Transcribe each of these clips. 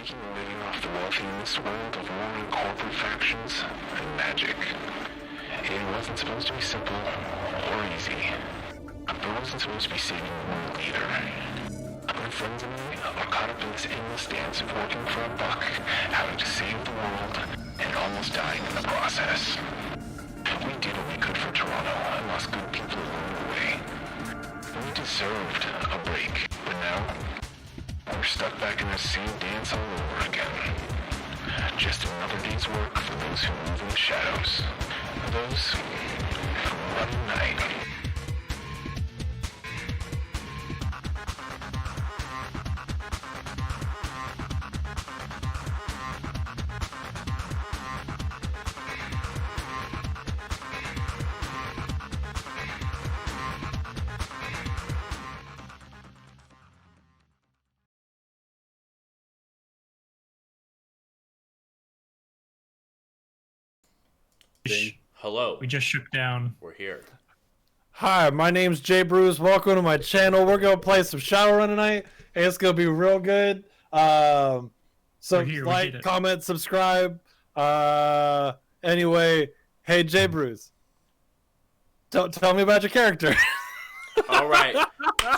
making a living off the wealthy in this world of warring corporate factions and magic. It wasn't supposed to be simple or easy. I wasn't supposed to be saving the world either. My friends and I are caught up in this endless dance of working for a buck, having to save the world, and almost dying in the process. We did what we could for Toronto and lost good people along the way. We deserved a break, but now we're stuck back in the same dance all over again. Just another day's work for those who move in the shadows, those who run at night. Hello. We just shook down. We're here. Hi, my name's Jay Bruce. Welcome to my channel. We're gonna play some Shadowrun tonight. And it's gonna be real good. So here, like, comment, subscribe. Anyway, hey Jay Bruce. Tell me about your character. All right.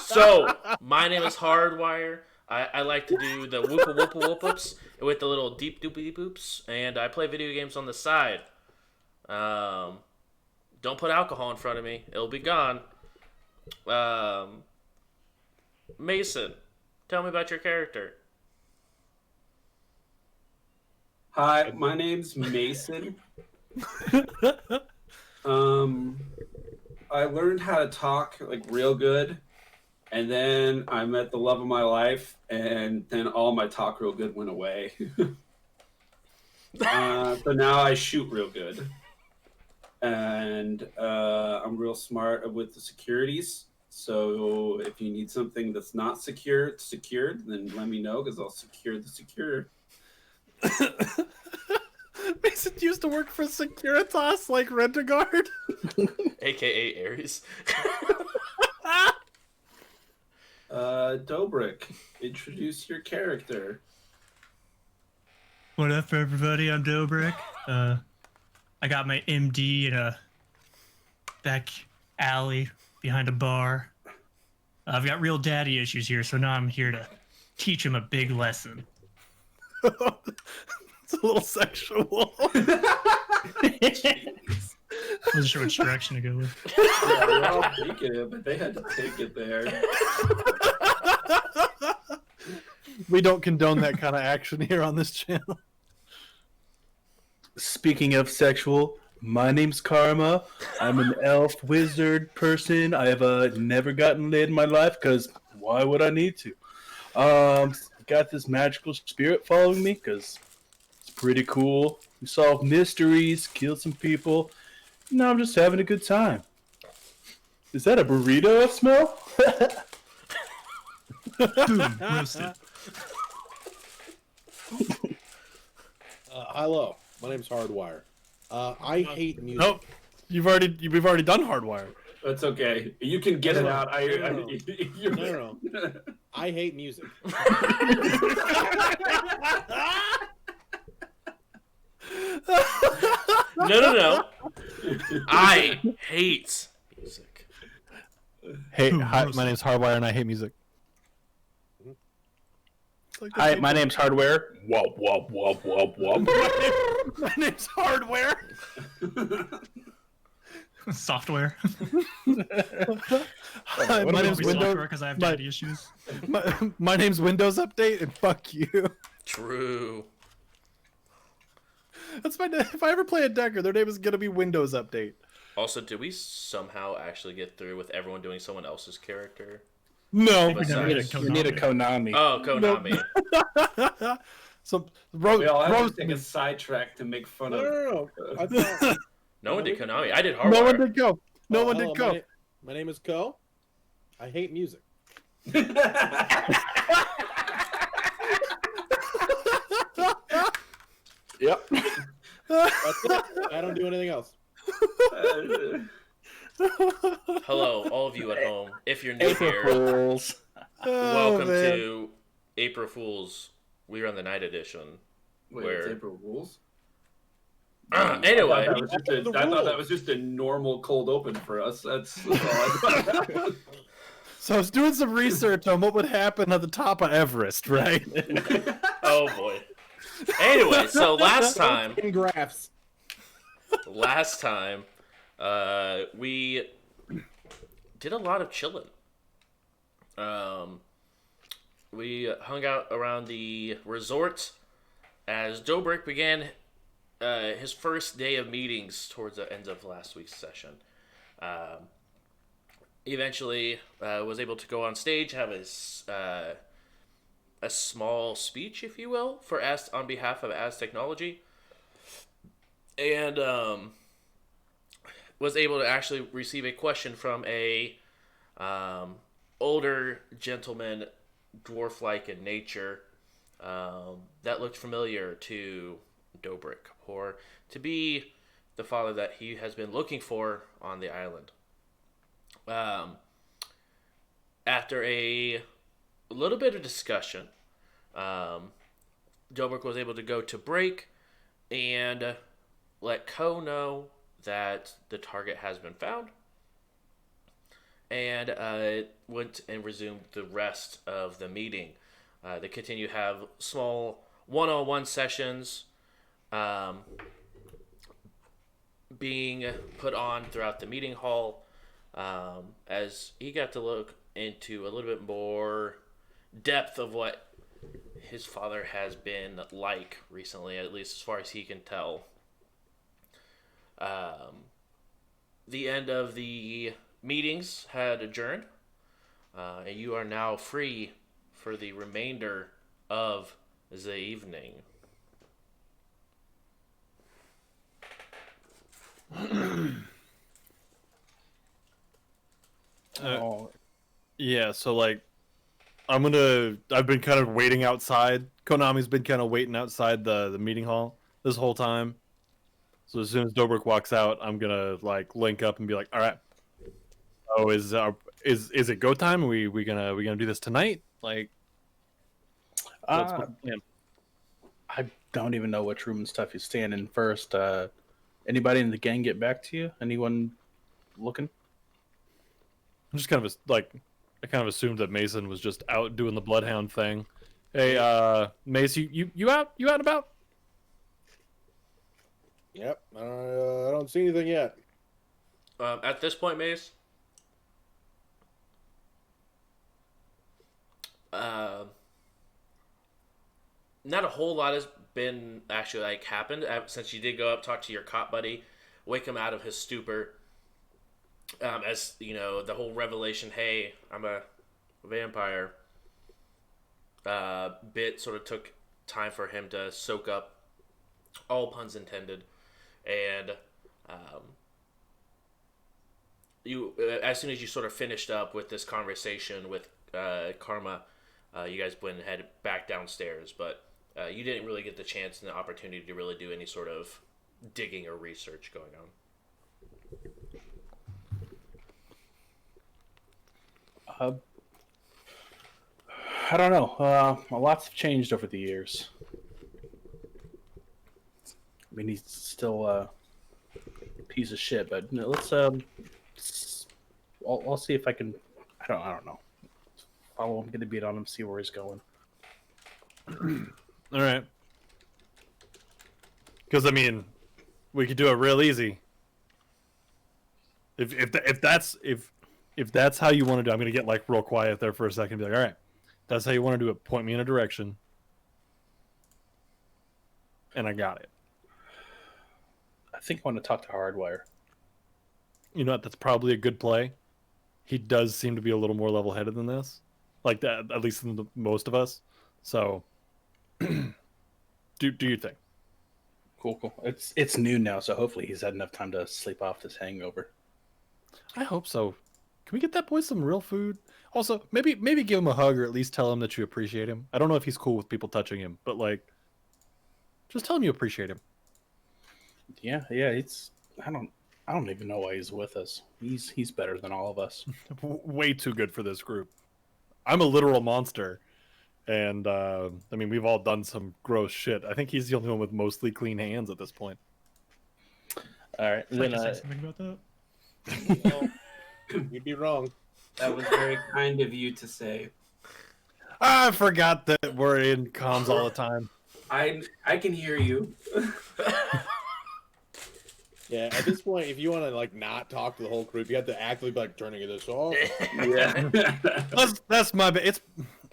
So, my name is Hardwire. I like to do the whoopa whoopa whoops with the little deep doopy boops, and I play video games on the side. Don't put alcohol in front of me. It'll be gone. Mason, tell me about your character. Hi, my name's Mason. I learned how to talk like real good, and then I met the love of my life, and then all my talk real good went away. So now I shoot real good. And I'm real smart with the securities. So if you need something that's not secured, then let me know because I'll secure the secure. Mason used to work for Securitas, like Rent-A-Guard. AKA Aries. Dobrik, introduce your character. What up, everybody? I'm Dobrik. I got my MD in a back alley behind a bar. I've got real daddy issues here, so now I'm here to teach him a big lesson. It's a little sexual. Wasn't sure which direction to go with. Yeah, we're all thinking it, but they had to take it there. We don't condone that kind of action here on this channel. Speaking of sexual, my name's Karma. I'm an elf wizard person. I have never gotten laid in my life because why would I need to? Got this magical spirit following me because it's pretty cool. We solve mysteries, kill some people. Now I'm just having a good time. Is that a burrito I smell? Boom, roasted. Hello, my name's Hardwire. I hate music. Nope. We've already done Hardwire. That's okay. You can get it out. No. I hate music. No. I hate music. Hey, Boom, hi, roasted. my name's Hardwire and I hate music. Hi, my name's Hardware. Wop, wop, wop, wop, wop. My name's Hardware. Software. Hi, my name's Windows. Because I have daddy issues. My name's Windows Update, and fuck you. True. That's my. If I ever play a Decker, their name is gonna be Windows Update. Also, did we somehow actually get through with everyone doing someone else's character? No. We never did You need a Konami. Oh, Konami. So We all have roast to take me. a sidetrack to make fun of. No. I thought, No one did Konami. I did Hardwire. No one did go. No one hello, did go. My name is Ko. I hate music. Yep. That's it. I don't do anything else. Hello, all of you at home. If you're new April here, Fools. welcome man. to April Fool's We run the night edition. Wait, Where- it's April Rules? Anyway, I thought that was just a normal cold open for us. That's all I thought. So I was doing some research on what would happen at the top of Everest, right? oh boy. Anyway, so last time, In graphs. we did a lot of chilling. We hung out around the resort as Dobrik began his first day of meetings towards the end of last week's session. Eventually was able to go on stage, have a small speech, if you will, for on behalf of As Technology, and was able to actually receive a question from a older gentleman, dwarf-like in nature, that looked familiar to Dobrik, or to be the father that he has been looking for on the island. After a little bit of discussion, Dobrik was able to go to break and let Ko know that the target has been found, and went and resumed the rest of the meeting. They continue to have small one-on-one sessions being put on throughout the meeting hall, as he got to look into a little bit more depth of what his father has been like recently, at least as far as he can tell. The end of the meetings had adjourned, and you are now free for the remainder of the evening. Yeah, so like I've been kind of waiting outside. Konami's been kind of waiting outside the meeting hall this whole time. So as soon as Dobrik walks out, I'm gonna like link up and be like, all right. Oh, is it go time? Are we gonna do this tonight? Like what's the plan? I don't even know which room and stuff he's staying in first. Anybody in the gang get back to you? Anyone looking? I'm just kind of I kind of assumed that Mason was just out doing the Bloodhound thing. Hey, Mace, you out and about? Yep. I don't see anything yet. At this point, Mace, not a whole lot has been actually happened since you did go up, talk to your cop buddy, wake him out of his stupor. As you know, the whole revelation, hey, I'm a vampire, bit sort of took time for him to soak up, all puns intended, and you, as soon as you sort of finished up with this conversation with Karma, you guys went and headed back downstairs, but you didn't really get the chance and the opportunity to really do any sort of digging or research going on. I don't know. Lots have changed over the years. I mean, he's still a piece of shit, but let's I'll see if I can. I don't know. Follow him, get a beat on him, see where he's going. All right. Because I mean, we could do it real easy. If that's how you want to do, I'm gonna get real quiet there for a second. And be like, all right, that's how you want to do it. Point me in a direction, and I got it. I think I want to talk to Hardwire. You know what? That's probably a good play. He does seem to be a little more level-headed than this, like that, at least than most of us. So, do your thing. Cool. It's noon now, so hopefully he's had enough time to sleep off this hangover. I hope so. Can we get that boy some real food? Also, maybe give him a hug, or at least tell him that you appreciate him. I don't know if he's cool with people touching him, but just tell him you appreciate him. Yeah. It's I don't even know why he's with us. He's better than all of us. Way too good for this group. I'm a literal monster, And I mean, we've all done some gross shit. I think he's the only one with mostly clean hands at this point. All right. I'd like to say something about that. Well, you'd be wrong. That was very kind of you to say. I forgot that we're in comms all the time. I can hear you. Yeah, at this point, if you want to like not talk to the whole group, you have to actively be like turning this off. Yeah. That's my bad.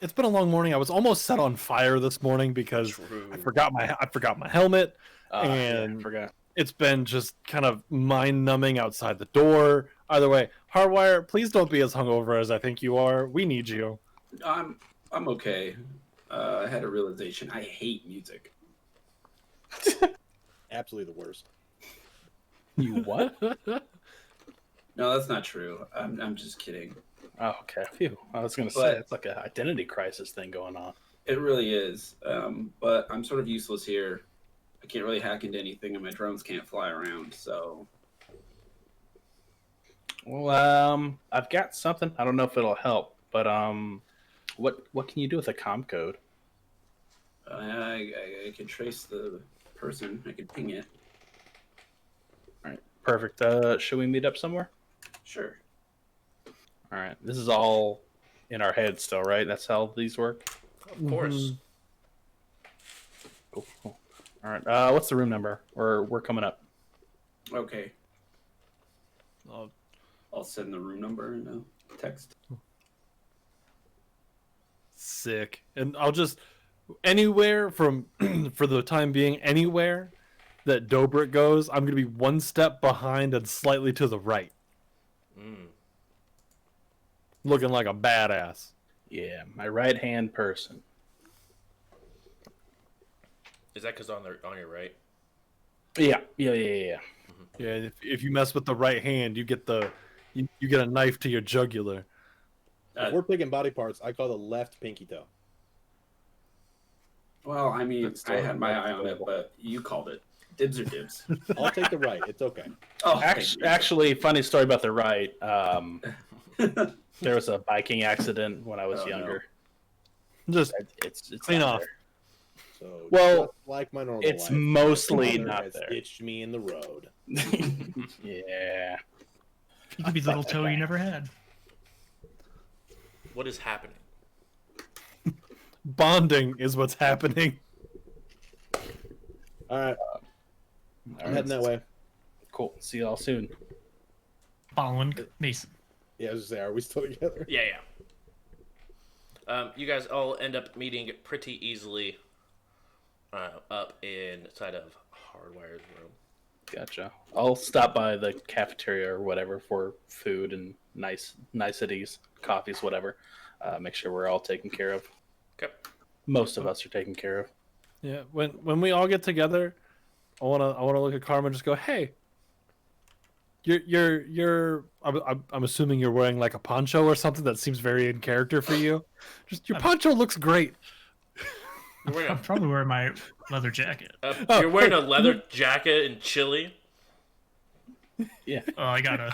It's been a long morning. I was almost set on fire this morning because I forgot my helmet, and I forgot. it's been just kind of mind numbing outside the door. Either way, Hardwire, please don't be as hungover as I think you are. We need you. I'm okay. I had a realization. I hate music. Absolutely the worst. You what? No, that's not true. I'm just kidding. Oh, okay. Phew. I was gonna say it's like an identity crisis thing going on. It really is. But I'm sort of useless here. I can't really hack into anything, and my drones can't fly around. So Well, I've got something. I don't know if it'll help, but what can you do with a comm code? I can trace the person. I can ping it. All right, perfect. Should we meet up somewhere? Sure. All right. This is all in our heads still, right? That's how these work. Of course. Cool. All right. What's the room number? Or we're coming up. Okay. Oh, I'll send the room number in a text. sick. And I'll just anywhere from for the time being, anywhere that Dobrik goes, I'm gonna be one step behind and slightly to the right, looking like a badass. Yeah, my right hand person. Is that because on your right? Yeah. Yeah, if you mess with the right hand, you get you get a knife to your jugular. If we're picking body parts, I call the left pinky toe. Well, I mean, That's I had my that's eye on it, doable. but you called it. Dibs or dibs? I'll take the right. It's okay. Oh, Actually, funny story about the right. There was a biking accident when I was Oh, no. younger. Just It's Clean not off. there. So Well, just like my normal it's life, mostly my father not has there. ditched me in the road. Yeah. You could be the little toe you never had. What is happening? bonding is what's happening. All right, I'm heading that way. Cool. See y'all soon. Following Mason. Yeah, I was just say, are we still together? Yeah. You guys all end up meeting pretty easily up inside of Hardwire's room. Gotcha. I'll stop by the cafeteria or whatever for food and niceties, coffees, whatever. Make sure we're all taken care of. Okay. Most of us are taken care of. Yeah, when we all get together, I wanna look at Karma and just go, hey. I'm assuming you're wearing like a poncho or something that seems very in character for you. Just your poncho looks great. You're wearing I'm probably wearing my leather jacket. you're wearing a leather jacket in Chile Yeah. Oh, I got a.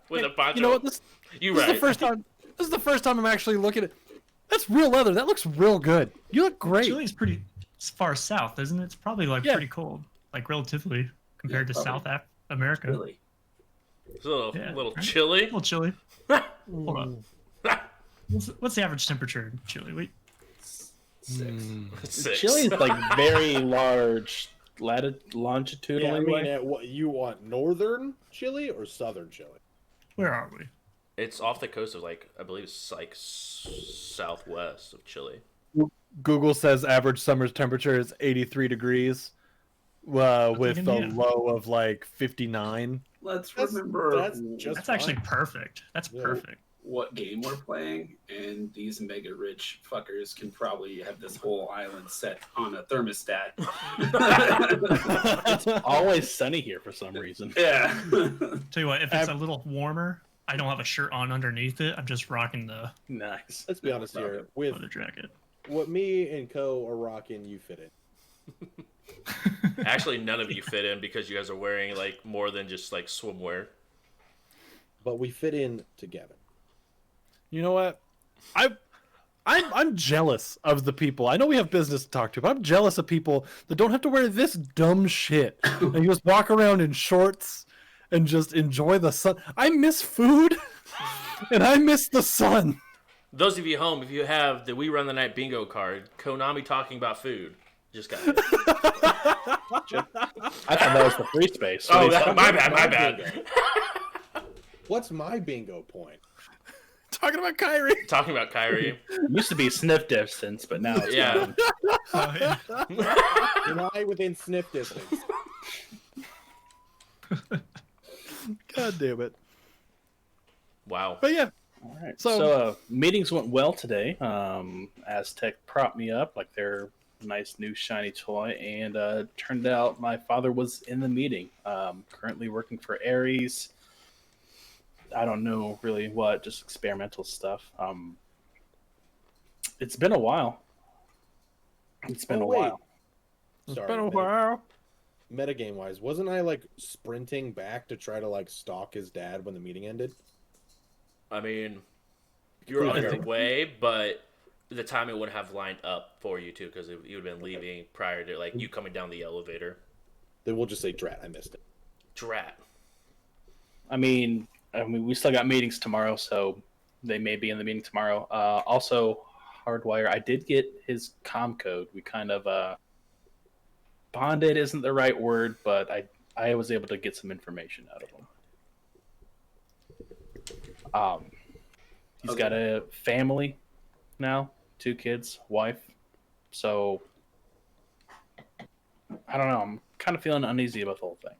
with a poncho. You know what? This is the first time. This is the first time I'm actually looking at. That's real leather. That looks real good. You look great. Chile's pretty far south, isn't it? It's probably like Yeah. pretty cold, like relatively compared to probably. South America. Really? It's a little, Yeah, little right? chilly. A little chilly. Hold on. What's the average temperature in Chile? Wait, 6. Six. Chile is like very large Yeah, longitudinally. I mean, way. what you want, northern Chile or southern Chile? where are we? It's off the coast of I believe it's southwest of Chile. Google says average summer's temperature is 83 degrees, with even, a yeah. low of like 59. Let's That's- remember that's just- That's actually fine. perfect. That's Yeah. perfect. what game we're playing, and these mega rich fuckers can probably have this whole island set on a thermostat. It's always sunny here for some reason. Yeah. Tell you what, if it's a little warmer, I don't have a shirt on underneath it. I'm just rocking the Nice. Let's be honest here. With leather jacket. what me and Co are rocking, you fit in. Actually, none of you fit in because you guys are wearing more than just swimwear. But we fit in together. You know what? I'm jealous of the people. I know we have business to talk to, but I'm jealous of people that don't have to wear this dumb shit and you just walk around in shorts and just enjoy the sun. I miss food, and I miss the sun. Those of you at home, if you have the We Run the Night bingo card, Konami talking about food, just got it. I thought that was the free space. What Oh, are you talking my about? bad, my bad. Bingo. What's my bingo point? Talking about Kyrie. Talking about Kyrie. Used to be sniff distance, but now it's Yeah. gone. Oh, yeah. Deny within sniff distance. God damn it. Wow. But yeah, All right. So- So, meetings went well today. Aztec propped me up like their nice new shiny toy, and turned out my father was in the meeting. Currently working for Ares. I don't know really what, just experimental stuff. It's been a while. It's been Oh, a wait. while. it's Sorry, been a while. metagame wise, wasn't I like sprinting back to try to like stalk his dad when the meeting ended? I mean, you're on your way, but the timing wouldn't have lined up for you too, because you would have been leaving prior to like you coming down the elevator. Then we'll just say drat, I missed it. Drat. I mean, we still got meetings tomorrow, so they may be in the meeting tomorrow. Also, Hardwire, I did get his comm code. We kind of bonded isn't the right word, but I was able to get some information out of him. He's got a family now, 2 kids, wife. So I don't know. I'm kind of feeling uneasy about the whole thing.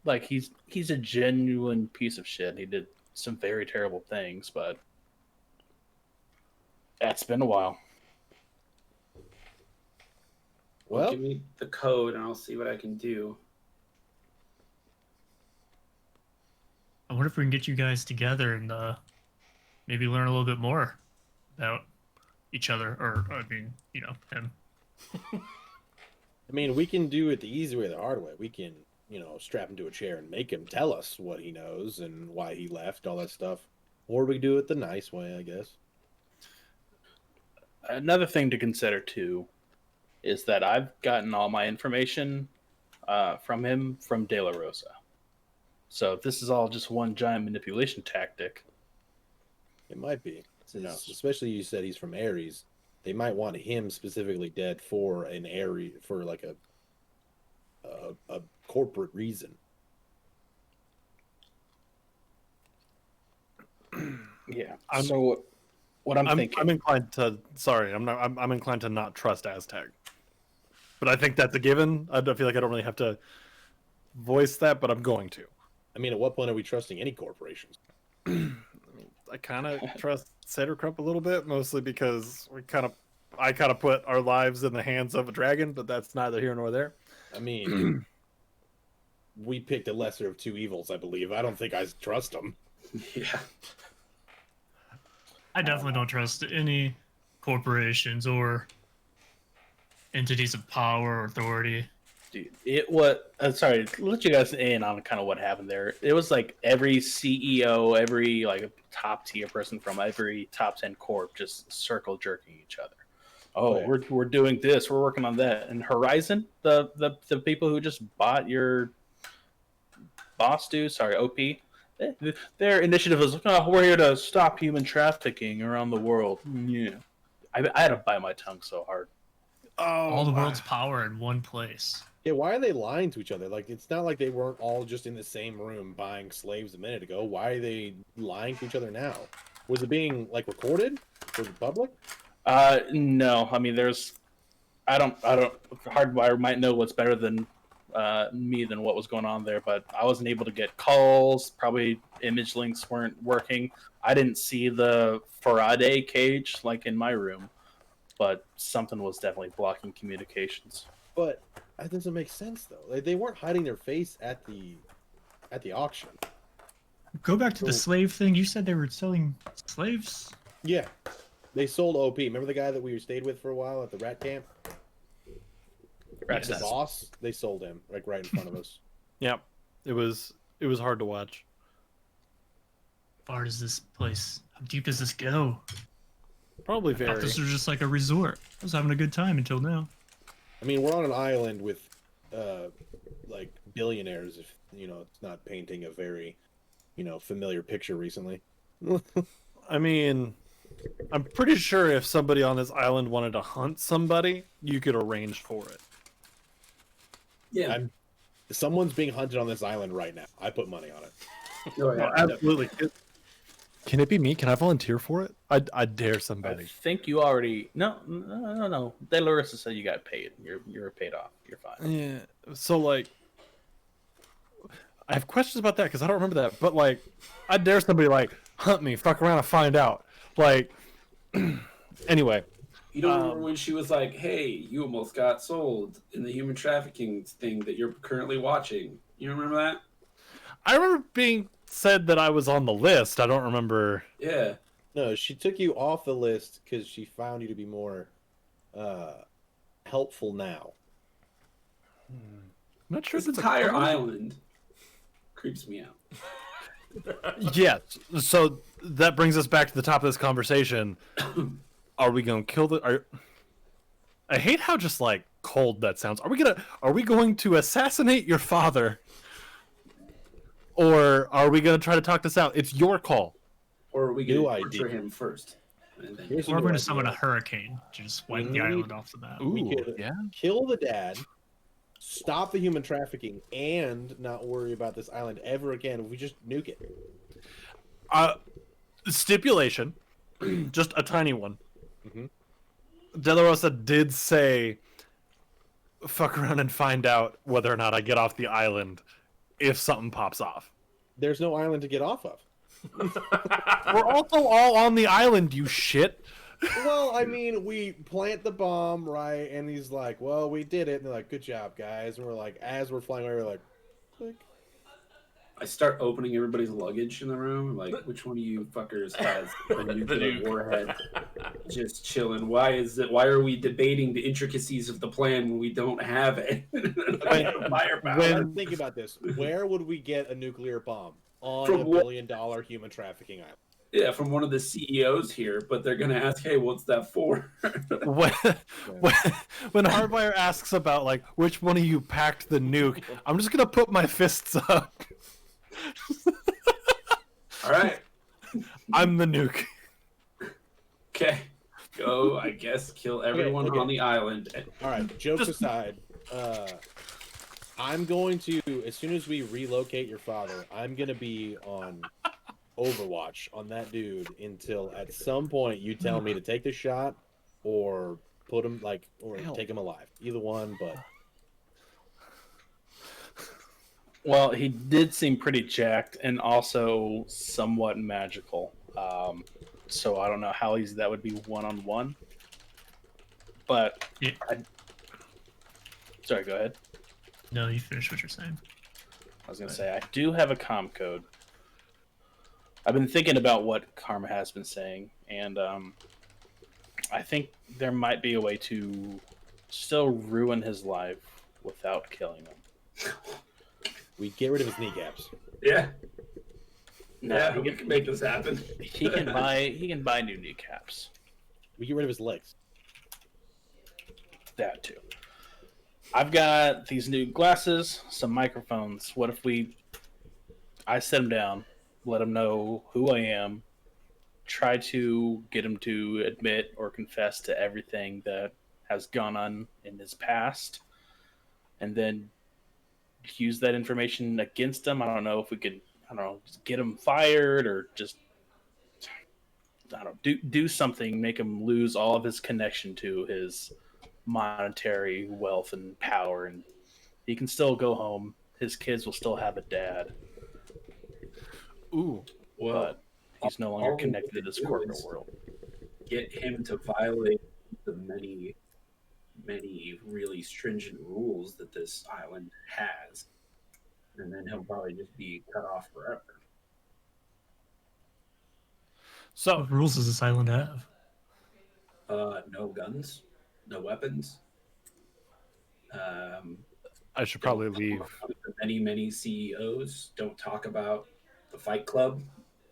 Like he's a genuine piece of shit. He did some very terrible things, but it's been a while. Well, Well, give me the code and I'll see what I can do. I wonder if we can get you guys together and maybe learn a little bit more about each other, or I mean, him. I mean, we can do it the easy way, or the hard way. We can, strap him to a chair and make him tell us what he knows and why he left, all that stuff. Or we do it the nice way, I guess. Another thing to consider too is that I've gotten all my information from him from De La Rosa. So if this is all just one giant manipulation tactic, It might be. Who knows? Especially you said he's from Ares. They might want him specifically dead for an Ares, for like a corporate reason. yeah. I'm- So what I'm thinking, I'm inclined to. Sorry, I'm inclined to not trust Aztec. But I think that's a given. I feel like I don't really have to voice that, but I'm going to. I mean, at what point are we trusting any corporations? I kind of trust Cedricrump a little bit, mostly because I kind of put our lives in the hands of a dragon, but that's neither here nor there. I mean, we picked a lesser of 2 evils, I believe. I don't think I trust them. Yeah. I definitely don't trust any corporations or entities of power or authority. dude, sorry, to let you guys in on kind of what happened there. It was like every CEO, every like top tier person from every top 10 corp just circle jerking each other. Oh, Yeah. we're doing this, we're working on that. And Horizon, the people who just bought your boss dude, sorry, OP, their initiative was, oh, we're here to stop human trafficking around the world. Yeah. I had to bite my tongue so hard. Oh, All the world's power in one place. Yeah, why are they lying to each other? Like, it's not like they weren't all just in the same room buying slaves a minute ago. Why are they lying to each other now? Was it being, like, recorded for the public? No, I mean, I don't, Hardwire might know what's better than me than what was going on there, but I wasn't able to get calls. Probably image links weren't working. I didn't see the Faraday cage like in my room, but something was definitely blocking communications. But that doesn't make sense, though. Like, they weren't hiding their face at the auction. Go back to the So- slave thing. You said they were selling slaves? Yeah. They sold OP. Remember the guy that we stayed with for a while at the rat camp? Rat's The nest. boss? They sold him, like, right in front of us. yeah, it was hard to watch. How far does this place? How deep does this go? Probably I thought very. this was just like a resort. I was having a good time until now. I mean, we're on an island with, like billionaires. If it's not painting a very, familiar picture recently. I mean, I'm pretty sure if somebody on this island wanted to hunt somebody, you could arrange for it. Yeah. Someone's being hunted on this island right now. I put money on it. Oh, yeah. Absolutely. Can it be me? Can I volunteer for it? I dare I somebody. think you already no. Delorissa said you got paid. You're paid off. You're fine. Yeah. So like, I have questions about that because I don't remember that. But like, I dare somebody like hunt me, fuck around, and find out. Like, anyway. You don't remember when she was like, "Hey, you almost got sold in the human trafficking thing that you're currently watching." You remember that? I remember being said that I was on the list. I don't remember. Yeah. No, she took you off the list because she found you to be more helpful now. I'm not sure This if it's entire a island creeps me out. Yes. So that brings us back to the top of this conversation. Are we going to kill the? I hate how just like cold that sounds. Are we going to assassinate your father? Or are we going to try to talk this out? It's your call. Or are we New going to idea. torture him first? And then Here's Or we're new going to idea. summon a hurricane to just wipe the We island need- off the map. We could yeah. kill the dad, stop the human trafficking, and not worry about this island ever again if we just nuke it. Stipulation, just a tiny one. Mhm. De La Rosa did say, "Fuck around and find out whether or not I get off the island if something pops off." There's no island to get off of. We're also all on the island, you shit. Well, I mean, we plant the bomb, right? And he's like, "Well, we did it." And they're like, "Good job, guys." And we're like, as we're flying away, we're like, click. I start opening everybody's luggage in the room. Like, which one of you fuckers has a nuclear warhead just chilling? Why are we debating the intricacies of the plan when we don't have it? Firepower. Think about this. Where would we get a nuclear bomb? On From a what- billion-dollar human trafficking island. Yeah, from one of the CEOs here, but they're gonna ask, "Hey, what's that for?" when, when Hardwire asks about like which one of you packed the nuke, I'm just gonna put my fists up. All right, I'm the nuke. okay, go. I guess kill everyone okay. on the island. All right, jokes aside, I'm going to, as soon as we relocate your father, I'm going to be on Overwatch on that dude until at some point you tell me to take the shot or put him, or take him alive. Either one, but... Well, he did seem pretty jacked and also somewhat magical. So I don't know how easy that would be one-on-one. But Yeah. Sorry, go ahead. No, you finish what you're saying. I was going to say, I do have a comm code. I've been thinking about what Karma has been saying, and I think there might be a way to still ruin his life without killing him. We get rid of his kneecaps. Yeah, No, yeah, he we can make this happen. he can buy new kneecaps. We get rid of his legs. That too. I've got these new glasses, some microphones. What if I sit him down, let him know who I am, try to get him to admit or confess to everything that has gone on in his past, and then use that information against him. I don't know if we could, just get him fired or just, do something, make him lose all of his connection to his monetary wealth and power, and he can still go home. His kids will still have a dad. Ooh. Well, But he's no longer all we connected to can this do corporate is world. get him to violate the many, many really stringent rules that this island has, and then he'll probably just be cut off forever. So What rules does this island have? No guns, no weapons. I should probably leave. Many, many CEOs don't talk about the Fight Club.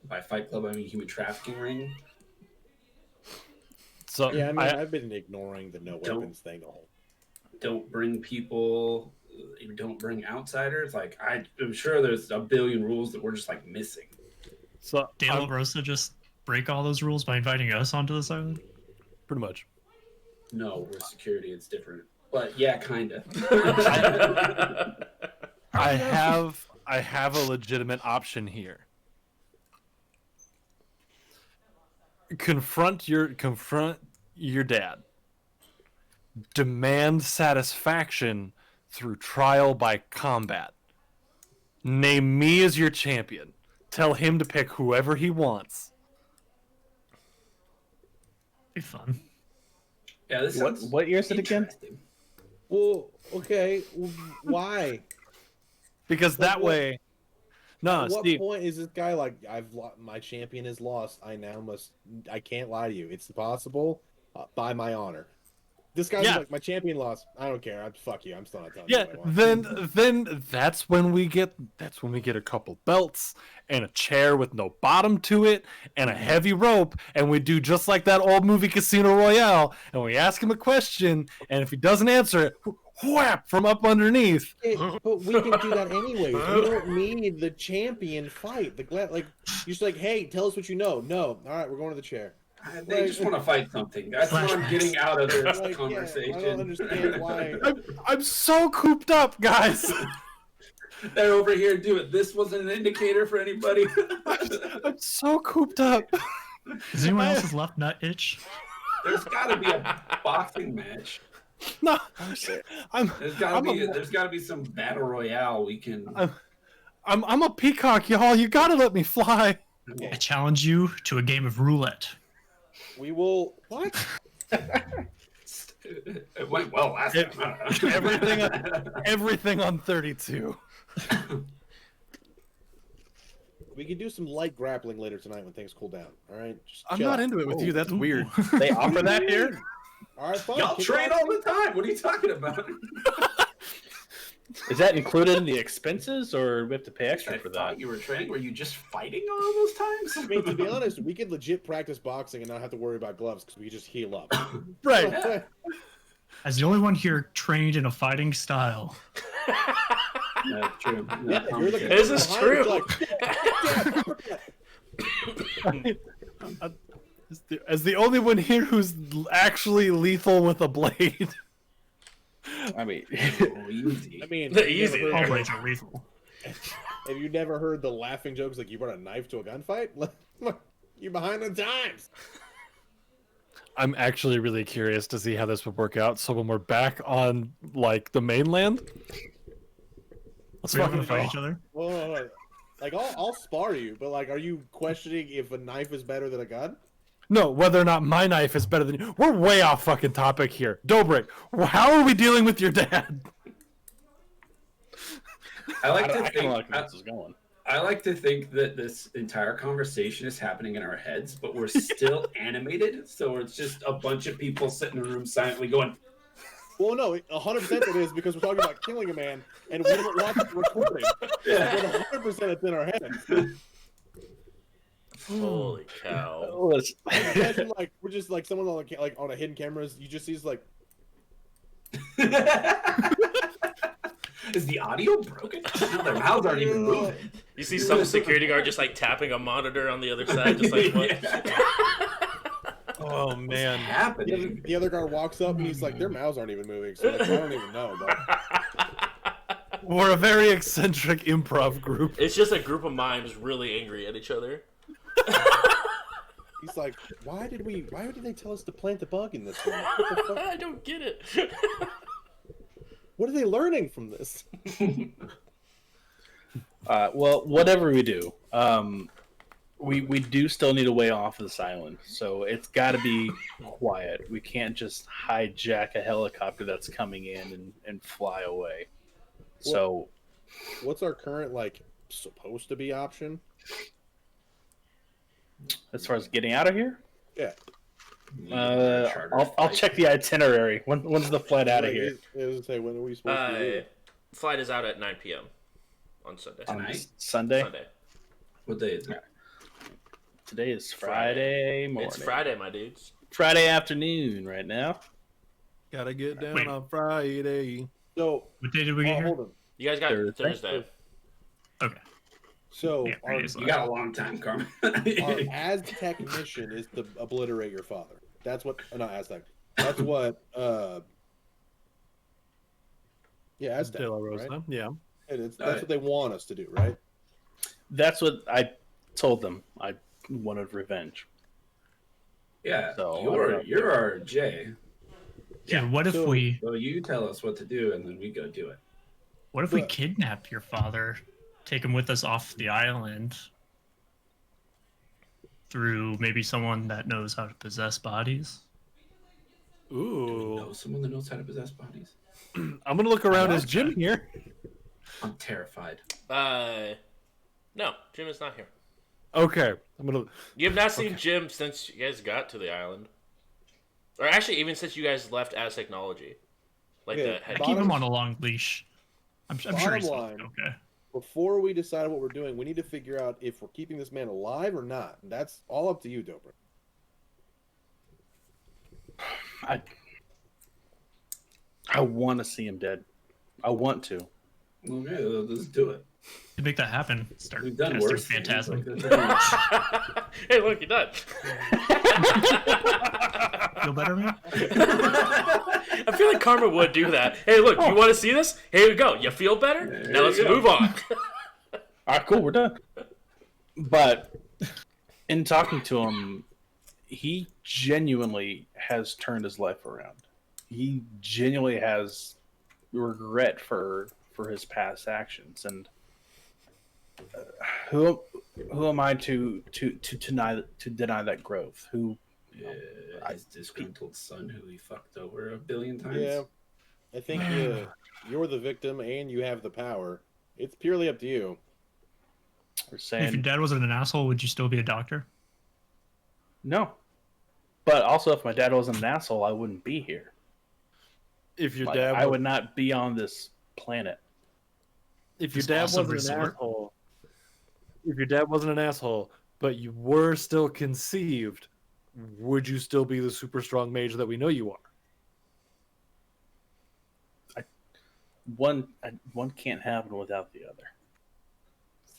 By Fight Club, I mean human trafficking ring. So Yeah, I mean, I've been ignoring the no Don't- weapons thing the whole. Don't bring people. Don't bring outsiders. Like I'm sure there's a billion rules that we're just like missing. so De La Rosa just break all those rules by inviting us onto this island? pretty much. No, we're security. It's different. But yeah, kind of. I have a legitimate option here. Confront your dad. Demand satisfaction through trial by combat. Name me as your champion. Tell him to pick whoever he wants. Be fun. Yeah, this What sounds what year is it again? interesting. Well, okay, why? Because that what- way. No, At what Steve. point is this guy like, my champion is lost? I can't lie to you. It's possible by my honor. This guy's Yeah. like, my champion lost. I don't care. Fuck you. I'm still not telling Yeah, you what I want. then that's when we get a couple belts and a chair with no bottom to it and a heavy rope, and we do just like that old movie Casino Royale, and we ask him a question, and if he doesn't answer it, whap from up underneath. But we can do that anyways. We don't need the champion fight. Like, you're just like, hey, tell us what you know. No. All right, we're going to the chair. They just want to fight something. That's what I'm getting out of this Like, conversation. yeah, I don't understand why. I'm so cooped up, guys. They're over here doing. This wasn't an indicator for anybody. I'm so cooped up. Does anyone else's left nut itch? There's got to be a boxing match. No, I'm There's got to be some battle royale we can. I'm a peacock, y'all. You gotta let me fly. I challenge you to a game of roulette. We will. What? It went well last time. Everything on 32. We can do some light grappling later tonight when things cool down. All right. Just I'm chill not out. into it with you. That's weird. They offer that here? All right, fine. Y'all Kick train off. all the time. What are you talking about? Is that included in the expenses, or do we have to pay extra I for thought that? you were training. Were you just fighting all those times? I mean, to be honest, we could legit practice boxing and not have to worry about gloves because we just heal up. Right. Yeah. As the only one here trained in a fighting style. That's true. Yeah, you're the This is behind it, true. like, As the only one here who's actually lethal with a blade. I mean, Oh, easy. I mean, Easy you never All heard- blades are lethal. have you never heard the laughing jokes like you brought a knife to a gunfight? You're behind the times. I'm actually really curious to see how this would work out. So when we're back on like the mainland, let's We're not fucking gonna fight go. each other. Well, no. Like I'll spar you, but like, are you questioning if a knife is better than a gun? No, whether or not my knife is better than you. We're way off fucking topic here. Dobrik, how are we dealing with your dad? I like I to kinda think. like where this is going. I like to think that this entire conversation is happening in our heads, but we're still animated. So it's just a bunch of people sitting in a room silently going, Well, no, 100% it is because we're talking about killing a man and we don't watch the recording. Yeah. But 100% it's in our heads. Holy cow. let's- Imagine like we're just like someone on like on a hidden cameras. You just see like is the audio broken? No, their mouths aren't even moving. You see some security guard just like tapping a monitor on the other side, just like what? Yeah. Oh man. Happening. the other guy walks up and he's like, their mouths aren't even moving. So like, I don't even know. But We're a very eccentric improv group. It's just a group of mimes really angry at each other. he's like, why did they tell us to plant the bug in this one? What the fuck? I don't get it. What are they learning from this? well, whatever we do, we do still need a way off of this island, so it's got to be quiet. We can't just hijack a helicopter that's coming in and fly away. So, What's our current like supposed to be option? as far as getting out of here, Yeah. Charter I'll flight. check the itinerary. When's the flight out of Like, here? I was gonna say, when are we supposed to do it? Flight is out at 9 p.m. on Sunday. On Tonight? Sunday. Sunday. What day is it? Today is Friday morning. It's Friday, my dudes. Friday afternoon right now. Gotta get down Wait. on Friday. So, What day did we get here? hold on. You guys got Thursday. Okay. So, Yeah, 3 our, days You left. got a long time, Carmen. our Aztec mission is to obliterate your father. That's what, not Aztec. That's what, yeah, Aztec, De La Rosa. right? Yeah. That's what they want us to do, right? That's what I told them. I wanted revenge. Yeah, So, you're our J. Dude, what if So- we So you tell us what to do, and then we go do it. But- kidnap your father, take him with us off the island through maybe someone that knows how to possess bodies? Do we Ooh. know someone that knows how to possess bodies? I'm gonna look around his gym here. I'm terrified. No, Jim is not here. Okay. I'm gonna. You have not seen Jim since you guys got to the island, or actually even since you guys left as technology. Like Yeah, the head. Keep him on a long leash. I'm sure Bottom he's line. okay. Before we decide what we're doing, we need to figure out if we're keeping this man alive or not. That's all up to you, Dobrik. I want to see him dead. I want to. Okay, let's do it. To make that happen, start We've done casting worse. things, Phantasm. like this. Hey, look, you're done. Feel better, man? I feel like Karma would do that. Hey, look, you want to see this? Here we go. You feel better? There Now let's you go. move on. All right, cool, we're done. But in talking to him, he genuinely has turned his life around. He genuinely has regret for his past actions, and who am I to deny that growth? Who His disgruntled son who he fucked over 1 billion times. Yeah, I think you're the victim and you have the power. It's purely up to you. are If your saying dad wasn't an asshole, would you still be a doctor? no. But also, if my dad wasn't an asshole, I wouldn't be here. If your Like, dad, I was, would not be on this planet. if your This dad awesome wasn't an resort. asshole, if your dad wasn't an asshole, but you were still conceived, would you still be the super strong mage that we know you are? One can't happen without the other.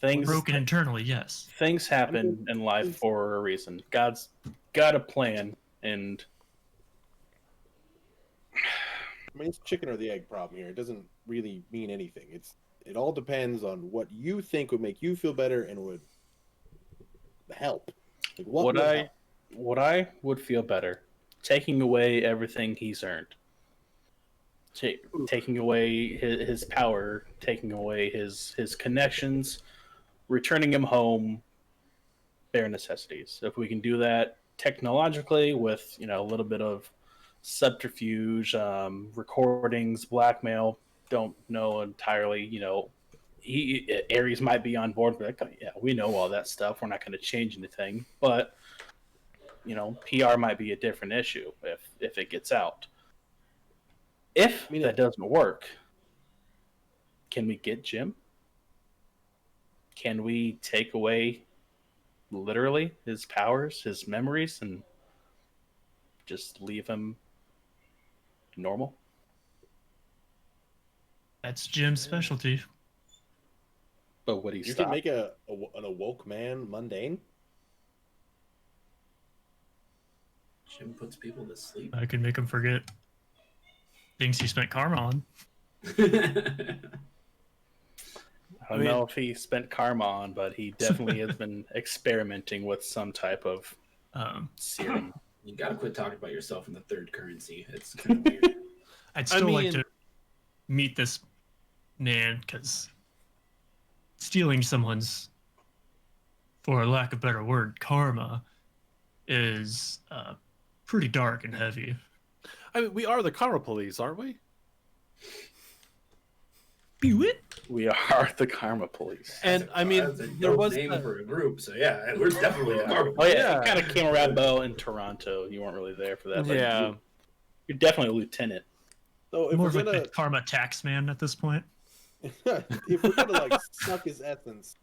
Things Broken internally, yes. things happen in life for a reason. God's got a plan, and I mean, it's chicken or the egg problem here. It doesn't really mean anything. It all depends on what you think would make you feel better and would help. Like, what would help? what I would feel better taking away everything he's earned. Taking away his power, taking away his connections, returning him home, bare necessities. If we can do that technologically with a little bit of subterfuge, recordings, blackmail, don't know entirely. Ares might be on board, but like, yeah, we know all that stuff. We're not going to change anything, but PR might be a different issue if it gets out. If that doesn't work, can we get Jim? Can we take away literally his powers, his memories, and just leave him normal? That's Jim's specialty. But would he You stop? can make an awoke man mundane. Jim puts people to sleep. I could make him forget things he spent karma on. I don't know if he spent karma on, but he definitely has been experimenting with some type of serum. You gotta quit talking about yourself in the third currency. It's kind of weird. I'd still like mean- to meet this man because stealing someone's, for lack of a better word, karma is pretty dark and heavy. I mean, we are the Karma Police, aren't we? Bewit? We are the karma police. And I mean, That's a there dope was name that- for a group. So yeah, we're definitely the Marvel. Oh yeah, Yeah. it kind of came around though in Toronto. You weren't really there for that. But yeah. you're definitely a lieutenant. So if More we're of like gonna the karma tax man at this point. if we're gonna like suck his essence,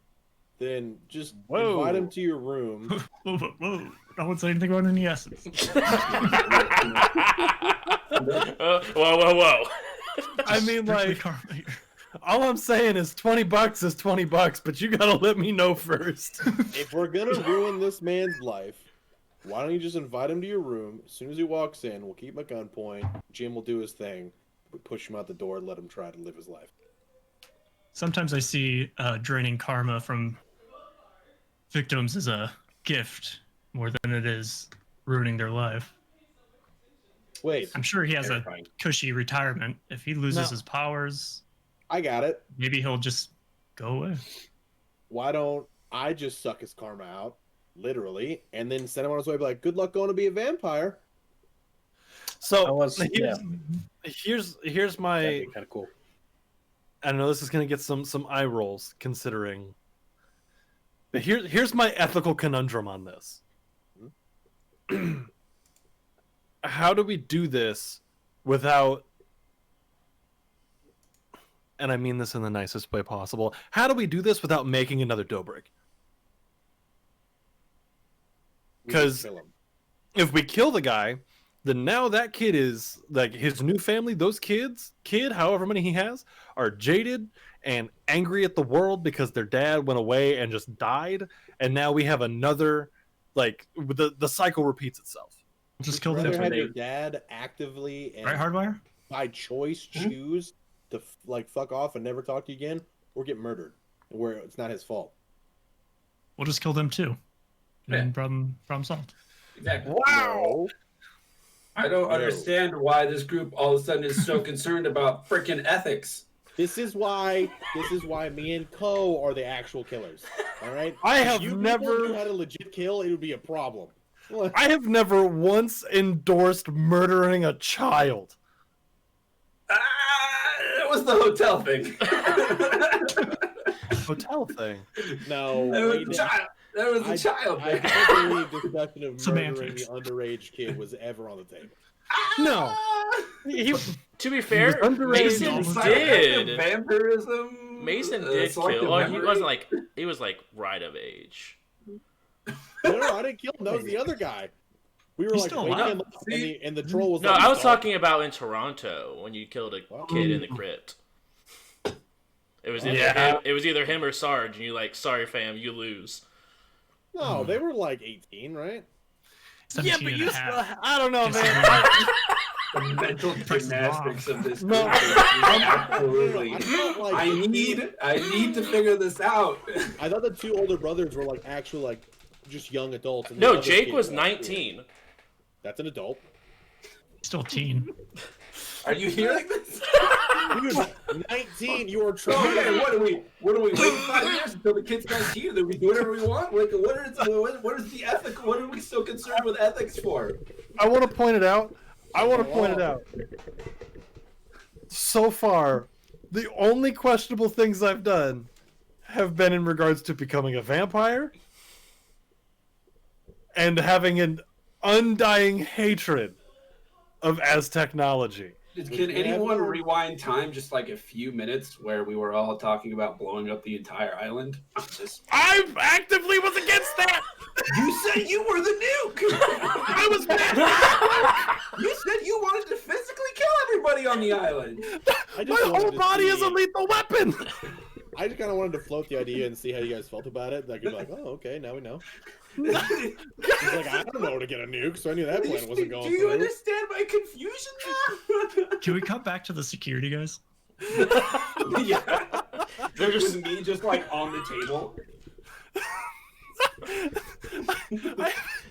then just Whoa. invite him to your room. Whoa, whoa, whoa. No one said anything about any essence. Whoa. I mean, Strictly like, karma here. all I'm saying is $20 is $20, but you gotta let me know first. If we're gonna ruin this man's life, why don't you just invite him to your room? As soon as he walks in, we'll keep him at gunpoint. Jim will do his thing. We push him out the door and let him try to live his life. Sometimes I see draining karma from victims as a gift more than it is ruining their life. Wait, I'm sure he has Terrifying. a cushy retirement. If he loses No. his powers, I got it. maybe he'll just go away. Why don't I just suck his karma out, literally, and then send him on his way? Be like, good luck going to be a vampire. So yeah, here's my. that'd be kind of cool. I know this is gonna get some eye rolls considering. But here's my ethical conundrum on this. How do we do this without, and I mean this in the nicest way possible, how do we do this without making another Dobrik? We just 'Cause- kill him. If we kill the guy, then now that kid is, like, his new family, those kid, however many he has, are jaded and angry at the world because their dad went away and just died, and now we have another, like, the cycle repeats itself. Just kill Rather them. have your dad actively and Right, Hardwire? by choice choose to fuck off and never talk to you again, or get murdered where it's not his fault. We'll just kill them too. Yeah. And problem solved. Exactly. Wow. I don't No. understand why this group all of a sudden is so concerned about freaking ethics. This is why me and Co are the actual killers. All right. I If have you never- people knew how to legit kill, it would be a problem. I have never once endorsed murdering a child. It was the hotel thing. Hotel thing. No. There was we the didn't. child. There was the child I thing. don't believe discussion of murdering Semantics. the underage kid was ever on the table. No. He, To be fair, was underage. Mason Almost did. Vampirism. Mason did selective kill. Well, he memory? wasn't like he was like right of age. No, I didn't kill him. That was the other guy. We were He's like still waking alive. him up, and the troll was No, like, I was "Stop." talking about in Toronto when you killed a kid in the crypt. It was either Yeah. it was either him or Sarge, and you like, sorry fam, you lose. No, they were like 18, right? yeah, 17 but and you a half. still, I don't know, Just man. saying. The mental Press the gymnastics of this. No, group is absolutely. I thought, like, I need to figure this out. I thought the two older brothers were like actual like just young adults. And the No, other Jake kid was like, 19. That's an adult. Still a teen. Are you hearing this? Dude, 19. You are So, trying. okay, what are we waiting 5 years until the kid's 19? Then we do whatever we want? Like, what is the ethic? What are we so concerned with ethics for? I want to point it out. So far, the only questionable things I've done have been in regards to becoming a vampire and having an undying hatred of Aztechnology. Can anyone rewind time just like a few minutes where we were all talking about blowing up the entire island? I actively was against that. You said you were the nuke! I was mad. You said you wanted to physically kill everybody on the island! I My just wanted whole to body is a see- lethal weapon. I just kind of wanted to float the idea and see how you guys felt about it. Like, you'd be like, oh, okay, now we know. He's like, I don't know where to get a nuke, so I knew that plan wasn't going Do you through. understand my confusion now? Can we cut back to the security guys? Yeah. They're just With me just like on the table.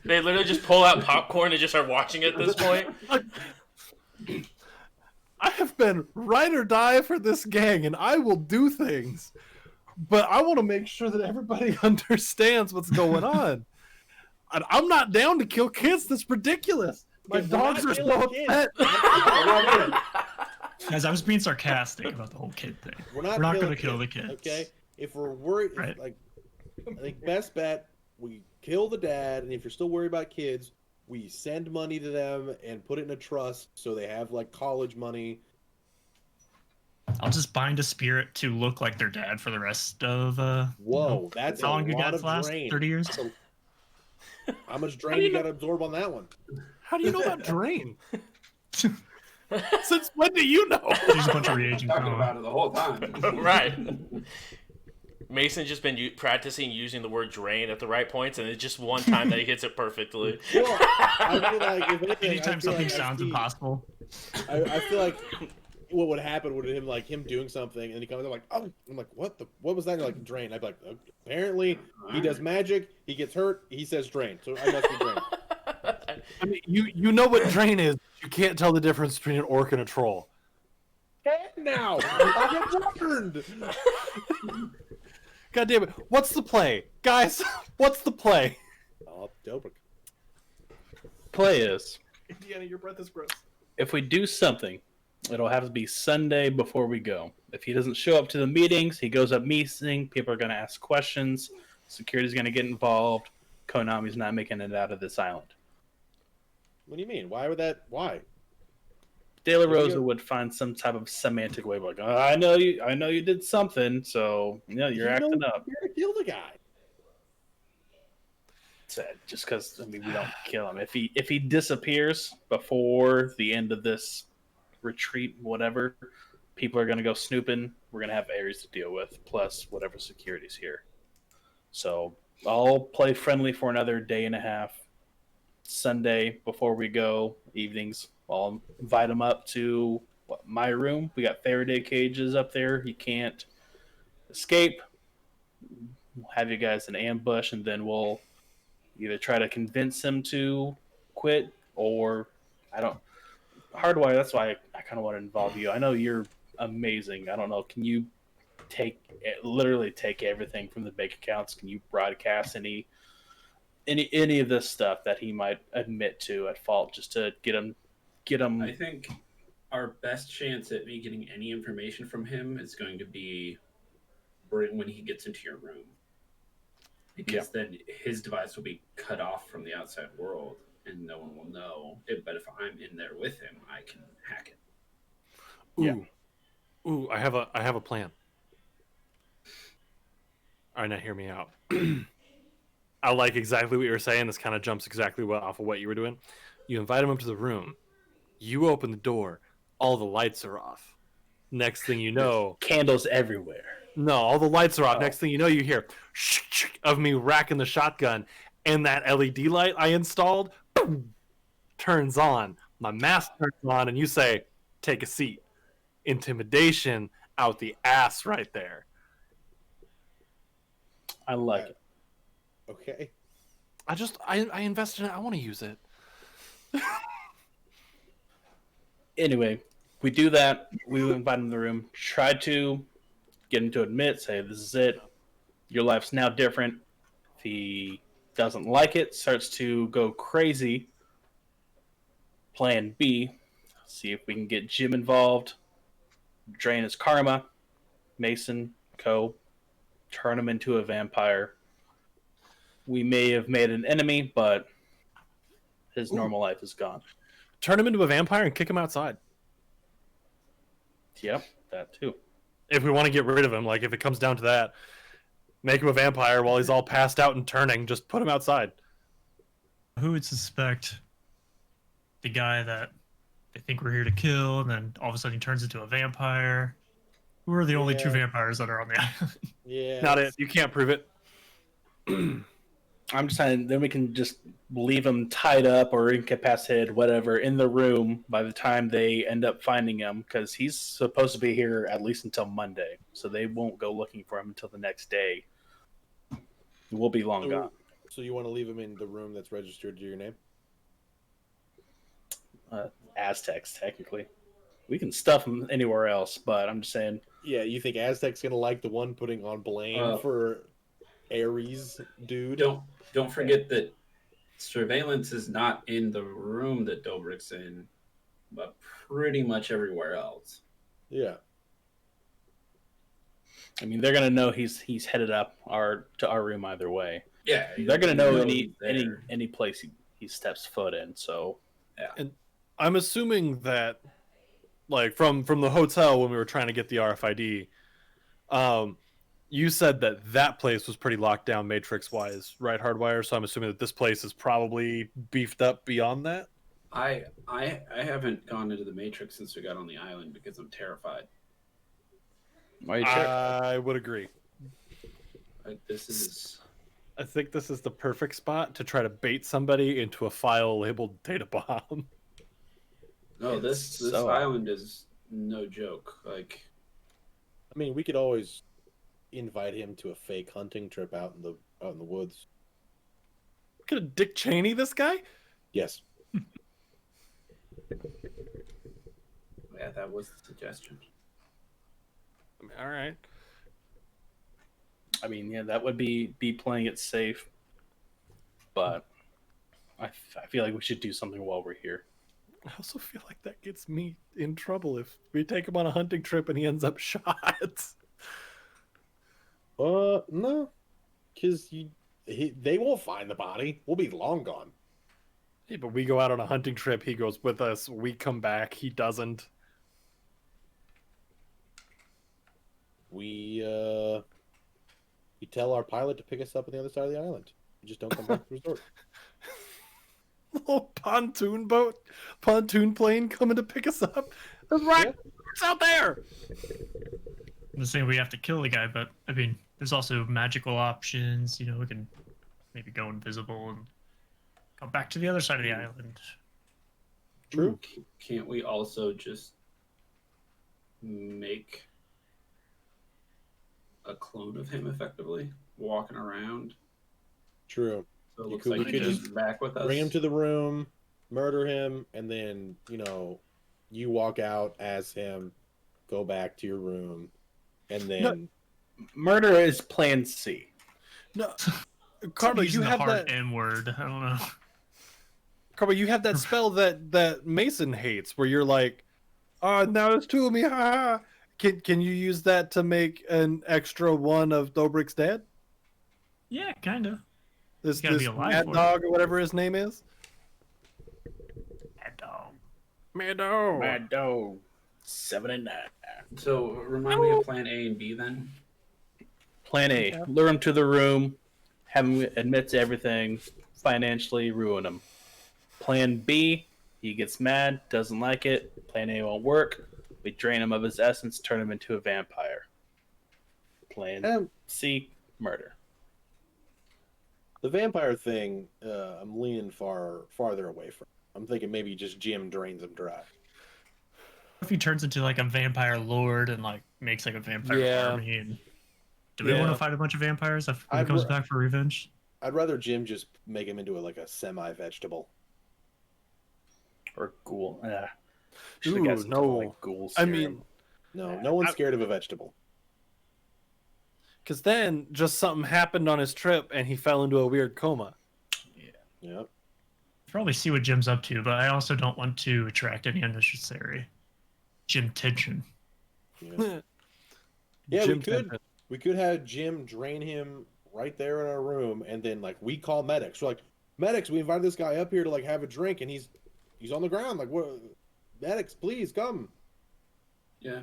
they literally just pull out popcorn and just start watching at this point. I have been ride or die for this gang, and I will do things. But I want to make sure that everybody understands what's going on. And I'm not down to kill kids. That's ridiculous. My If we're dogs not are killing so kids, upset. Guys, I was being sarcastic about the whole kid thing. We're not going killing to kill the kids, kids. Okay? If we're worried, Right. like, I think best bet, we kill the dad, and if you're still worried about kids, we send money to them and put it in a trust so they have, like, college money. I'll just bind a spirit to look like their dad for the rest of Whoa, that's how a long you lot guys of last? drain. 30 years? So, how much drain you got to absorb on that one? How do you know about drain? Since when do you know? There's a bunch of reagent Talking going. about it the whole time. Right. Mason's just been practicing using the word drain at the right points, and it's just one time that he hits it perfectly. Well, I feel like if anything, Anytime something sounds I impossible. I feel like what would happen would him doing something, and he comes up like, "Oh," I'm like, "What was that?" And you're like, "Drain." I'd be like, "Apparently, he does magic. He gets hurt. He says drain, so I must be drain." I mean, you know what drain is. You can't tell the difference between an orc and a troll. And now I get learned. God damn it! What's the play, guys? What's the play? Oh, Dobrik. Play is, Indiana, your breath is gross. if we do something, it'll have to be Sunday before we go. If he doesn't show up to the meetings, he goes up meeting, people are going to ask questions, security's going to get involved, Konami's not making it out of this island. What do you mean? Why? De La What do you- Rosa would find some type of semantic way, like, oh, I know you did something, so you're You acting know up. You're gonna kill the guy. Said just because we don't kill him. If he disappears before the end of this retreat, whatever, people are gonna go snooping. We're gonna have areas to deal with, plus whatever security's here. So I'll play friendly for another day and a half. Sunday before we go, evenings, I'll invite him up to my room. We got Faraday cages up there. He can't escape. We'll have you guys in ambush, and then we'll either try to convince him to quit, or hardwire. That's why I kind of want to involve you. I know you're amazing. I don't know. Can you literally take everything from the bank accounts? Can you broadcast any of this stuff that he might admit to at fault, just to get him? I think our best chance at me getting any information from him is going to be when he gets into your room. Because then his device will be cut off from the outside world and no one will know. But if I'm in there with him, I can hack it. Ooh, I have a plan. All right, now hear me out. I like exactly what you were saying. This kind of jumps exactly off of what you were doing. You invite him up to the room. You open the door. All the lights are off. Next thing you know, Candles everywhere. no, all the lights are off. Oh. Next thing you know, you hear of me racking the shotgun, and that LED light I installed boom, turns on. My mask turns on, and you say, "Take a seat." Intimidation out the ass right there. I like it. Okay. I invested in it. I want to use it. Anyway, we do that. We invite him in the room. Try to get him to admit, say, this is it. Your life's now different. If he doesn't like it, starts to go crazy. Plan B, see if we can get Jim involved. Drain his karma. Mason, Co. Turn him into a vampire. We may have made an enemy, but his normal life is gone. Turn him into a vampire and kick him outside. Yep, that too. If we want to get rid of him, like if it comes down to that, make him a vampire while he's all passed out and turning. Just put him outside. Who would suspect the guy that they think we're here to kill, and then all of a sudden he turns into a vampire? Who are the only two vampires that are on the island? Yeah. Not it. You can't prove it. I'm just saying, then we can just leave him tied up or incapacitated, whatever, in the room by the time they end up finding him, because he's supposed to be here at least until Monday, so they won't go looking for him until the next day. We'll be long gone. So you want to leave him in the room that's registered to your name? Aztecs, technically. We can stuff him anywhere else, but I'm just saying. Yeah, you think Aztec's gonna like the one putting on blame for Ares, dude? Don't forget that surveillance is not in the room that Dobrik's in, but pretty much everywhere else. Yeah. I mean, they're gonna know he's headed up to our room either way. Yeah, They're gonna know he's there. any place he steps foot in. So And I'm assuming that like from the hotel when we were trying to get the RFID. You said that place was pretty locked down matrix wise, right, Hardwire? So I'm assuming that this place is probably beefed up beyond that. I haven't gone into the Matrix since we got on the island because I'm terrified. Why are you sure? I would agree. I think this is the perfect spot to try to bait somebody into a file labeled data bomb. No, this so- island is no joke. Like, I mean, we could always invite him to a fake hunting trip out in the woods. Could have Dick Cheney this guy? Yes. yeah, that was the suggestion. I mean, all right. I mean, yeah, that would be playing it safe. But I feel like we should do something while we're here. I also feel like that gets me in trouble if we take him on a hunting trip and he ends up shot. No, because they won't find the body. We'll be long gone. Yeah, but we go out on a hunting trip, he goes with us, we come back, he doesn't. We tell our pilot to pick us up on the other side of the island. We just don't come back to the resort. Little pontoon plane coming to pick us up. There's rocks out there. I'm just saying we have to kill the guy, but I mean, there's also magical options. You know, we can maybe go invisible and come back to the other side of the island. True. Can't we also just make a clone of him effectively walking around? True. So it looks could- like we he's could just back with us. Bring him to the room, murder him, and then, you walk out as him, go back to your room, and then... Murder is plan C. No, Karma, Using you the have hard that. M word. I don't know. Karma, you have that spell that Mason hates, where you're like, "Oh, now it's two of me." Ha ha. Can you use that to make an extra one of Dobrik's dad? Yeah, kind of. This gotta be alive Mad for it. Dog or whatever his name is. Mad dog. Mad Dog. Mad Dog 79. So remind me of plan A and B then. Plan A, lure him to the room, have him admit to everything, financially ruin him. Plan B, he gets mad, doesn't like it. Plan A won't work. We drain him of his essence, turn him into a vampire. Plan C, murder. The vampire thing, I'm leaning farther away from. I'm thinking maybe just Jim drains him dry. If he turns into like a vampire lord and like makes like a vampire army, and do we want to fight a bunch of vampires if he comes back for revenge? I'd rather Jim just make him into a semi-vegetable. Or ghoul. Ooh, no. Like ghouls. I mean, No one's scared of a vegetable. because then just something happened on his trip and he fell into a weird coma. Yep. Probably see what Jim's up to, but I also don't want to attract any unnecessary Jim tension. Yeah, Jim we could have Jim drain him right there in our room, and then we call medics. We're like, medics, we invited this guy up here to have a drink, and he's on the ground. Like, what? Medics, please come. Yeah.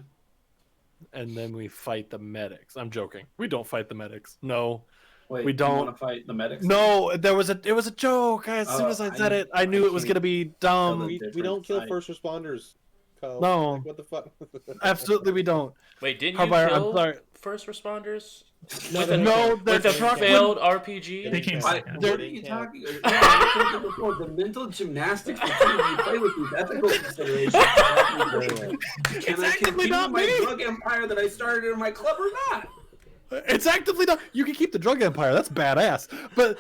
And then we fight the medics. I'm joking. We don't fight the medics. No. Wait, we you don't want to fight the medics? No, it was a joke. As soon as I said it, I knew it was gonna be dumb. We don't kill first responders. Kyle. No. What the fuck? Absolutely, we don't. Wait, didn't Hardwire, you I'm kill sorry. first responders? No, With a truck failed RPG? They came What second. are you talking about? The mental gymnastics that you play with these ethical considerations. Can I continue not my me. drug empire that I started in my club or not? It's actively not. You can keep the drug empire. That's badass. But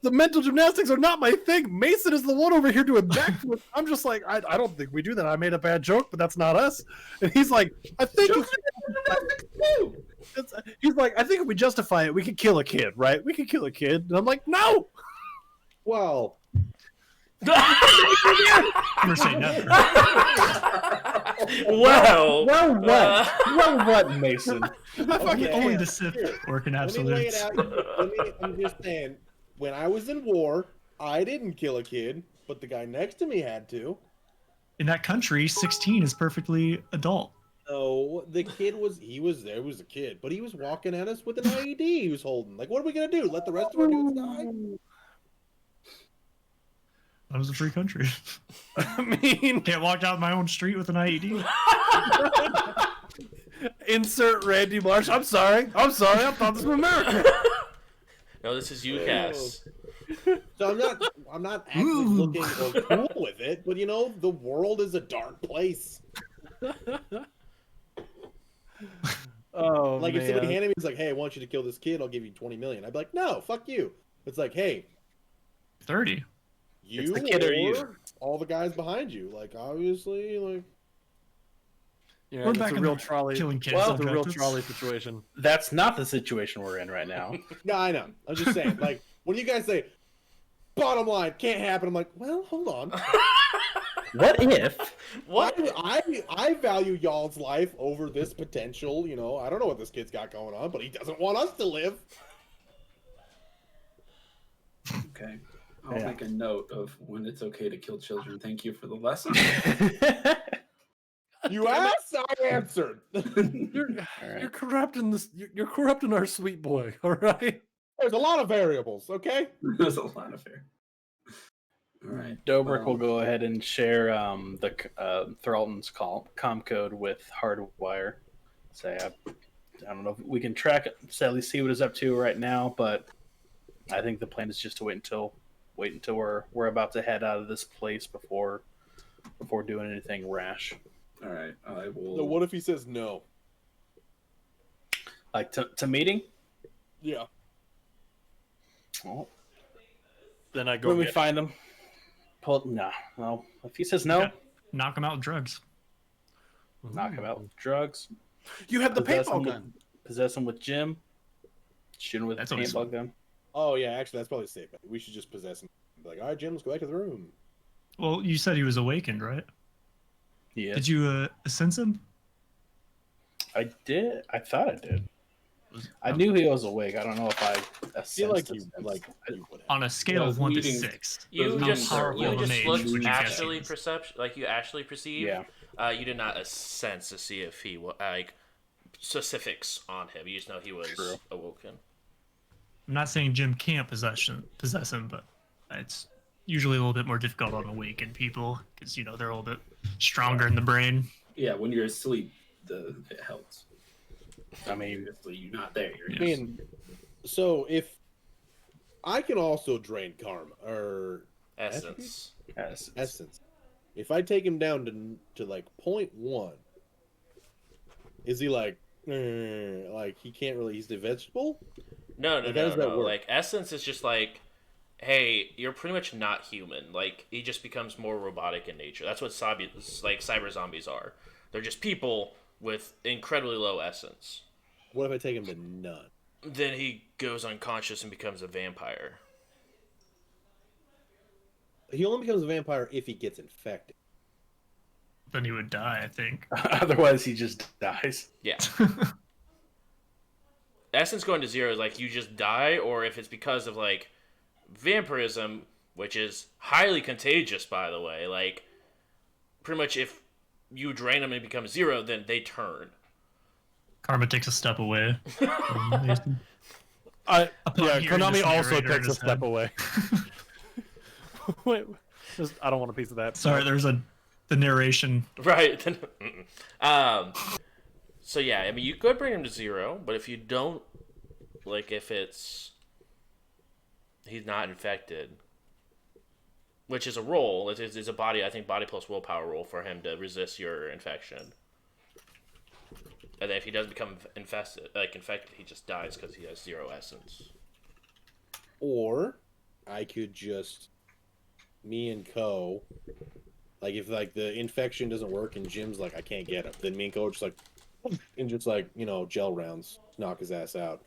the mental gymnastics are not my thing. Mason is the one over here doing backflips. I'm just like, I don't think we do that. I made a bad joke, but that's not us. And he's like, I think. He's like, I think if we justify it, we could kill a kid, right? We could kill a kid. And I'm like, no. Well, Never say never. Well, Well, what? Well, what, Mason? I fucking Only yeah. the Sith work in let me lay it absolutes. out. I'm just saying, when I was in war, I didn't kill a kid, but the guy next to me had to. in that country, 16 is perfectly adult. No, the kid was there was a kid, but he was walking at us with an IED he was holding. Like, what are we gonna do? Let the rest of our dudes die? That was a free country. I mean, Can't walk down my own street with an IED. insert Randy Marsh. I'm sorry. I thought this was America. No, this is UCAS. So I'm not actually looking or cool with it, but you know, the world is a dark place. Oh, Like man. if somebody handed me was like, "Hey, I want you to kill this kid. I'll give you 20 million." I'd be like, "No, fuck you." It's like, "Hey, 30. you It's the kid or you. all the guys behind you." Like obviously, like Yeah, We're it's back a in real the trolley. killing kids Well, it's a real subject. trolley situation. That's not the situation we're in right now. no, I know. I'm just saying, like when you guys say, "Bottom line, can't happen," I'm like, "Well, hold on." What if? What? I value y'all's life over this potential. You know, I don't know what this kid's got going on, but he doesn't want us to live. Okay. I'll Yeah. make a note of when it's okay to kill children. Thank you for the lesson. You asked, I answered. You're corrupting this. You're corrupting our sweet boy. All right. There's a lot of variables, okay? There's a lot of fair. All right. Dobrik will go ahead and share the Thralton's com code with Hardwire. Say, I don't know if we can track it, sadly see what he's up to right now, but I think the plan is just to wait until we're about to head out of this place before doing anything rash. All right. I will. So what if he says no? Like to meeting? Yeah. Well, Then I go. when we get- find him, no. If he says no, Okay. Knock him out with drugs. knock him out with drugs. You have the Possess him paintball with- gun. Possess him with Jim. Shoot him with That's a always paintball gun. Oh yeah, actually that's probably safe. We should just possess him. Be like, all right, Jim, let's go back to the room. Well, you said he was awakened, right? Yeah, Did you sense him? I did. I thought I did. I knew he was awake. I don't know if I I feel like sensed you his- you would have. On a scale Yeah, of 1 to meetings- 6. You Those just powerful you of a just mage looked would you guess he actually was? perception, like you actually perceived. Yeah. You did not sense to see if he like specifics on him. You just know he was True. awoken. I'm not saying Jim can't possess him, but it's usually a little bit more difficult on awakened people because, you know, they're a little bit stronger in the brain. Yeah, when you're asleep, it helps. I mean, Obviously, you're not there. You're I mean, so if I can also drain karma or Essence. yes. essence, if I take him down to like 0.1, is he like he can't really? He's the vegetable. No, Like, how does that work? Like essence is just like, hey, you're pretty much not human. Like he just becomes more robotic in nature. That's what cyber zombies are. They're just people with incredibly low essence. What if I take him to none? Then he goes unconscious and becomes a vampire. He only becomes a vampire if he gets infected. Then he would die, I think. Otherwise, he just dies. Yeah. Essence going to 0 is like you just die, or if it's because of like vampirism, which is highly contagious, by the way. Like pretty much if you drain them and become 0, then they turn. Karma takes a step away. Yeah, hearing Konami this also narrator in takes a his step head. away. Wait, I don't want a piece of that. Sorry, there's the narration. Right. So yeah, I mean you could bring him to 0, but if you don't, like if he's not infected, which is a roll, it's a body plus willpower roll for him to resist your infection. And then if he doesn't become infected, he just dies because he has 0 essence. Or I could just me and Co. Like if like the infection doesn't work and Jim's like I can't get him, then me and Co. just like and just like gel rounds knock his ass out.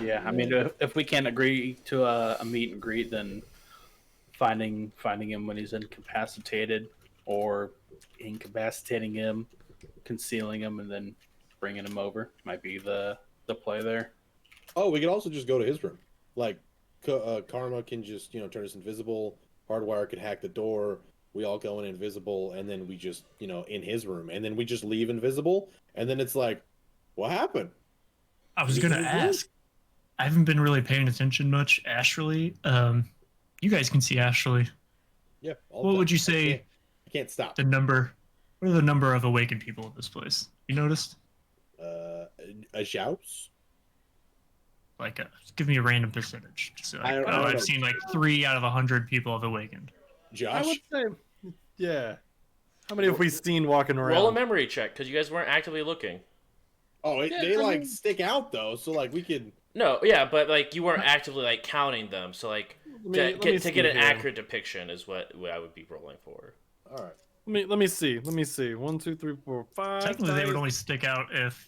Yeah, I mean, if we can't agree to a meet and greet, then finding him when he's incapacitated, or incapacitating him, concealing him, and then bringing him over might be the play there. Oh, we could also just go to his room. Like Karma can just turn us invisible. Hardwire could hack the door. We all go in invisible, and then we just, in his room, and then we just leave invisible, and then it's like, what happened? I was Just gonna in his room? ask. I haven't been really paying attention much astrally. You guys can see astrally. Yeah. all What the would time. you say I can't stop. the number? What are the number of awakened people at this place? You noticed? A joust? Like, give me a random percentage. Just like, I don't I've know. seen like 3 out of 100 people have awakened. Josh? I would say, yeah. How many have we seen walking around? Roll a memory check because you guys weren't actively looking. Oh, Yeah, they I like mean- stick out though, so like we could. No, yeah, but like you weren't actively like counting them. So like Let me to see get an here. accurate depiction is what I would be rolling for. All right. Let me see. 1, 2, 3, 4, 5. Technically, they would only stick out if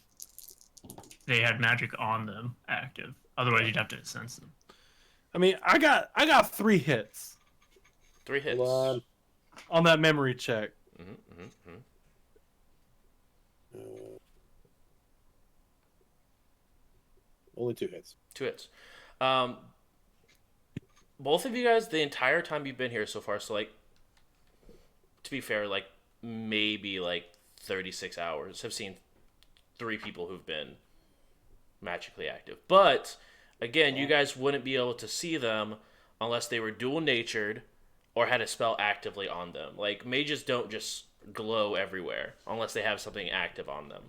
they had magic on them active. Otherwise, you'd have to sense them. I mean, I got 3 hits 3 hits. Hold on that memory check. Only 2 hits. 2 hits. Both of you guys, the entire time you've been here so far, so like, to be fair, like maybe like 36 hours, have seen 3 people who've been magically active. But again, you guys wouldn't be able to see them unless they were dual natured or had a spell actively on them. Like mages don't just glow everywhere unless they have something active on them.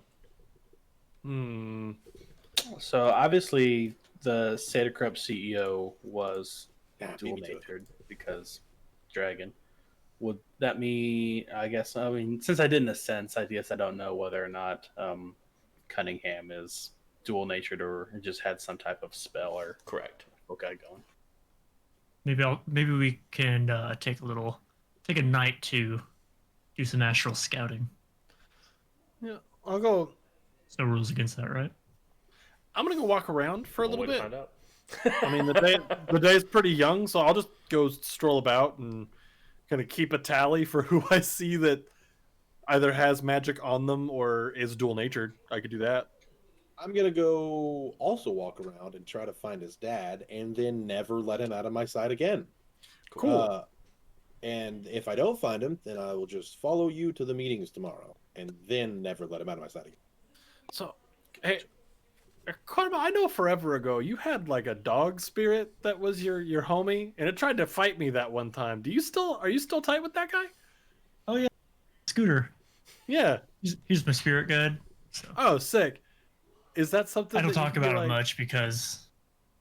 So obviously, the Sadacrup CEO was Yeah, dual beat me to it. natured because dragon. Would that mean? I mean, since I didn't sense, I guess I don't know whether or not Cunningham is dual natured or just had some type of spell or Correct. okay going. Maybe we can take a night to do some astral scouting. Yeah, I'll go. There's no rules against that, right? I'm gonna go walk around for a One little way to bit. find out. I mean, the day's pretty young, so I'll just go stroll about and kind of keep a tally for who I see that either has magic on them or is dual natured. I could do that. I'm gonna go also walk around and try to find his dad, and then never let him out of my sight again. Cool. And if I don't find him, then I will just follow you to the meetings tomorrow, and then never let him out of my sight again. So, hey, Karma, I know forever ago you had like a dog spirit that was your homie, and it tried to fight me that one time. Are you still tight with that guy? Oh yeah, Scooter. Yeah. He's my spirit guide. So Oh, sick. Is that something I don't that you talk feel about like... it much because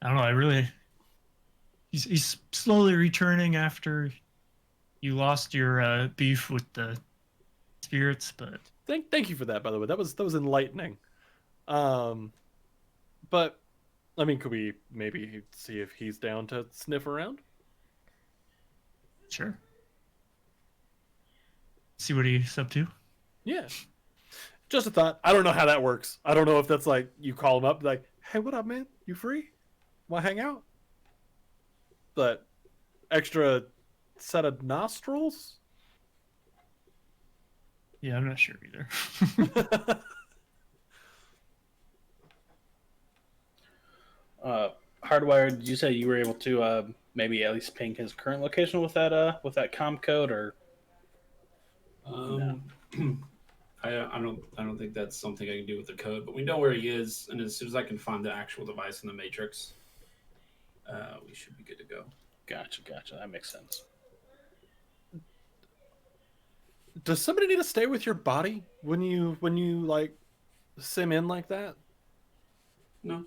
I don't know. He's slowly returning after you lost your beef with the spirits, but Thank you for that, by the way. That was enlightening. But I mean, could we maybe see if he's down to sniff around? sure. See what he's up to. Yeah. Just a thought. I don't know how that works. I don't know if that's like you call him up, like, "Hey, what up, man? You free? Want to hang out?" But extra set of nostrils. Yeah, I'm not sure either. Hardwire, did you say you were able to maybe at least ping his current location with that com code or? I don't think that's something I can do with the code, but we know where he is, and as soon as I can find the actual device in the matrix, we should be good to go. Gotcha. That makes sense. Does somebody need to stay with your body when you like sim in like that? No,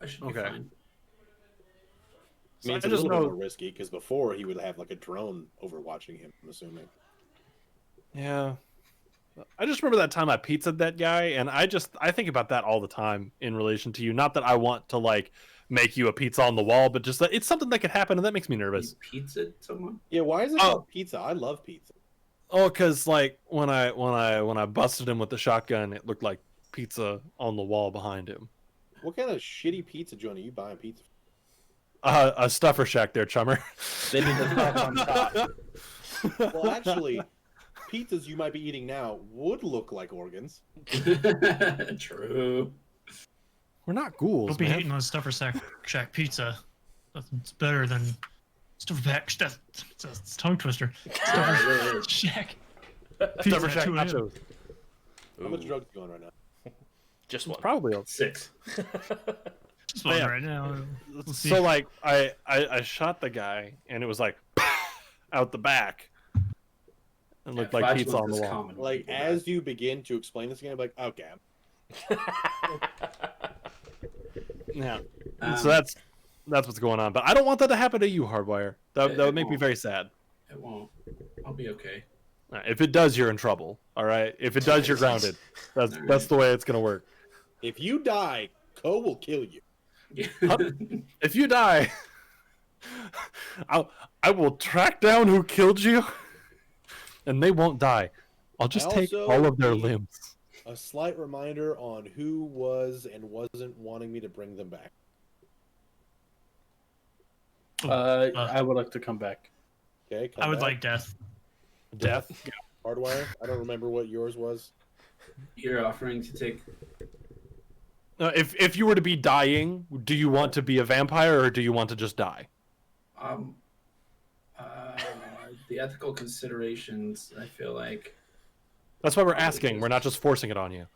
I should be Okay. fine. I mean, it's I a just little bit know- more risky because before he would have like a drone overwatching him. I'm assuming. Yeah. I just remember that time I pizzaed that guy, and I think about that all the time in relation to you. Not that I want to like make you a pizza on the wall, but just that it's something that could happen, and that makes me nervous. You pizza someone? Yeah, why is it Oh. called pizza? I love pizza. Oh, because like when I busted him with the shotgun, it looked like pizza on the wall behind him. What kind of shitty pizza joint are you buying pizza from? A stuffer shack there, chummer. They need to talk on top. Well, actually, pizzas you might be eating now would look like organs. True. We're not ghouls, Don't be man. hating on Stuffer Shack pizza. Nothing's better than Stufferback. It's a tongue twister. Stuffer Shack. Stuffer Shack nachos. How much drugs you on right now? Just one. Probably 6. Just one Yeah. right now. We'll see. So like I shot the guy and it was like out the back. And looked like pizza on the wall. Like as you begin to explain this again, I'm like, okay. Yeah. So that's what's going on. But I don't want that to happen to you, Hardwire. That would make me very sad. It won't. I'll be okay. If it does, you're in trouble. All right. If it does, you're grounded. That's the way it's gonna work. If you die, Ko will kill you. If you die, I will track down who killed you, and they won't die. I'll just take also all of their need- limbs. A slight reminder on who was and wasn't wanting me to bring them back. I would like to come back. Okay. I would like death. Death. Hardwire. I don't remember what yours was. You're offering to take. If you were to be dying, do you want to be a vampire or do you want to just die? The ethical considerations. I feel like. That's why we're asking. We're not just forcing it on you.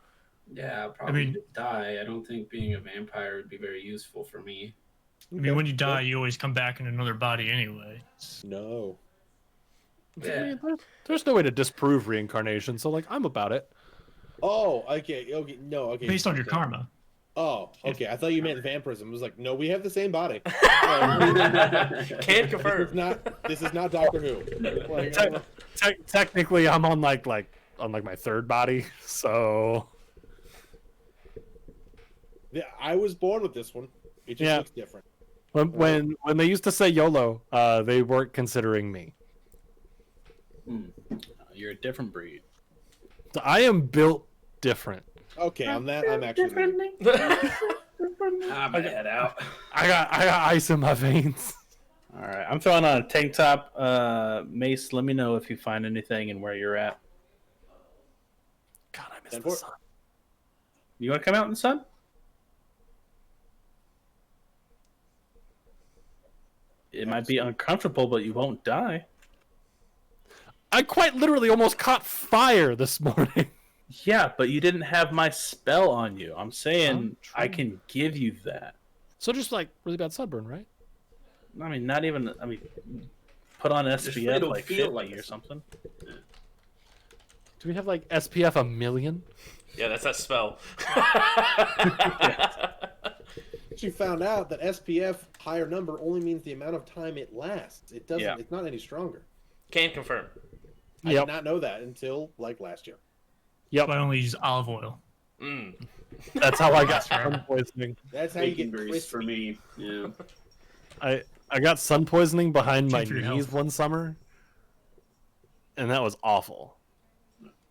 Yeah, I'll probably mean- die. I don't think being a vampire would be very useful for me. I mean, when you die, you always come back in another body anyway. No. Yeah. There's no way to disprove reincarnation, so like I'm about it. Oh, okay. Okay. No. Okay. Based on your okay. karma. Oh, okay. I thought you meant vampirism. I was like, no, we have the same body. Can confirm. This is not Doctor Who. Like, Technically, I'm on like my third body, so yeah, I was born with this one. It just Yeah. looks different. when they used to say YOLO, they weren't considering me. You're a different breed. So I am built different. Okay, on that, I'm actually. My head out. I got ice in my veins. All right, I'm throwing on a tank top. Mace, let me know if you find anything and where you're at. God, I miss Stand the for it. sun. You want to come out in the sun? It might be uncomfortable, but you won't die. I quite literally almost caught fire this morning. Yeah, but you didn't have my spell on you. I'm saying Oh, I true. can give you that. So just like really bad sunburn, right? I mean, not even. I mean, put on really SPF don't like feel 50 like or this. something. Do we have like SPF 1,000,000? Yeah, that's that spell. She found out that SPF higher number only means the amount of time it lasts. It doesn't. Yeah. It's not any stronger. Can confirm. I Yep. did not know that until like last year. Yep. So I only use olive oil. Mm. That's how I got sun poisoning. That's how you Bacon get grease for crispy. me. Yeah. I got sun poisoning behind my Good for your knees health. one summer, and that was awful.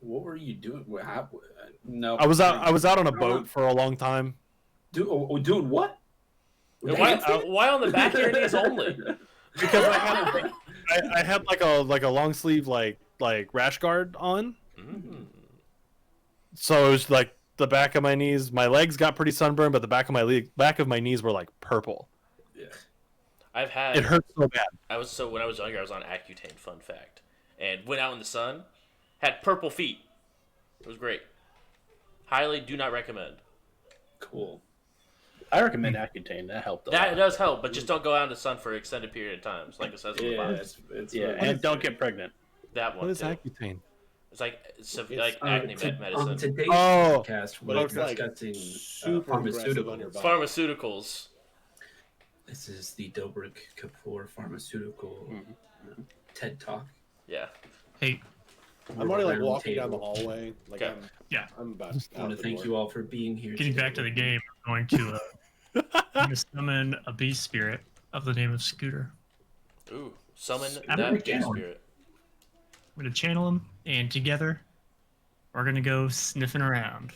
What were you doing? No. I was out on a boat for a long time. Doing what? Why on the back of your knees only? Because I had like a long sleeve like rash guard on, Mm. so it was like the back of my knees. My legs got pretty sunburned, but the back of my knees were like purple. Yeah. I've had. It hurt so bad. When I was younger, I was on Accutane. Fun fact, and went out in the sun, had purple feet. It was great. Highly do not recommend. Cool. I recommend Accutane. That helped a That lot. does help, but just don't go out in the sun for an extended period of time. Like it says on the Yeah, box. it's Yeah, really- and don't get pregnant. That one What is too. Accutane? It's like It's, acne medicine. Today's Oh. podcast, But we're it's like discussing super aggressive on your pharmaceuticals. body. Pharmaceuticals. This is the Dobrik Kapoor pharmaceutical TED Talk. Yeah. Hey, I'm already like Round walking down the table. hallway. Like Okay. I'm about. I want to thank you all for being here. getting today. back to the game, I'm going to summon a beast spirit of the name of Scooter. Ooh. Summon I'm that gonna beast channel him. spirit. I'm going to channel him, and together, we're going to go sniffing around.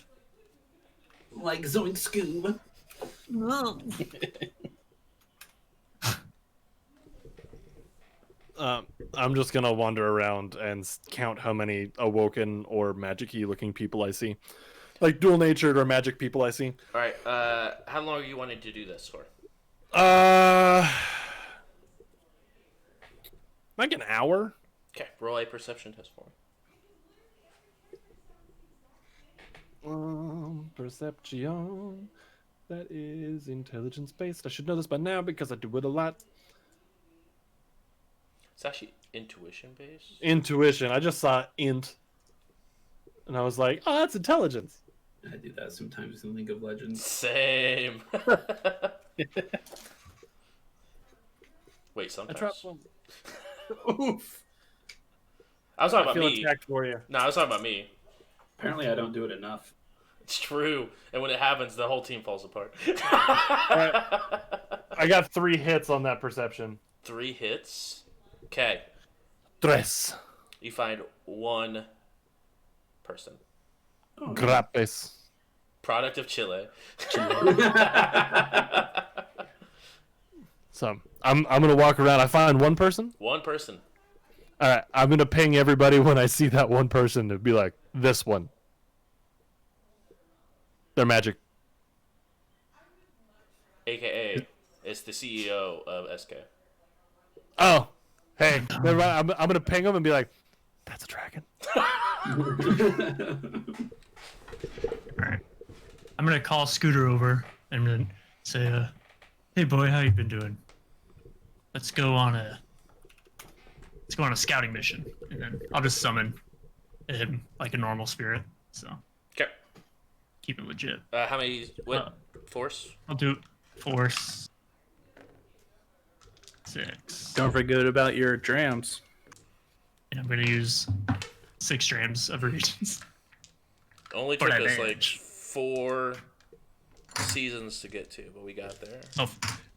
Like Zoink Scoob. I'm just gonna wander around and count how many awoken or magic-y looking people I see, like dual-natured or magic people I see. All right. How long are you wanting to do this for? like an hour. Okay, roll a perception test for me. Perception. That is intelligence based. I should know this by now because I do it a lot. It's actually intuition based. Intuition. I just saw int, and I was like, "Oh, that's intelligence." I do that sometimes in League of Legends. Same. Wait, I sometimes. dropped one. Oof. I was talking I about feel me. attacked for you. No, I was talking about me. Apparently, I don't do it enough. It's true. And when it happens, the whole team falls apart. I got 3 hits on that perception. 3 hits. Okay. Tres. You find one person. Grapes. Product of Chile. So I'm gonna walk around. I find one person. One person. All right, I'm gonna ping everybody when I see that one person to be like, this one. They're magic. AKA, it's the CEO of SK. Oh, hey, never mind. I'm gonna ping them and be like, that's a dragon. Alright. I'm gonna call Scooter over and then say, hey boy, how you been doing? Let's go on a scouting mission. And then I'll just summon him like a normal spirit. So Okay. keep it legit. How many? What? Force? I'll do force 6. Don't forget about your drams. And I'm gonna use 6 strands of reagents. Only For took that us like damage. 4 seasons to get to, but we got there. Oh,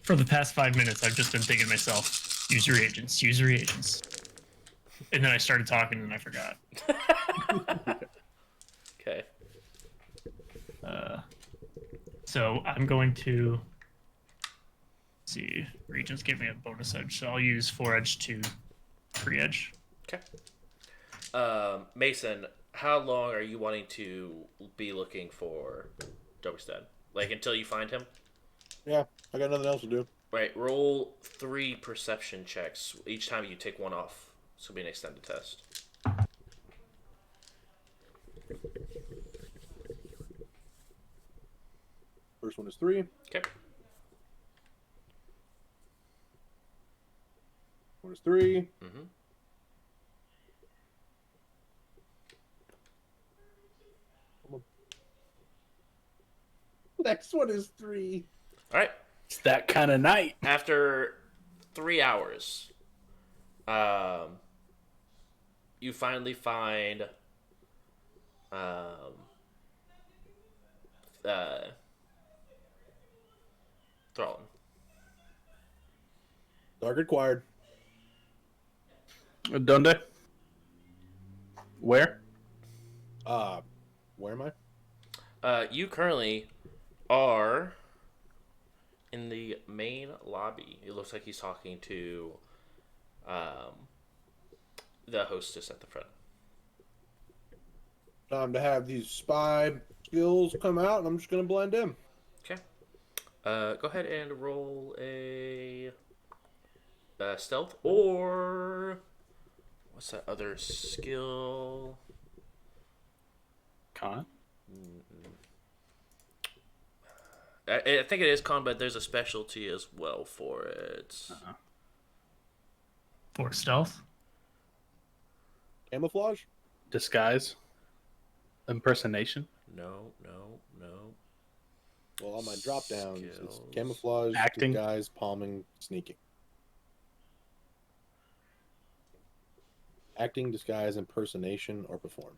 for the past 5 minutes, I've just been thinking to myself, use reagents, use reagents. And then I started talking and I forgot. Okay. So I'm going to see. Regents give me a bonus edge, so I'll use 4 edge to 3 edge. Okay. Mason, how long are you wanting to be looking for Doberstead? Like until you find him? Yeah, I got nothing else to do. Right. Roll 3 perception checks each time you take one off. This will be an extended test. First one is 3. Okay. One is 3. Mm-hmm. Next one is 3. All right. It's that kind of night. After 3 hours, you finally find Thrallin. Target acquired. Donde? Where? Where am I? You currently are in the main lobby. It looks like he's talking to the hostess at the front. Time to have these spy skills come out, and I'm just gonna blend in. Okay. Go ahead and roll a stealth, or what's that other skill? Con? I think it is con, but there's a specialty as well for it. For stealth? Camouflage? Disguise? Impersonation? No. Well, on my drop downs, it's Skills. camouflage, Acting? disguise, palming, sneaking. Acting, disguise, impersonation, or perform.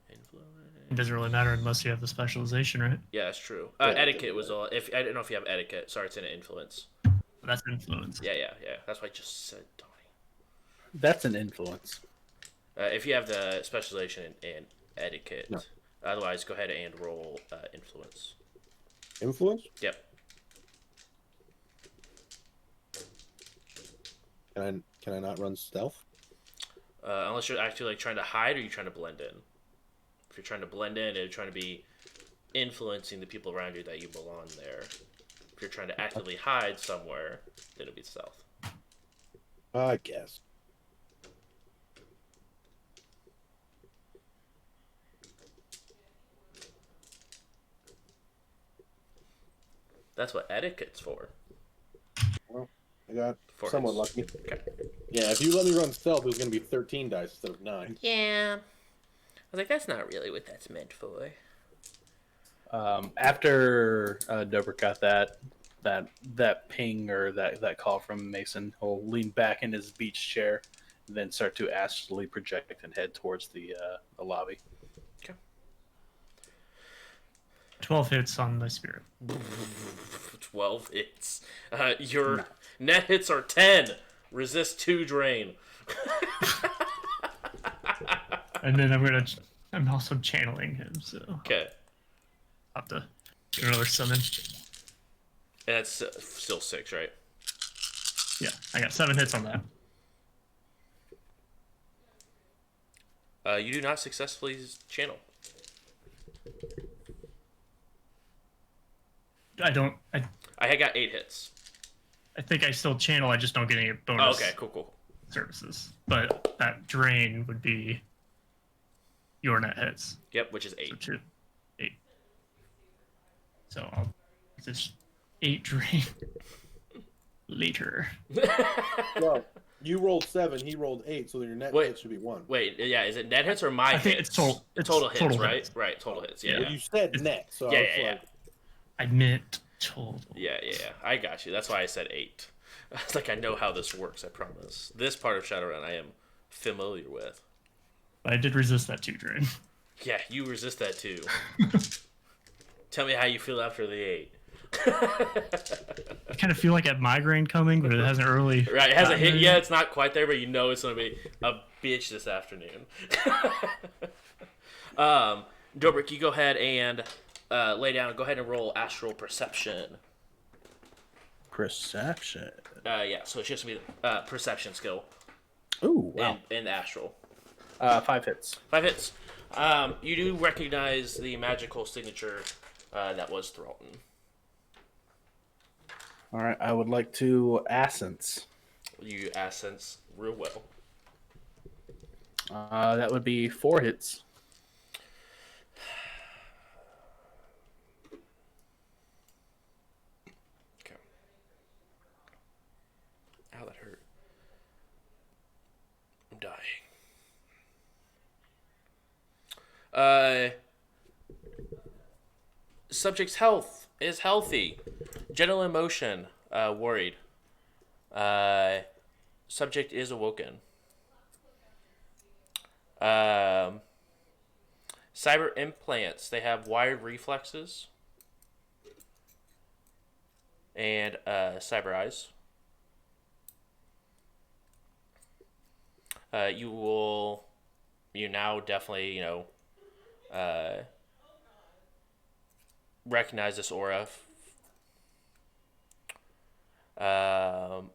Influence. It doesn't really matter unless you have the specialization, right? Yeah, that's true. Yeah, Etiquette was all. If I don't know if you have etiquette. Sorry, it's in influence. That's influence. Yeah. That's what I just said, Donnie. That's an influence. If you have the specialization in etiquette, No. otherwise go ahead and roll influence. Influence? Yep. Can I not run stealth? Unless you're actually like trying to hide, or you're trying to blend in. If you're trying to blend in, and you're trying to be influencing the people around you that you belong there. If you're trying to actively hide somewhere, then it'll be stealth. I guess. That's what etiquette's for. Well, I got For somewhat his- lucky. Okay. Yeah, if you let me run stealth, it was going to be 13 dice instead of 9. Yeah. I was like, that's not really what that's meant for. After Dobrik got that ping or that call from Mason, he'll lean back in his beach chair, and then start to astrally project and head towards the lobby. 12 hits on the spirit. 12 hits. Your net hits are 10. Resist 2 drain. And then I'm also channeling him, so Okay. I'll have to do another summon. And that's still 6, right? Yeah, I got 7 hits on that. You do not successfully channel. I I got 8 hits. think I still channel, I just don't get any Oh, bonus okay, cool. services. But that drain would be your net hits. Yep, which is 8. So 2. 8. So I'll just 8 drain later. Well, you rolled 7, he rolled 8, so your net Wait. hit should be 1. Wait, yeah, is it net hits or my I hits? think it's total- it's total hits, total right? hits. Right, total hits. Yeah, Well, you said net, so Yeah, I was yeah, like, I meant total. yeah. I got you. That's why I said 8. I was like, I know how this works. I promise. This part of Shadowrun I am familiar with. But I did resist that 2 drain. Yeah, you resist that too. Tell me how you feel after the 8. I kind of feel like I have migraine coming, but it hasn't really. Right, it hasn't hit gotten yet. It's not quite there, but you know it's gonna be a bitch this afternoon. Dobrik, you go ahead and lay down. Go ahead and roll astral perception. Perception. Yeah, so it's just gonna be perception skill Ooh, wow. and astral. 5 hits. 5 hits. You do recognize the magical signature that was Thralton. All right, I would like to Essence. You accents real well. That would be 4 hits. Okay. Ow, that hurt. I'm dying. Subject's health is healthy. General emotion, worried. Subject is awoken. Cyber implants, they have wired reflexes. And cyber eyes. You now definitely, recognize this aura.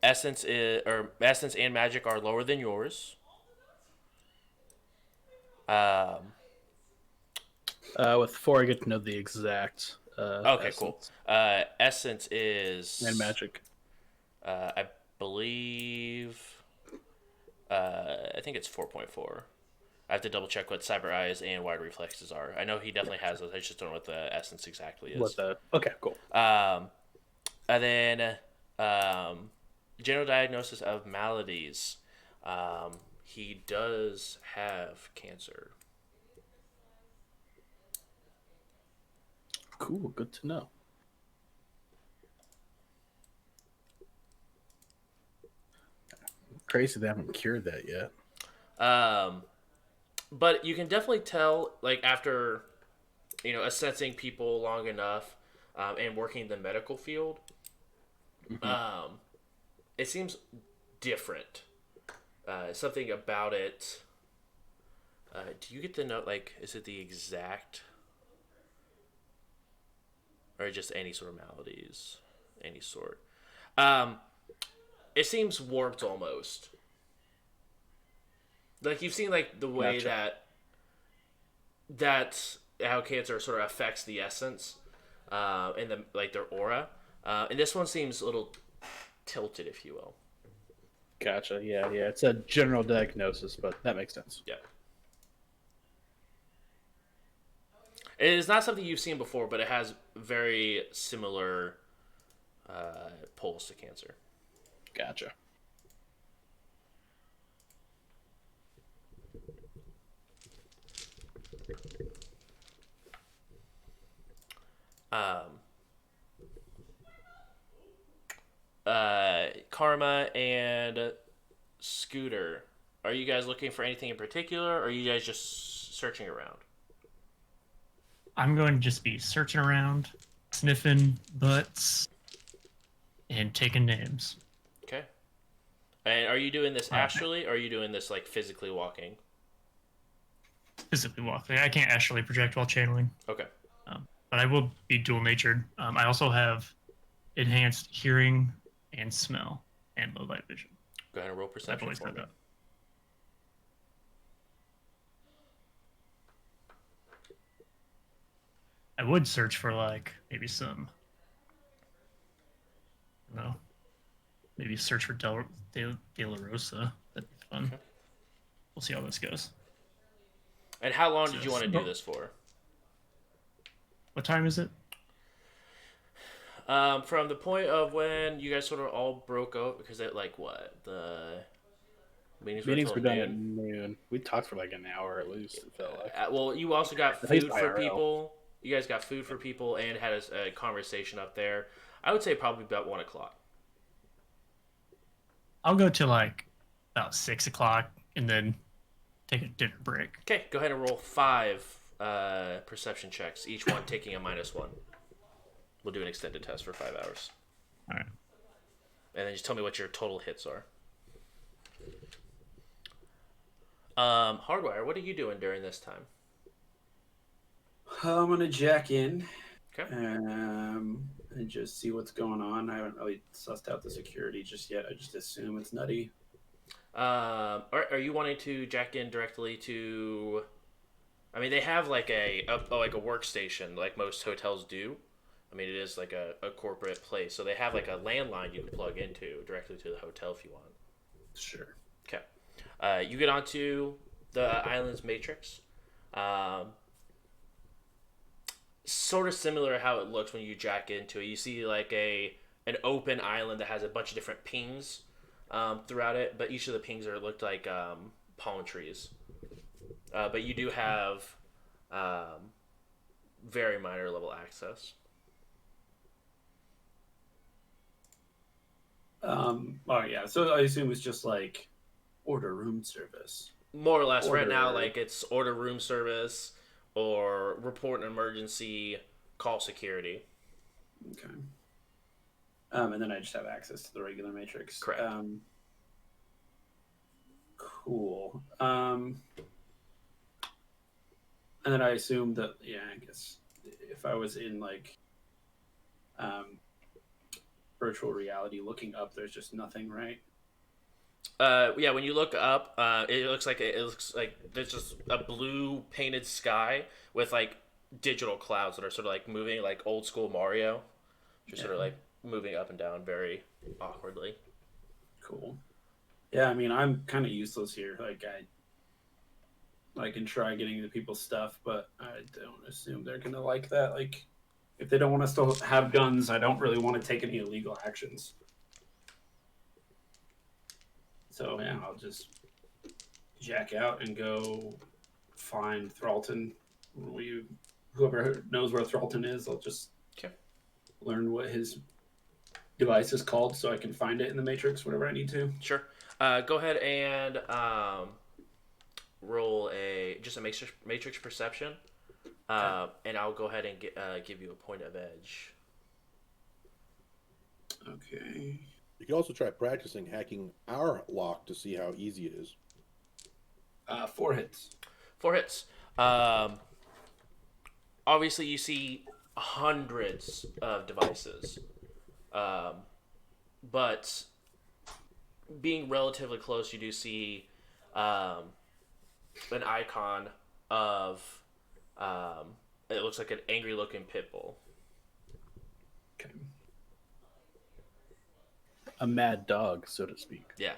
Essence and magic are lower than yours. With 4, I get to know the exact. Okay, essence. cool. Essence is And magic. I believe. I think it's 4.4. I have to double check what cyber eyes and wide reflexes are. I know he definitely has those. I just don't know what the essence exactly is. Okay, cool. And then general diagnosis of maladies. He does have cancer. Cool, good to know. Crazy they haven't cured that yet. But you can definitely tell, like, after, assessing people long enough and working in the medical field, it seems different. Something about it. Do you get the note, like, is it the exact, or just any sort of maladies? Any sort. It seems warped almost. Like, you've seen, like, the way Gotcha. that's how cancer sort of affects the essence and their aura. And this one seems a little tilted, if you will. Gotcha. Yeah. It's a general diagnosis, but that makes sense. Yeah. It is not something you've seen before, but it has very similar poles to cancer. Gotcha. Um, Karma and Scooter, are you guys looking for anything in particular, or are you guys just searching around? I'm going to just be searching around, sniffing butts, and taking names. Okay. And are you doing this All right. astrally, or are you doing this like physically walking? Physically walking. I can't astrally project while channeling, Okay. but I will be dual natured. I also have enhanced hearing and smell and low light vision. Go ahead and roll I've perception always for got me. that. I would search for like maybe some, no, maybe search for De La Rosa. That'd be fun. Okay. We'll see how this goes. And how long did So you want to do this for? What time is it? From the point of when you guys sort of all broke up, because it like what the meetings were Meetings till were done at noon. noon. We talked for like an hour at least. It felt like. Well, you also got At least food for IRL. people. You guys got food for people and had a conversation up there. I would say probably about 1 o'clock. I'll go to like about 6 o'clock and then take a dinner break. Okay, go ahead and roll 5 perception checks, each one taking a -1. We'll do an extended test for 5 hours. All right. And then just tell me what your total hits are. Hardwire, what are you doing during this time? I'm gonna jack in, Okay. and just see what's going on. I haven't really sussed out the security just yet. I just assume it's nutty. Are you wanting to jack in directly to? I mean, they have like a workstation, like most hotels do. I mean, it is like a corporate place, so they have like a landline you can plug into directly to the hotel if you want. Sure. Okay. You get onto the island's matrix. Sort of similar to how it looks when you jack into it. You see like an open island that has a bunch of different pings throughout it, but each of the pings looked like palm trees. But you do have very minor level access. Oh yeah. So I assume it's just like order room service. More or less, right now, Order. like it's order room service or report an emergency, call security. Okay. And then I just have access to the regular matrix. Correct. Cool. And then I assume that, yeah, I guess if I was in like virtual reality looking up, there's just nothing, right? Yeah, when you look up, it looks like there's just a blue painted sky with like digital clouds that are sort of like moving like old school Mario, just sort of like moving up and down very awkwardly. Cool. Yeah, I mean, I'm kind of useless here. Like I can try getting the people's stuff, but I don't assume they're gonna like that. Like, if they don't want us to have guns, I don't really want to take any illegal actions. So yeah, I'll just jack out and go find Thralton. Whoever knows where Thralton is, I'll just learn what his device is called so I can find it in the Matrix whenever I need to. Sure. Go ahead and roll just a matrix perception, and I'll go ahead and give you a point of edge. Okay. You can also try practicing hacking our lock to see how easy it is. 4 hits. 4 hits. Obviously, you see hundreds of devices, but being relatively close, you do see an icon of it looks like an angry-looking pit bull. Okay. A mad dog, so to speak. Yeah.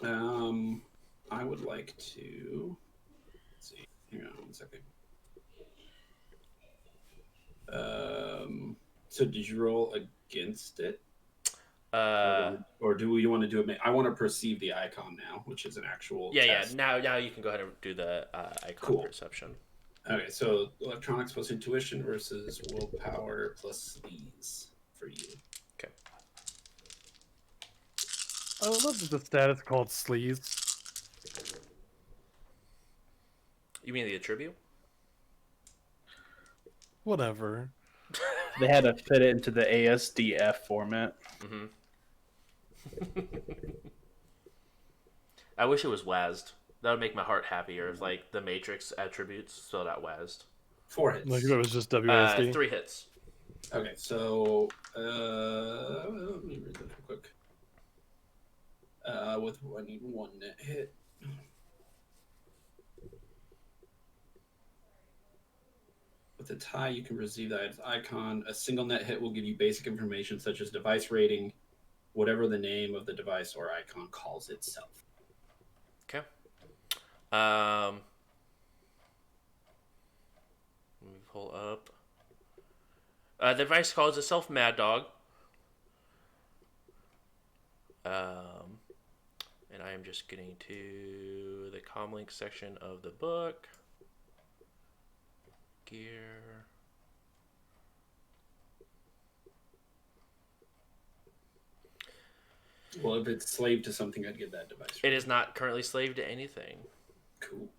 I would like to. Let's see. Hang on 1 second. So did you roll against it? Or do you want to do it? I want to perceive the icon now, which is an actual test. Now you can go ahead and do the icon Cool. perception. Okay, so electronics plus intuition versus willpower plus sleaze for you. Okay. I love that the status called sleaze. You mean the attribute? Whatever. They had to fit it into the ASDF format. Mm-hmm. I wish it was WASD. That would make my heart happier if, like, the Matrix attributes spelled out WASD. 4 hits. Like if it was just WASD. 3 hits. Okay, so let me read that real quick. I need 1 net hit. With a tie, you can perceive that icon. A single net hit will give you basic information such as device rating, whatever the name of the device or icon calls itself. Okay. Let me pull up. The device calls itself Mad Dog. And I am just getting to the comlink section of the book. Gear. Well, if it's slave to something, I'd get that device. It is not currently slave to anything. Cool.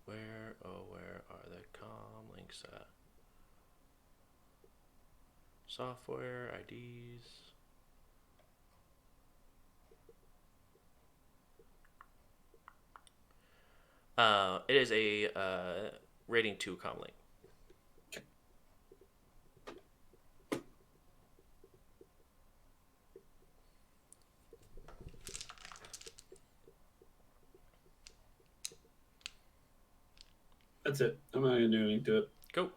Where are the com links at? Software, IDs. It is a rating 2 com link. That's it. I'm not gonna do anything to it. Cool.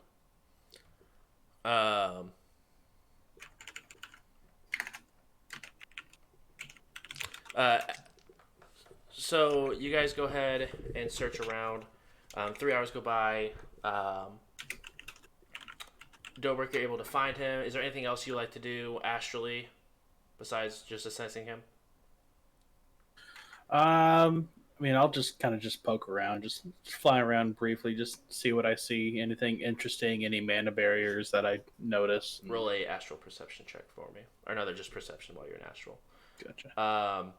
So you guys go ahead and search around. 3 hours go by. Dobrik, you're able to find him. Is there anything else you like to do astrally besides just assessing him? I mean, I'll just kind of just poke around, just fly around briefly, just see what I see. Anything interesting, any mana barriers that I notice. Roll a astral perception check for me. Or no, they're just perception while you're in astral. Gotcha.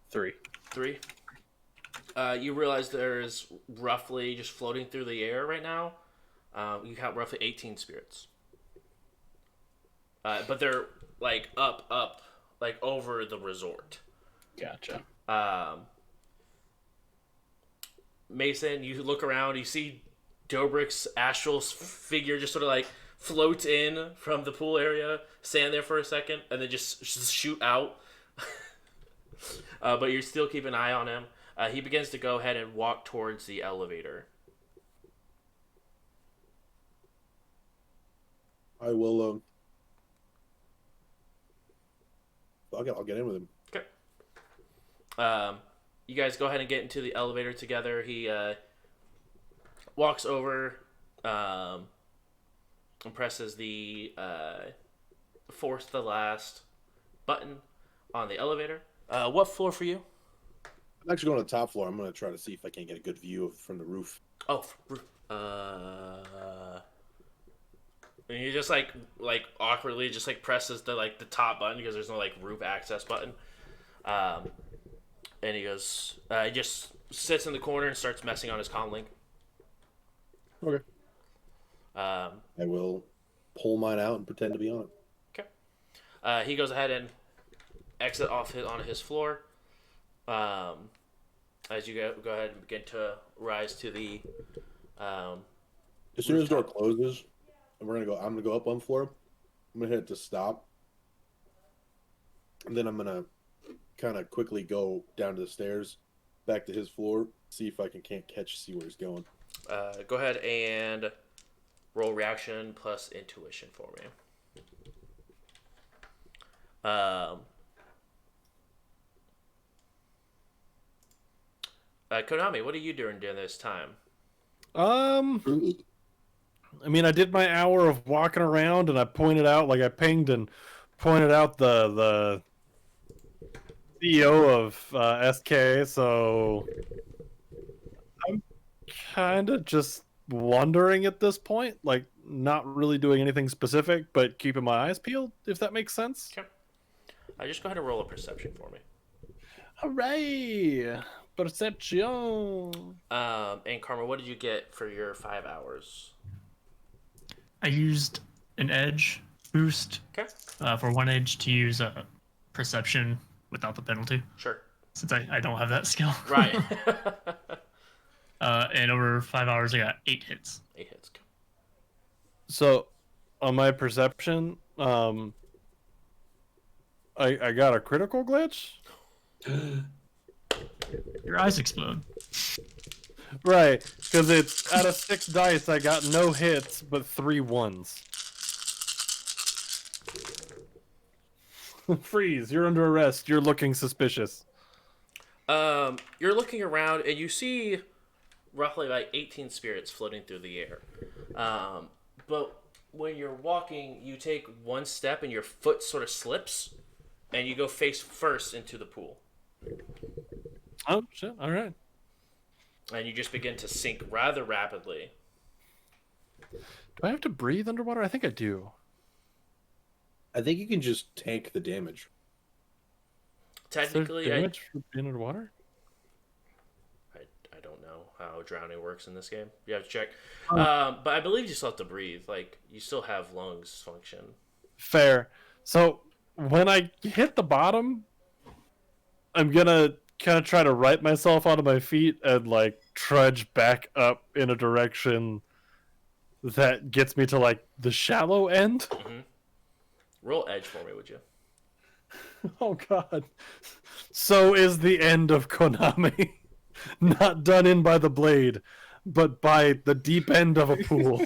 3. You realize there's roughly, just floating through the air right now, you count roughly 18 spirits. But they're like up, like over the resort. Gotcha. Mason, you look around, you see Dobrik's astral figure just sort of like floats in from the pool area, stand there for a second, and then just shoot out. But you're still keeping an eye on him. He begins to go ahead and walk towards the elevator. I will. I'll get in with him. Okay. You guys go ahead and get into the elevator together. He walks over and presses the fourth to last button on the elevator. What floor for you? I'm actually going to the top floor. I'm going to try to see if I can get a good view from the roof. Oh, roof. And he just like awkwardly just like presses the top button because there's no like roof access button. And he goes, he just sits in the corner and starts messing on his comm link. Okay. I will pull mine out and pretend to be on it. Okay. He goes ahead and exit off onto his floor. As you go ahead and begin to rise to the. As soon as the door closes, and I'm gonna go up one floor. I'm gonna hit it to stop, and then I'm gonna kind of quickly go down to the stairs, back to his floor, see if I can't see where he's going. Go ahead and roll reaction plus intuition for me. Konami, what are you doing during this time? I mean, I did my hour of walking around, and I pointed out, like, I pinged and pointed out the CEO of SK. So I'm kind of just wondering at this point, like, not really doing anything specific, but keeping my eyes peeled, if that makes sense. Okay. Just go ahead and roll a perception for me. Hooray! Perception. And Karma, what did you get for your 5 hours? I used an edge boost Okay. for one edge to use perception without the penalty, Sure. since I don't have that skill. Right. And over 5 hours, I got 8 hits. 8 hits. So, on my perception, I got a critical glitch. Your eyes explode. Right, because it's out of 6 dice, I got no hits, but 3 ones. Freeze, you're under arrest. You're looking suspicious. You're looking around and you see roughly like 18 spirits floating through the air. But when you're walking, you take one step and your foot sort of slips and you go face first into the pool. Oh, shit, alright. And you just begin to sink rather rapidly. Do I have to breathe underwater? I think I do. I think you can just tank the damage. Technically, Is there damage for being underwater? I don't know how drowning works in this game. You have to check. But I believe you still have to breathe. Like, you still have lungs function. Fair. So, when I hit the bottom, I'm gonna kind of try to right myself onto my feet and, like, trudge back up in a direction that gets me to, like, the shallow end. Mm-hmm. Roll edge for me, would you? Oh, God. So is the end of Konami. Not done in by the blade, but by the deep end of a pool.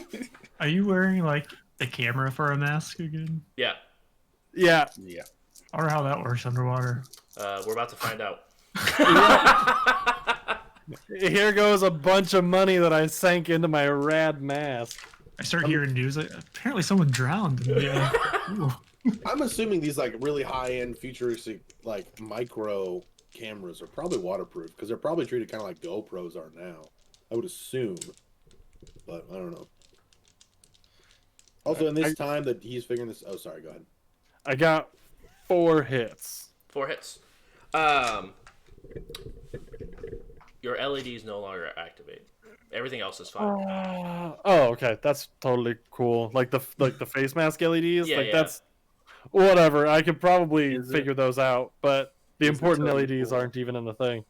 Are you wearing, like, the camera for a mask again? Yeah. Yeah. Yeah. I wonder how that works underwater. We're about to find out. Here goes a bunch of money that I sank into my rad mask. I start hearing news like apparently someone drowned. Yeah. I'm assuming these like really high-end futuristic like micro cameras are probably waterproof because they're probably treated kind of like GoPros are now. I would assume, but I don't know. Also, in this time that he's figuring this, oh, sorry, go ahead. I got 4 hits. 4 hits. Your LEDs no longer activate. Everything else is fine. Oh, okay. That's totally cool. Like the face mask LEDs. Yeah, like yeah. that's whatever. I could probably figure those out, but the important totally LEDs cool? aren't even in the thing.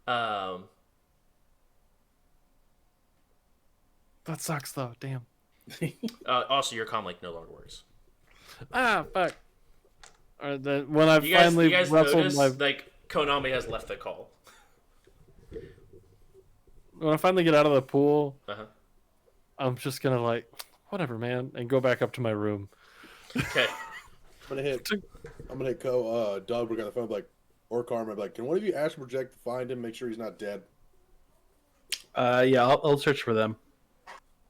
That sucks though. Damn. Also, your comm link no longer works. Ah, fuck. Then when I You guys finally wrestled notice, my, like, Konami has left the call. when I finally get out of the pool, Uh-huh. I'm just gonna like, whatever, man, and go back up to my room. Okay. I'm gonna hit Doug. We're gonna phone like or Karma. Like, can one of you astral project to find him? Make sure he's not dead. Yeah, I'll search for them.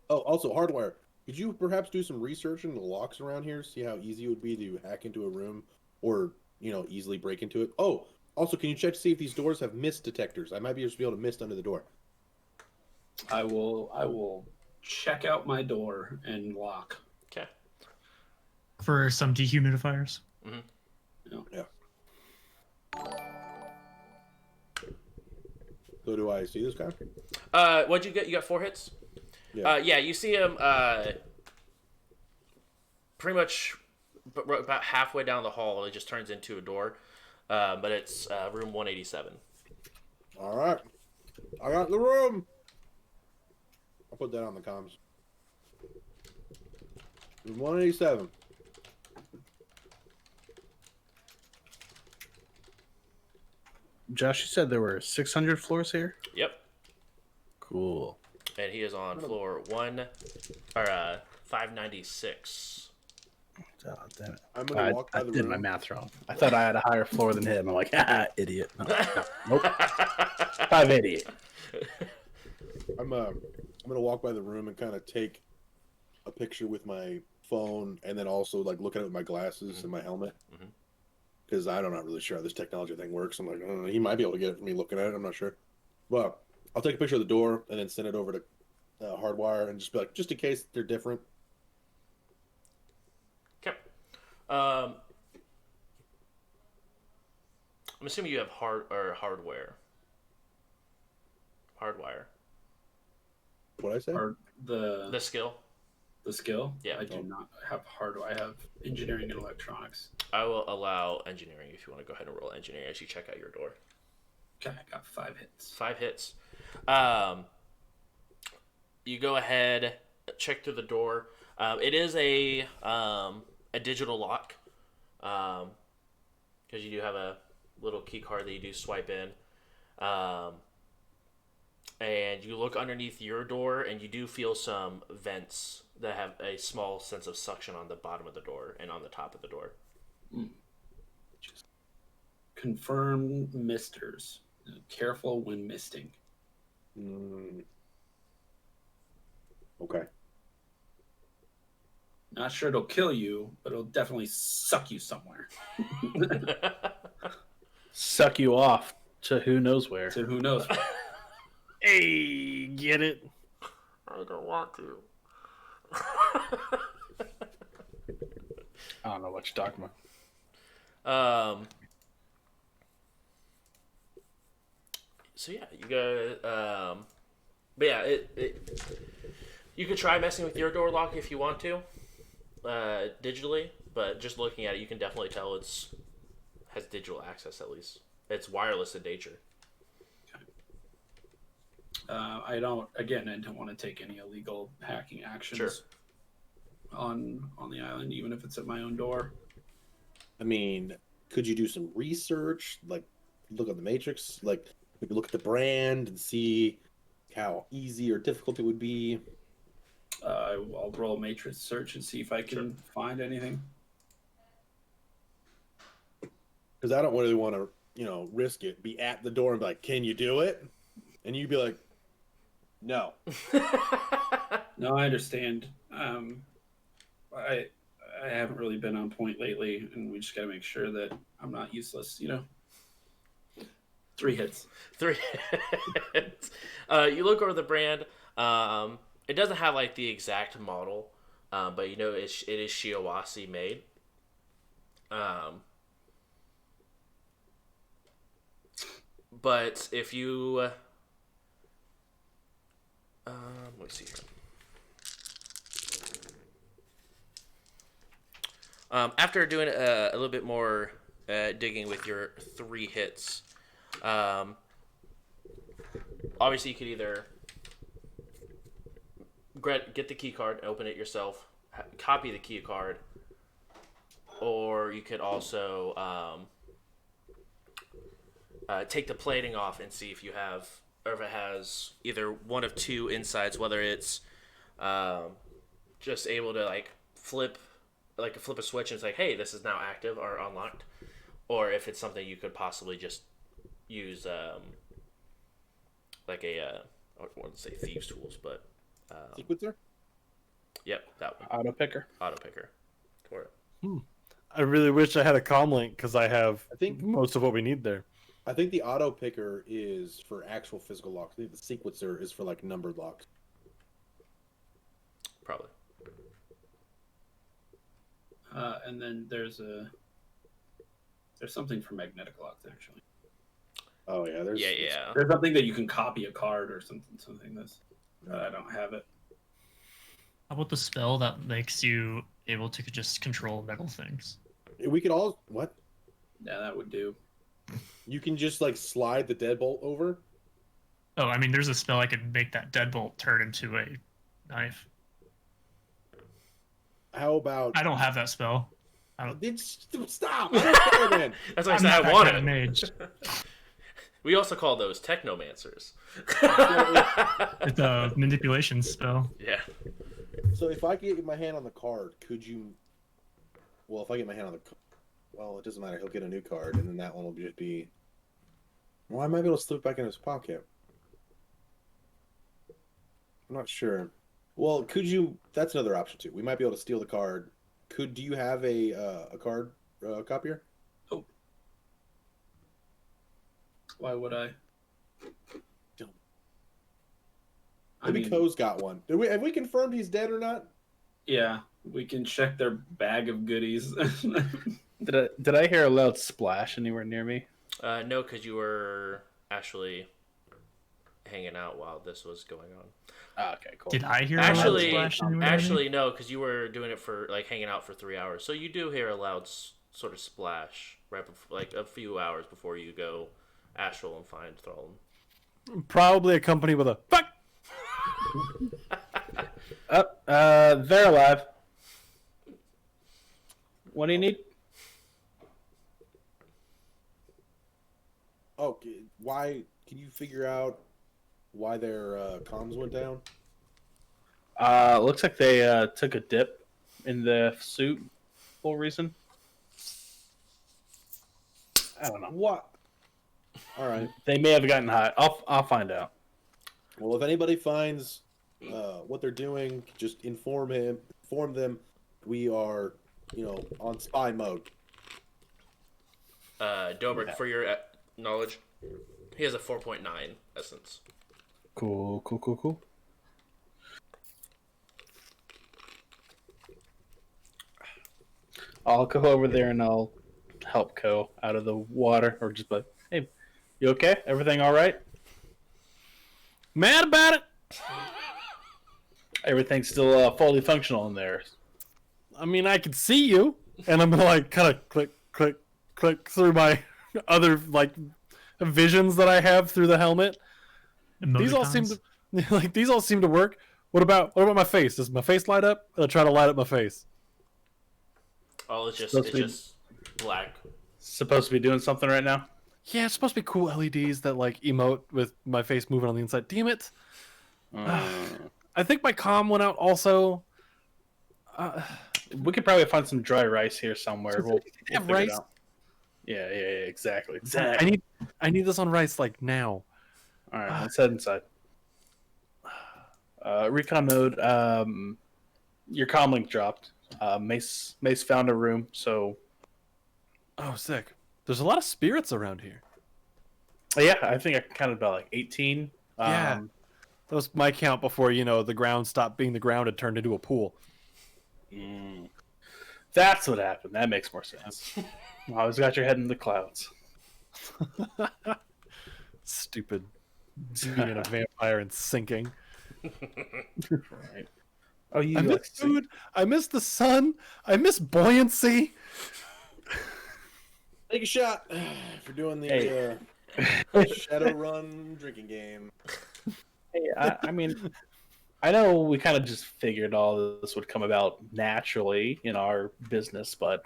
Oh, also hardware. Could you perhaps do some research into the locks around here? See how easy it would be to hack into a room, or easily break into it. Oh, also, can you check to see if these doors have mist detectors? I might be able to mist under the door. I will check out my door and lock. Okay. For some dehumidifiers. Yeah. So do I see this guy? What'd you get? You got 4 hits? Yeah. Yeah, you see him pretty much about halfway down the hall. It just turns into a door, but it's room 187. All right. I got the room. I'll put that on the comms. Room 187. Josh, you said there were 600 floors here? Yep. Cool. And he is on floor 596. Oh, damn it. I'm gonna walk by I the did my room. math wrong. I thought I had a higher floor than him. I'm like, idiot. No, nope. 588. I'm gonna walk by the room and kind of take a picture with my phone, and then also like look at it with my glasses and my helmet, because I'm not really sure how this technology thing works. I'm like, he might be able to get it from me looking at it. I'm not sure, but I'll take a picture of the door and then send it over to Hardwire and just be like, just in case they're different. Okay. I'm assuming you have hardware. Hardwire. What I say? Or The skill. the skill. Yeah. I do not have I have engineering and electronics. I will allow engineering if you want to go ahead and roll engineering as you check out your door. Okay, I got 5 hits. 5 hits. You go ahead, check through the door. It is a digital lock, because you do have a little key card that you do swipe in. And you look underneath your door, and you do feel some vents that have a small sense of suction on the bottom of the door and on the top of the door. Confirm misters. Careful when misting. Okay. Not sure it'll kill you, but it'll definitely suck you somewhere. Suck you off to who knows where. So who knows? Hey, get it? I don't want to. I don't know what you're talking about. So yeah, you go. But yeah, you could try messing with your door lock if you want to, digitally. But just looking at it, you can definitely tell has digital access at least. It's wireless in nature. I don't want to take any illegal hacking actions Sure. on the island, even if it's at my own door. I mean, could you do some research, like look at the Matrix, like maybe look at the brand and see how easy or difficult it would be? I'll roll a matrix search and see if I can find anything. Because I don't really want to, risk it. Be at the door and be like, "Can you do it?" And you'd be like, "No." No, I understand. I haven't really been on point lately, and we just got to make sure that I'm not useless. 3 hits. 3 hits. You look over the brand. It doesn't have like the exact model, but it is Shiawase made. But if you, let me see here. After doing a little bit more digging with your 3 hits, obviously you could either get the key card, open it yourself, copy the key card, or you could also take the plating off and see if you have, or if it has either one of 2 insides, whether it's just able to flip a switch and it's like, hey, this is now active or unlocked, or if it's something you could possibly just use I wouldn't say thieves tools, but Sequencer? Yep, that one. Auto picker. Auto picker. For it. I really wish I had a comm link because I have I think most of what we need there. I think the auto picker is for actual physical locks. I think the sequencer is for numbered locks. Probably. And then there's something for magnetic locks actually. Oh yeah, there's There's something that you can copy a card or something that's I don't have it. How about the spell that makes you able to just control metal things? We could all what? Yeah, that would do. You can just slide the deadbolt over. Oh, I mean, there's a spell I could make that deadbolt turn into a knife. How about? I don't have that spell. Stop! I don't care then. That's why I I'm said not I that want kind of it. mage. We also call those technomancers. It's a manipulation spell. Yeah. So if I get my hand on the card, could you? Well, if I get my hand on the, well, it doesn't matter. He'll get a new card, and then that one will just be. Well, I might be able to slip back in his pocket. I'm not sure. Well, could you? That's another option too. We might be able to steal the card. Do you have a card copier? Why would I? Maybe Ko's got one. Have we confirmed he's dead or not? Yeah, we can check their bag of goodies. Did I hear a loud splash anywhere near me? No, because you were actually hanging out while this was going on. Oh, okay, cool. Did I hear a Actually, loud splash anywhere near me? actually, no, because you were doing it for like hanging out for 3 hours, so you do hear a loud sort of splash right before, like a few hours before you go astral and find Thrallum. Probably accompanied with a fuck. They're alive. What do you need? Oh, why? Can you figure out why their comms went down? Looks like they took a dip in the suit. Full reason. I don't know. What? All right. They may have gotten hot. I'll find out. Well, if anybody finds what they're doing, just inform them. We are, on spy mode. Dobrik, for your knowledge, he has a 4.9 essence. Cool. I'll go over there and I'll help Ko out of the water, or just like, hey, you okay? Everything all right? Mad about it. Everything's still fully functional in there. I mean, I can see you, and I'm gonna like kind of click through my other like visions that I have through the helmet. These all seem to work. What about my face? Does my face light up? I'll try to light up my face. Oh, it's just black. Supposed to be doing something right now? Yeah, it's supposed to be cool LEDs that like emote with my face moving on the inside. Damn it! I think my comm went out also. We could probably find some dry rice here somewhere. We'll have figure it rice? out. Yeah, exactly. I need this on rice like now. All right, let's head inside. Recon mode. Your comm link dropped. Mace found a room, so. Oh, sick. There's a lot of spirits around here. Yeah, I think I counted about like 18. Yeah. That was my count before, the ground stopped being the ground and turned into a pool. That's what happened. That makes more sense. Always got your head in the clouds. Stupid. Being a vampire and sinking. Right. Oh, you I miss food. I miss the sun. I miss buoyancy. Take a shot for doing the Shadowrun drinking game. Hey, I mean, I know we kind of just figured all this would come about naturally in our business, but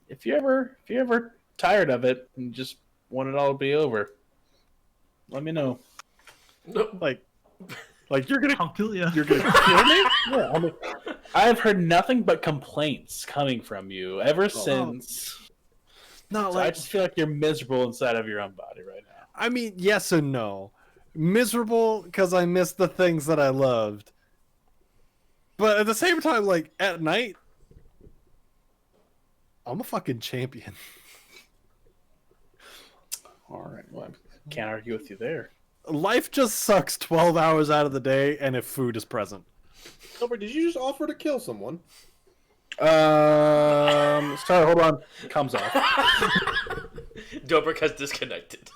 if you're ever tired of it and just want it all to be over, let me know. Like you're gonna I'll kill you. you're gonna kill me? Yeah, I mean, I've heard nothing but complaints coming from you ever since. Not So I just feel like you're miserable inside of your own body right now. I mean, yes and no. Miserable because I miss the things that I loved. But at the same time, like, at night, I'm a fucking champion. All right, well, I can't argue with you there. Life just sucks 12 hours out of the day, and if food is present. Silver, did you just offer to kill someone? Sorry, hold on. Comes off. Dobrik has disconnected.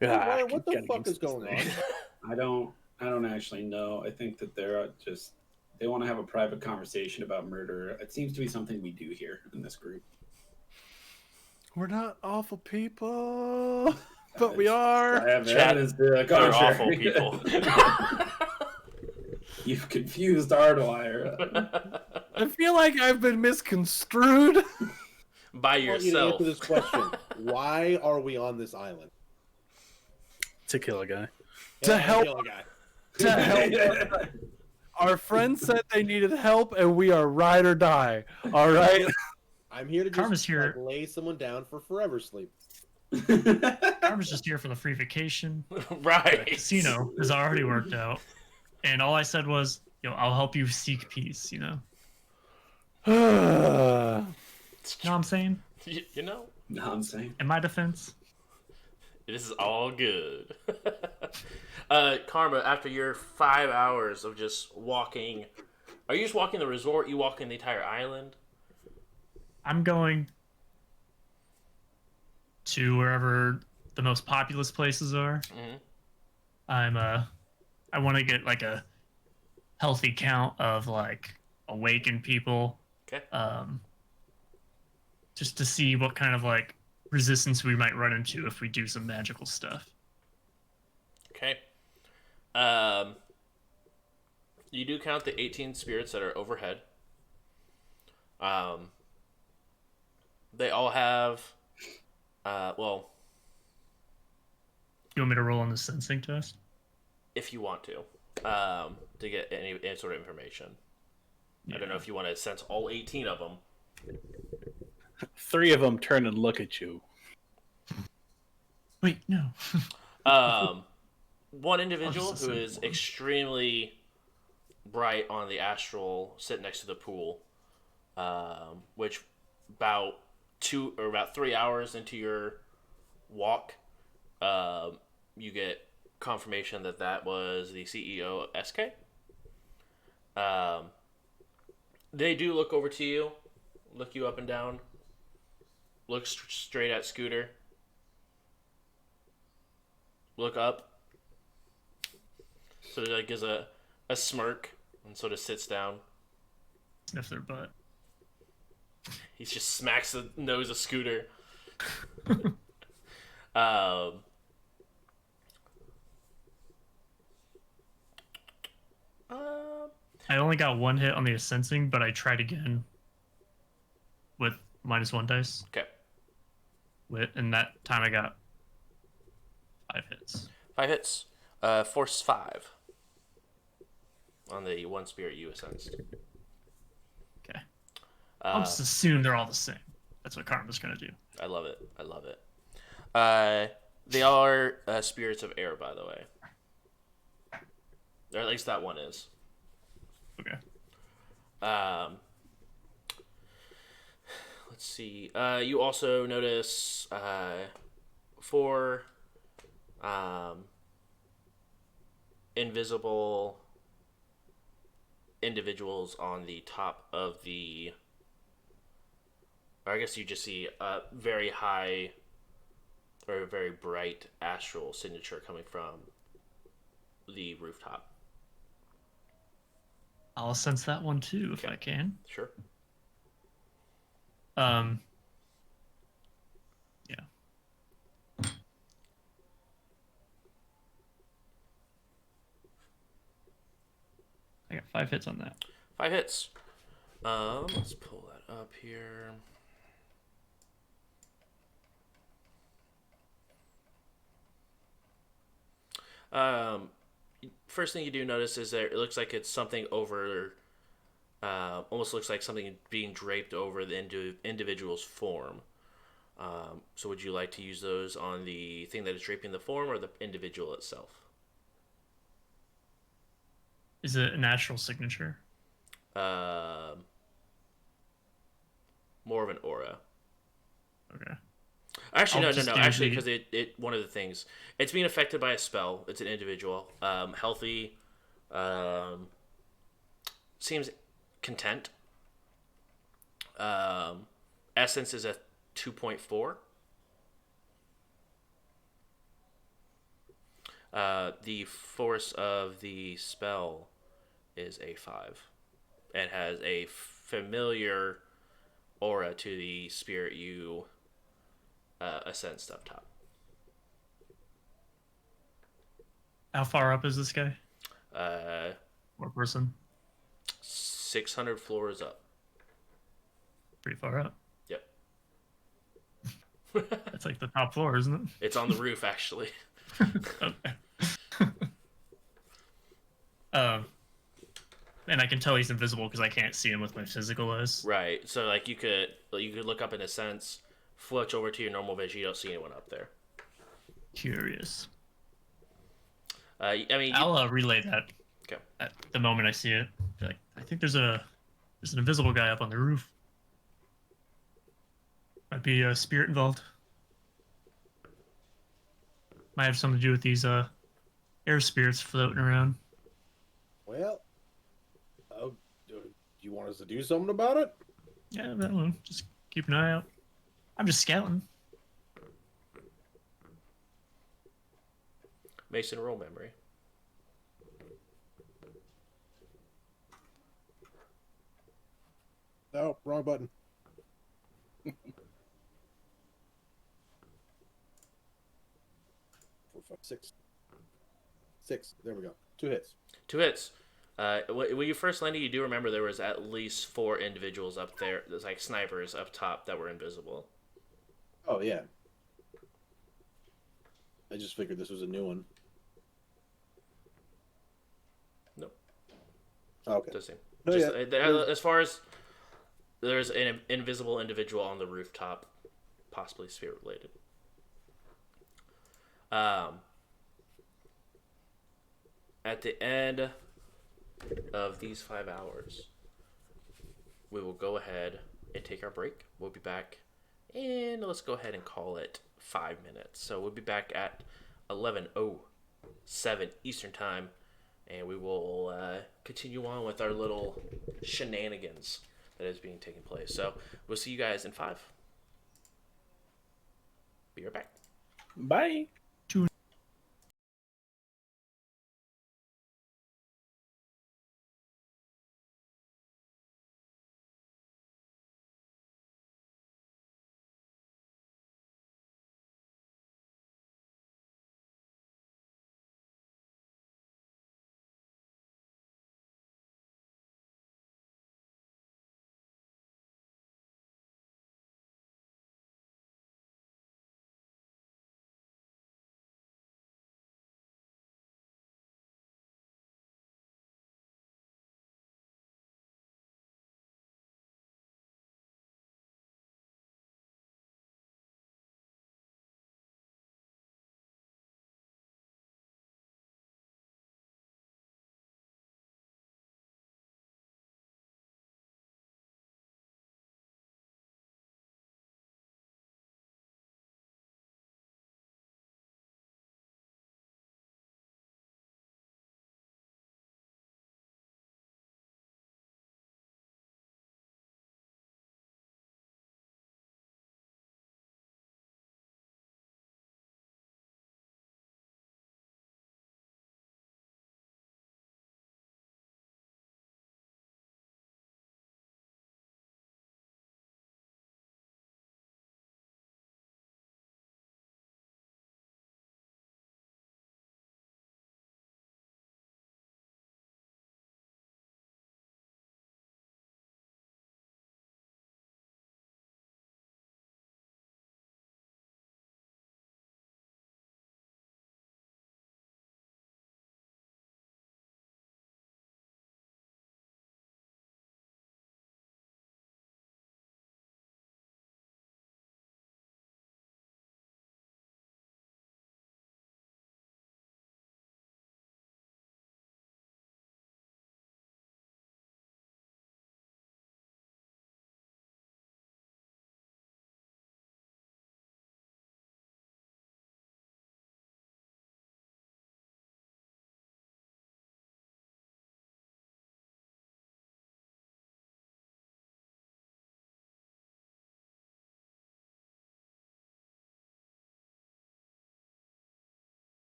Ryan, what the fuck is going on? I don't actually know. I think that they want to have a private conversation about murder. It seems to be something we do here in this group. We're not awful people, but we are. I have Chat, evidence to the They're contrary. awful people. You've confused Ardwire. I feel like I've been misconstrued. by I want you to yourself. answer this question. Why are we on this island? To kill a guy. To help- kill a guy. To help. Our friends said they needed help, and we are ride or die. All right. I'm here to Karma's just here. like, lay someone down for forever sleep. I was just here for the free vacation. Right. Casino is already worked out, and all I said was, I'll help you seek peace. You know what I'm saying? You know, No, I'm saying. In my defense, this is all good. Karma, after your 5 hours of just walking, are you just walking the resort? You walking the entire island? I'm going to wherever the most populous places are. Mhm. I want to get like a healthy count of like awakened people. Okay. Just to see what kind of like resistance we might run into if we do some magical stuff. Okay. You do count the 18 spirits that are overhead. They all have, well, You want me to roll on the sensing test? if you want to get any sort of information. I don't know if you want to sense all 18 of them. 3 of them turn and look at you. Wait, no. One individual just who say is one. extremely bright on the astral, sitting next to the pool, which about 3 hours into your walk, you get confirmation that was the CEO of SK. They do look over to you, look you up and down, look straight at Scooter, look up. So he like gives a smirk and sort of sits down. Sniff their butt. He just smacks the nose of Scooter. I only got 1 hit on the sensing, but I tried again with -1 dice. Okay. And that time I got 5 hits. 5 hits. Force 5 on the one spirit you sensed. Okay. I'll just assume they're all the same. That's what Karma's gonna do. I love it. I love it. They are spirits of air, by the way. Or at least that one is. Okay. Let's see. You also notice 4 invisible individuals on the top of the. Or I guess you just see a very high or a very bright astral signature coming from the rooftop. I'll sense that one too if I can. Sure. Yeah. I got 5 hits on that. 5 hits. Let's pull that up here. First thing you do notice is that it looks like it's something over, almost looks like something being draped over the individual's form. So would you like to use those on the thing that is draping the form or the individual itself? Is it a natural signature? More of an aura. Okay. Actually, I'll no. just do Actually, the- because it one of the things, it's being affected by a spell. It's an individual, healthy, seems content. Essence is a 2.4. The force of the spell is a 5, and has a familiar aura to the spirit you ascends up top. How far up is this guy? Uh, Or person? 600 floors up. Pretty far up. Yep. That's like the top floor, isn't It's on the roof, actually. it? Okay. Um, and I can tell he's invisible because I can't see him with my physical eyes. Right. So like you could look up in a sense, fletch over to your normal vision. You don't see anyone up there. Curious. I mean, I'll relay that. Okay. At the moment I see it. Be like, I think there's an invisible guy up on the roof. Might be a spirit involved. Might have something to do with these air spirits floating around. Well, do you want us to do something about it? Yeah, I don't know. Just keep an eye out. I'm just scouting. Mason, roll memory. No, wrong button. 4, 5, 6. 6. There we go. 2 hits. 2 hits. When you first landed, you do remember there was at least 4 individuals up there. There's like snipers up top that were invisible. Oh yeah. I just figured this was a new one. Nope. Oh, okay. Doesn't seem. No, Just, yeah. as far as there's an invisible individual on the rooftop, possibly spirit related. At the end of these 5 hours, we will go ahead and take our break. We'll be back, and let's go ahead and call it 5 minutes. So we'll be back at 11:07 Eastern Time, and we will continue on with our little shenanigans that is being taken place. So we'll see you guys in 5. Be right back. Bye.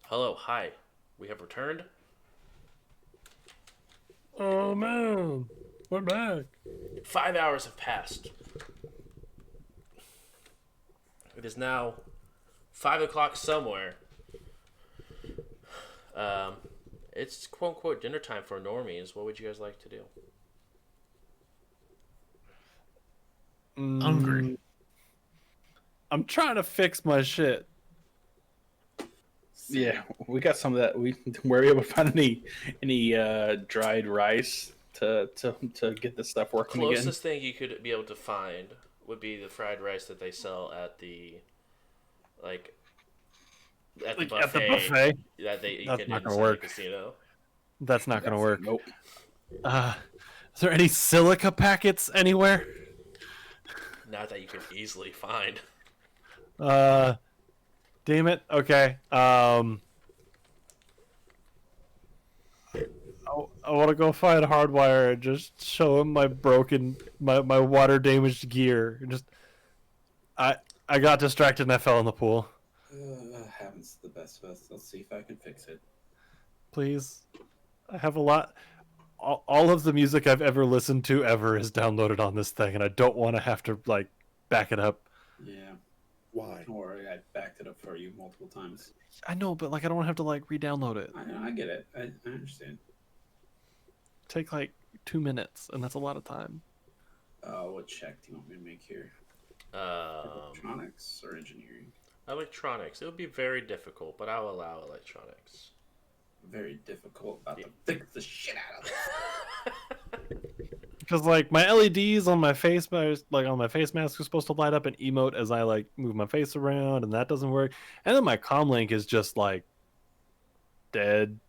Hello, hi. We have returned. Oh man, we're back. 5 hours have passed. It is now 5 o'clock somewhere. It's quote unquote dinner time for normies. What would you guys like to do? Hungry. I'm trying to fix my shit. Yeah, we got some of that. We were able to find any dried rice to get this stuff working again. Closest thing you could be able to find would be the fried rice that they sell at the at the buffet. At the buffet. That you That's can not gonna inside work. the casino. That's not gonna work. Nope. Is there any silica packets anywhere? Not that you can easily find. Damn it. Okay. I want to go find Hardwire and just show him my my water damaged gear. I got distracted and I fell in the pool. Happens to the best of us. Let's see if I can fix it. Please. I have a lot. All of the music I've ever listened to ever is downloaded on this thing, and I don't want to have to back it up. Yeah. Why? Don't worry, I backed it up for you multiple times. I know, but I don't want to have to re-download it. I get it. I understand. Take 2 minutes, and that's a lot of time. What check do you want me to make here? Electronics or engineering? Electronics. It would be very difficult, but I'll allow electronics. Very difficult. About to fix the shit out of it. Because my LEDs on my face mask, on my face mask, are supposed to light up and emote as I move my face around, and that doesn't work. And then my comm link is just dead.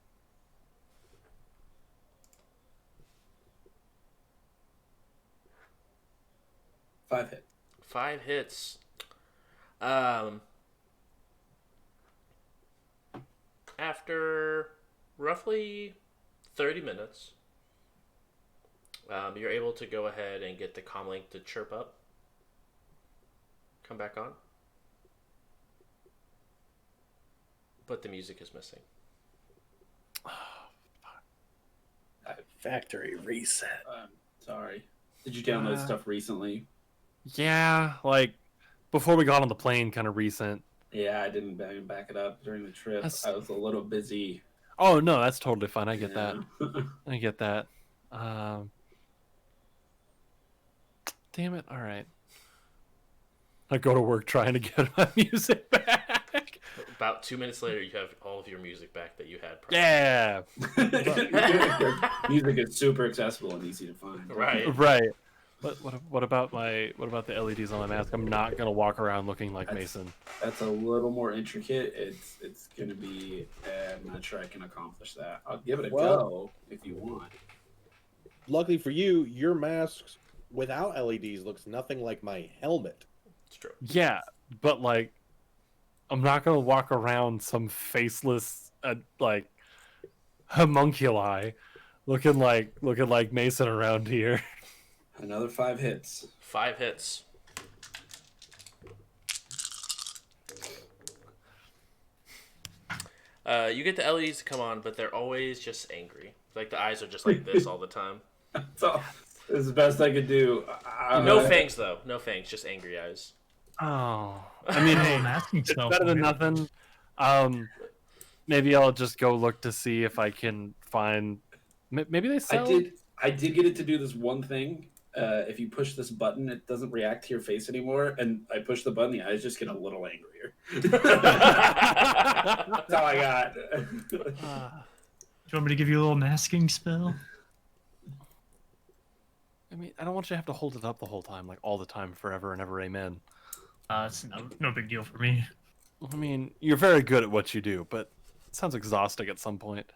Five hits. After roughly 30 minutes, you're able to go ahead and get the comlink to chirp up. Come back on. But the music is missing. Factory reset. Sorry. Did you download stuff recently? Yeah, before we got on the plane, kind of recent. Yeah, I didn't back it up during the trip. I was a little busy. Oh no, that's totally fine. I get that. Yeah. I get that. Damn it! All right. I go to work trying to get my music back. About 2 minutes later, you have all of your music back that you had. Yeah. Music is super accessible and easy to find. Right. Right. What about the LEDs on my mask? I'm not gonna walk around looking like Mason. That's a little more intricate. It's gonna be. I'm not sure I can accomplish that. I'll give it a go if you want. Luckily for you, your mask without LEDs looks nothing like my helmet. It's true. Yeah, but I'm not gonna walk around some faceless homunculi looking like Mason around here. Another 5 hits. 5 hits. You get the LEDs to come on, but they're always just angry. The eyes are just like this all the time. So it's the best I could do. No fangs though. No fangs. Just angry eyes. Oh, I mean, hey, masking it's spell better for than you. nothing. Maybe I'll just go look to see if I can find. Maybe they sell. I did get it to do this one thing. If you push this button, it doesn't react to your face anymore. And I push the button, the eyes just get a little angrier. That's all I got. Do you want me to give you a little masking spell? I mean, I don't want you to have to hold it up the whole time, all the time, forever and ever, amen. It's no big deal for me. I mean, you're very good at what you do, but it sounds exhausting at some point.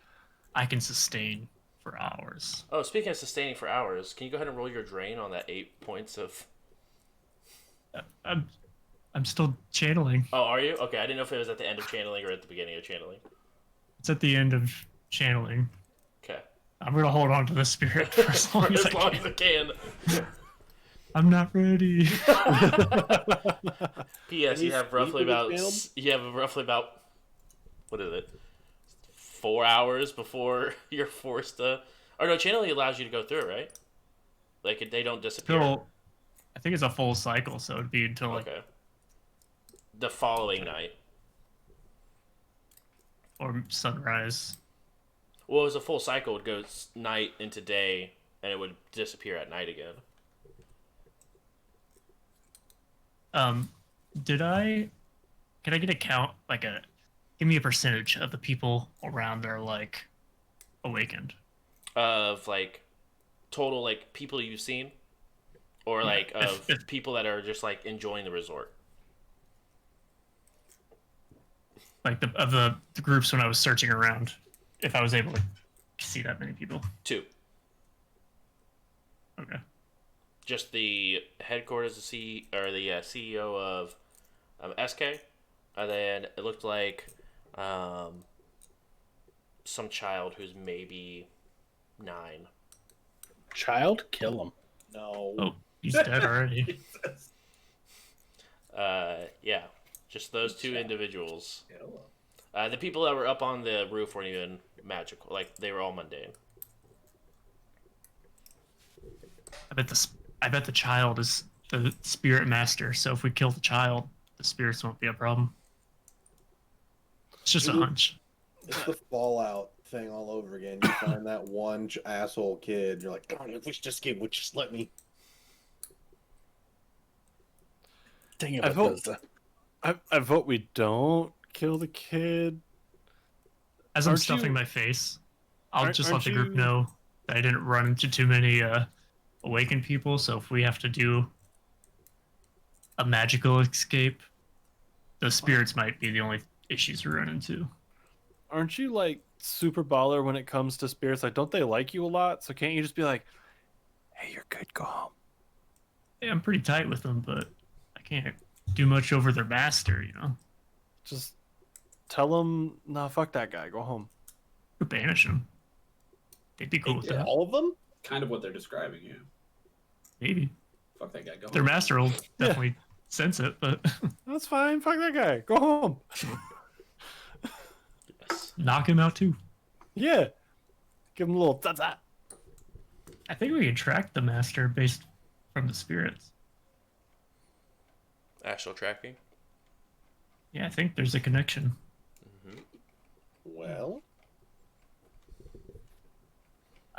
I can sustain for hours. Oh, speaking of sustaining for hours, can you go ahead and roll your drain on that 8 points of... I'm still channeling. Oh, are you? Okay, I didn't know if it was at the end of channeling or at the beginning of channeling. It's at the end of channeling. Okay. I'm gonna hold on to the spirit for as long as I as can. I can. I'm not ready. P.S. Can You you have speak roughly when about... it's channeled? You have roughly about... What is it? 4 hours before you're forced to. Or no, channeling allows you to go through it, right? Like they don't disappear. Till I think it's a full cycle, so it'd be until like Okay. The following night. or sunrise. Well, it was a full cycle. It would go night into day, and it would disappear at night again. Can I get a count, like give me a percentage of the people around that are like awakened? Of like total like people you've seen, or like of people that are just like enjoying the resort. Like the groups when I was searching around, if I was able to see that many people. 2. Okay. Just the headquarters, the CEO of SK, and then it looked like some child who's maybe 9. Child, kill him. No. Oh, he's dead already. Yeah, just those 2 individuals. The people that were up on the roof weren't even magical; like they were all mundane. I bet the child is the spirit master. So if we kill the child, the spirits won't be a problem. It's just a hunch. It's the Fallout thing all over again. You find that one asshole kid. You're like, God, if this game would just let me. Dang it, I vote, Bethesda. I vote we don't kill the kid. As I'm Aren't stuffing you- my face, I'll aren't- just let aren't the group you- know that I didn't run into too many awakened people. So if we have to do a magical escape, the spirits might be the only issues we run into. Aren't you like super baller when it comes to spirits? Like, don't they like you a lot? So can't you just be like, "Hey, you're good. Go home." Yeah, I'm pretty tight with them, but I can't do much over their master, you know? Just tell them, "Nah, fuck that guy. Go home." Or banish them. They'd be cool with that. All of them? Kind of what they're describing, yeah. Maybe. Fuck that guy. Go Their home. master will definitely sense it, but That's fine. Fuck that guy. Go home. Yes. knock him out too. Yeah. Give him a little ta-ta. I think we can track the master based from the spirits. Astral tracking. Yeah, I think there's a connection. Well,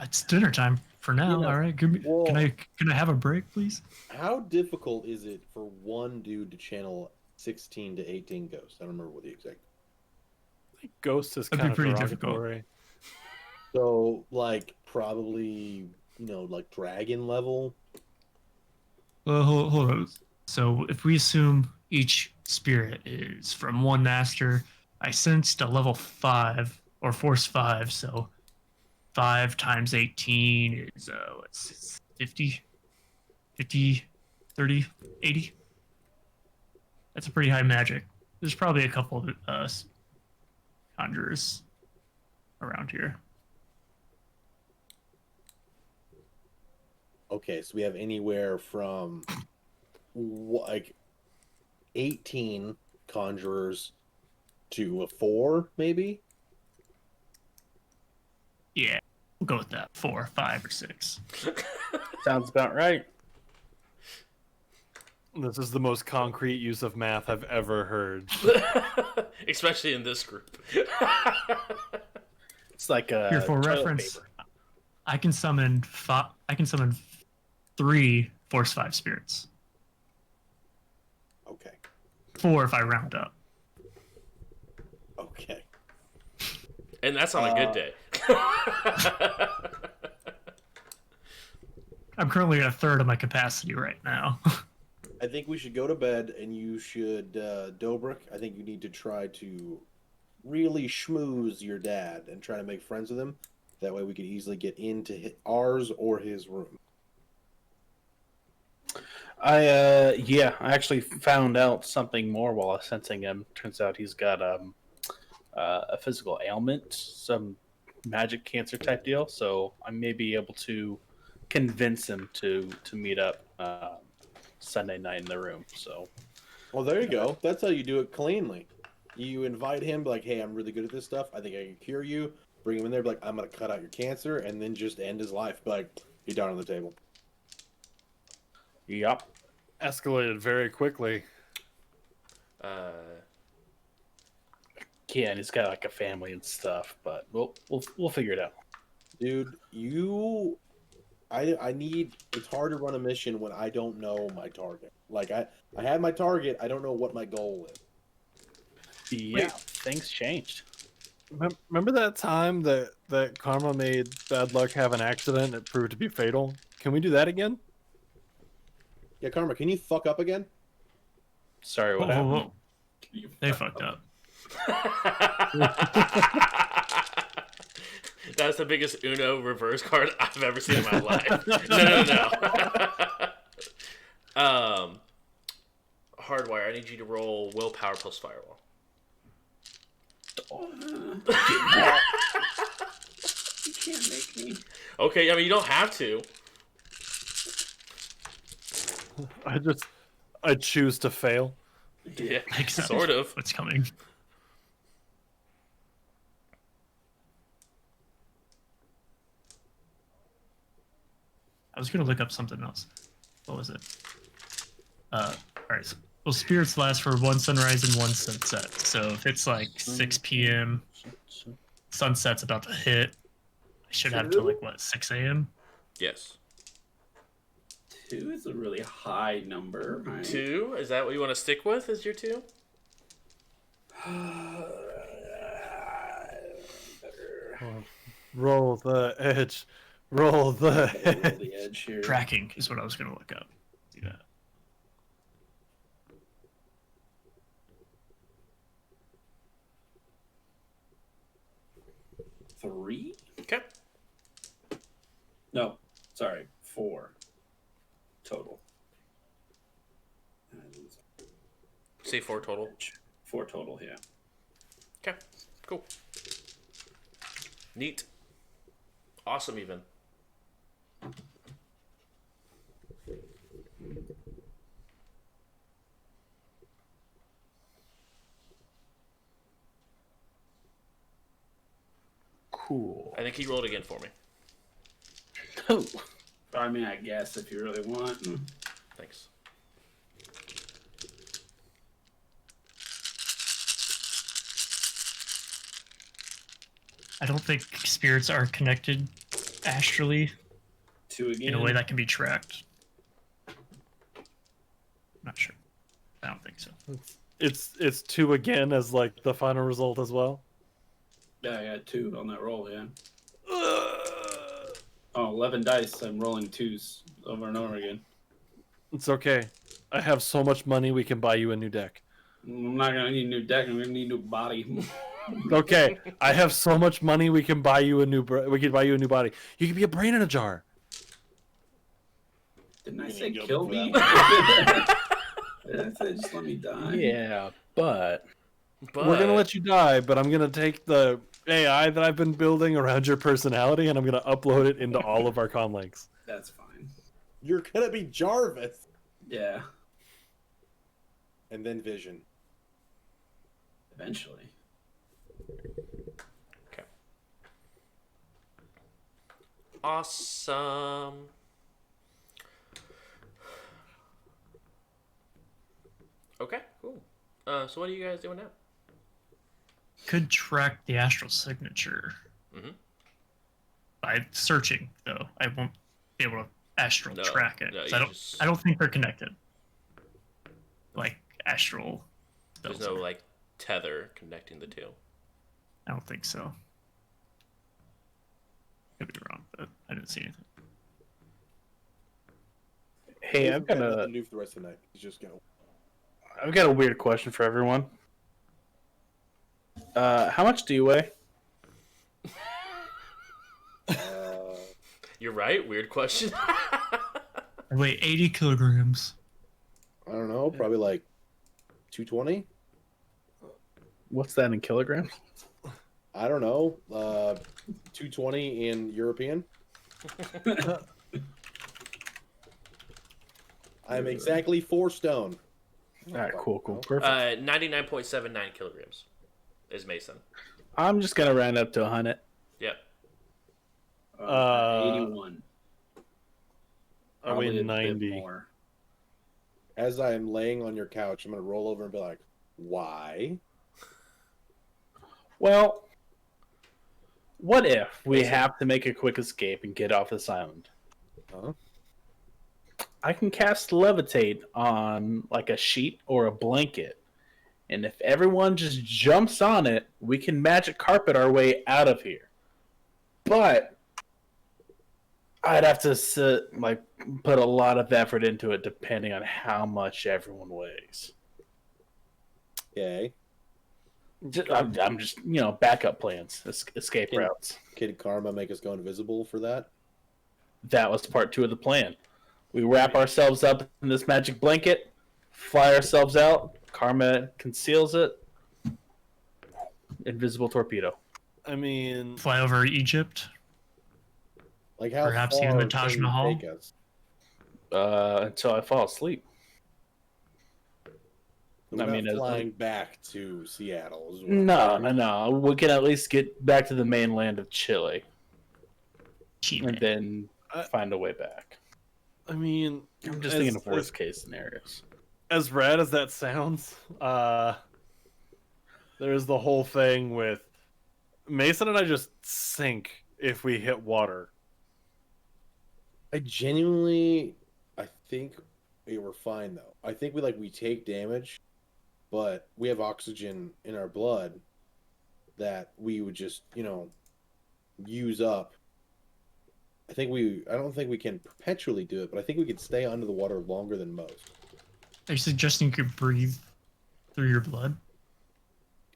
It's dinner time for now. You know, All right, well- can I have a break, please? how difficult is it for one dude to channel 16 to 18 ghosts? I don't remember what the exact. Ghost is That'd kind be of pretty difficult. derogatory. So, like, probably, like dragon level. Well, hold on. So if we assume each spirit is from one master, I sensed a level 5 or force 5, so 5 times 18 is what's 50, 30, 80. That's a pretty high magic. There's probably a couple of conjurers around here. Okay, so we have anywhere from like 18 conjurers to a 4, maybe. Yeah, we'll go with that. 4, 5, or 6. Sounds about right. This is the most concrete use of math I've ever heard. Especially in this group. It's like a Here for toilet reference, paper. I can summon 3 force 5 spirits. Okay. 4 if I round up. Okay. And that's on a good day. I'm currently at a third of my capacity right now. I think we should go to bed, and you should, Dobrik, I think you need to try to really schmooze your dad and try to make friends with him. That way we could easily get into ours or his room. I actually found out something more while I was sensing him. Turns out he's got a physical ailment, some magic cancer type deal. So I may be able to convince him to meet up Sunday night in the room. So Well, there you go. That's how you do it cleanly. You invite him, like, hey, I'm really good at this stuff. I think I can cure you. Bring him in there, be like, I'm gonna cut out your cancer, and then just end his life. Be like, you're down on the table. Yup. Escalated very quickly. Yeah, and he's got like a family and stuff, but we'll figure it out. Dude, I need. It's hard to run a mission when I don't know my target. Like I have my target. I don't know what my goal is. Yeah, things changed. Remember that time that Karma made Bad Luck have an accident and it proved to be fatal? Can we do that again? Yeah, Karma, can you fuck up again? Sorry, what Whoa, happened? whoa, whoa. They fucked up. That's the biggest Uno reverse card I've ever seen in my life. No. Hardwire, I need you to roll willpower plus firewall. You can't make me. Okay, I mean, you don't have to. I choose to fail. Yeah, Makes sense. sort of. What's coming? I was gonna look up something else. What was it? All right. So, well, spirits last for one sunrise and one sunset. So if it's like 6 p.m., sunset's about to hit. I should have till like what 6 a.m. Yes. 2 is a really high number, right? 2? Is that what you want to stick with? Is your 2? Roll the edge. Roll the Roll edge. the edge here. Tracking is what I was gonna look up. Do that. Three? Okay. No, sorry, 4 total. Say 4 total. 4 total, yeah. Okay, cool. Neat. Awesome, even. Cool. I think he rolled again for me. Oh. I mean, I guess if you really want. Thanks. I don't think spirits are connected astrally 2 again. in a way that can be tracked. Not sure. I don't think so. It's 2 again as like the final result as well. Yeah, I got 2 on that roll, yeah. Oh, 11 dice. I'm rolling 2s over and over again. It's okay. I have so much money we can buy you a new deck. I'm not gonna need a new deck. I'm gonna need a new body. Okay, I have so much money we can buy you a new body. You can be a brain in a jar. Didn't I You say need to kill go me? for Did I say just let me die? Yeah, but We're gonna let you die, but I'm gonna take the AI that I've been building around your personality and I'm gonna upload it into all of our comm links. That's fine. You're gonna be Jarvis, Yeah, and then Vision. eventually. Okay. Awesome. Okay, cool. So what are you guys doing now? Could track the astral signature by searching, though. I won't be able to astral No, track it. no, 'Cause you I don't. just- I don't think they're connected. Like astral. There's spells no are. like tether connecting the two. I don't think so. Could be wrong, but I didn't see anything. hey, I've got nothing a to do for the rest of the night. He's just go. weird question for everyone. How much do you weigh? You're right. Weird question. I weigh 80 kilograms. I don't know, probably like 220. What's that in kilograms? I don't know. 220 in European. I'm exactly 4 stone. All right, cool, perfect. 99.79 kilograms is Mason. I'm just gonna round up to 100. Yep. 81. I Probably weigh a bit 90. more. As I'm laying on your couch, I'm gonna roll over and be like, "Why?" Well, what if we Mason. have to make a quick escape and get off this island? Huh? I can cast levitate on like a sheet or a blanket, and if everyone just jumps on it, we can magic carpet our way out of here. But I'd have to put a lot of effort into it, depending on how much everyone weighs. Yay. I'm just backup plans, escape Can- routes. Kid Karma make us go invisible for that? That was part 2 of the plan. We wrap ourselves up in this magic blanket, fly ourselves out. Karma conceals it. Invisible torpedo. I mean, Fly over Egypt. Like how Perhaps far even the Taj can you Mahal? take us? Until I fall asleep. We're I mean, not flying back to Seattle. Is what- No. We can at least get back to the mainland of Chile Cheap. and then find a way back. I mean, I'm just thinking of worst case scenarios. As rad as that sounds, there's the whole thing with Mason and I just sink if we hit water. I think we were fine though. I think we take damage, but we have oxygen in our blood that we would just use up. I don't think we can perpetually do it, but I think we could stay under the water longer than most. Are you suggesting you could breathe through your blood?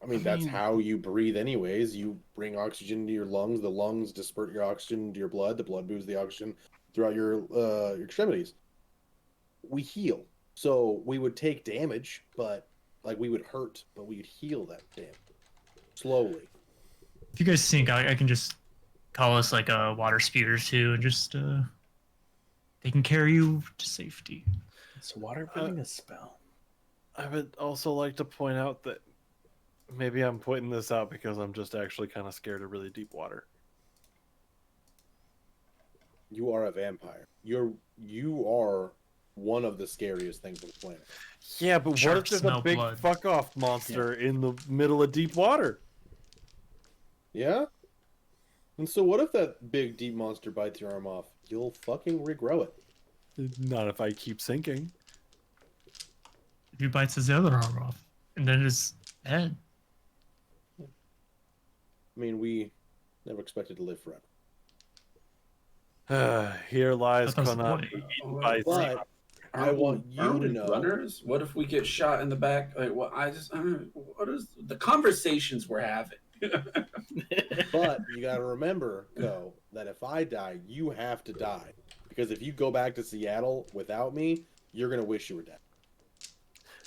That's how you breathe anyways. You bring oxygen to your lungs, the lungs disperse your oxygen to your blood, the blood moves the oxygen throughout your extremities. We heal. So we would take damage, but we would hurt, but we would heal that damage slowly. If you guys sink, I can just call us like a water speed or two and just they can carry you to safety. Is water breathing a spell? I would also like to point out that maybe I'm pointing this out because I'm just actually kind of scared of really deep water. You are a vampire. You are one of the scariest things on the planet. Yeah, but what if Sharks there's smell a big blood. fuck off monster in the middle of deep water? Yeah? And so what if that big deep monster bites your arm off? You'll fucking regrow it. Not if I keep sinking. If he bites his other arm off, and then his head. We never expected to live forever. Here lies That was the Konami point. eaten by But I want you Aren't to we know. runners? What if we get shot in the back? I don't know. What is the conversations we're having? But you got to remember, though, that if I die, you have to die. Because if you go back to Seattle without me, you're going to wish you were dead.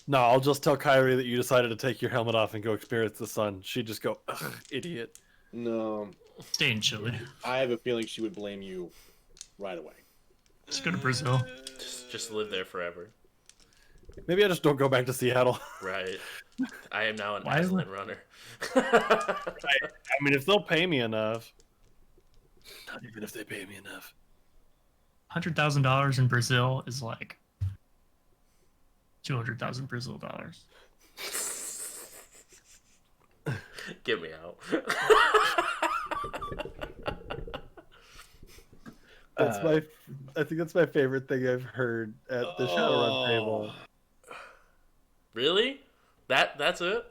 No, I'll just tell Kyrie that you decided to take your helmet off and go experience the sun. She'd just go, ugh, idiot. No, Stay in Chile. I have a feeling she would blame you right away. Just go to Brazil. Just live there forever. Maybe I just don't go back to Seattle. Right. I am now an Why Aslan runner. I mean, if they'll pay me enough. Not even if they pay me enough. $100,000 in Brazil is like 200,000 Brazil dollars. Get me out. I think that's my favorite thing I've heard at the Shadowrun table. Really? That's it?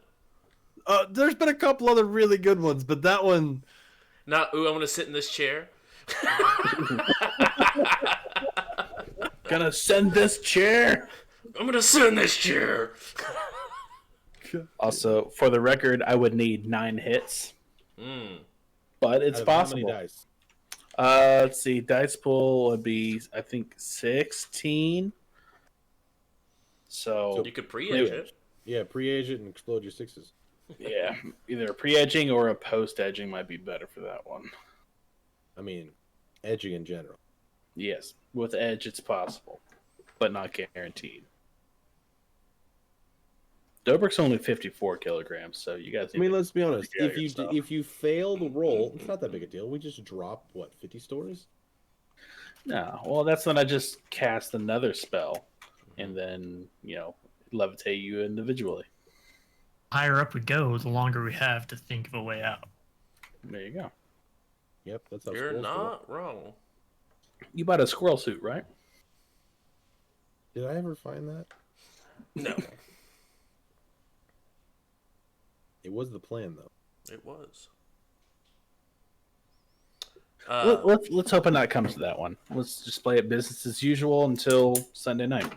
There's been a couple other really good ones, but that one. Not, ooh, I'm gonna sit in this chair. Gonna send this chair. I'm gonna sit in this chair. Also, for the record, I would need 9 hits, but it's Out of how many possible. dice? Let's see. Dice pool would be, I think, 16. So You could pre-edge it. Yeah, pre-age it and explode your sixes. yeah, either a pre-edging or a post-edging might be better for that one. Edging in general. Yes, with edge it's possible, but not guaranteed. Dobrik's only 54 kilograms, so you guys. I mean, let's be honest. Take care of yourself. If you fail the roll, it's not that big a deal. We just drop what 50 stories. No, well, that's when I just cast another spell, and then levitate you individually. Higher up we go, the longer we have to think of a way out. There you go. Yep, that's how You're scrolls work. not wrong. You bought a squirrel suit, right? Did I ever find that? No, It was the plan, though. it was. Let's hope it not comes to that one. Let's just play it business as usual until Sunday night.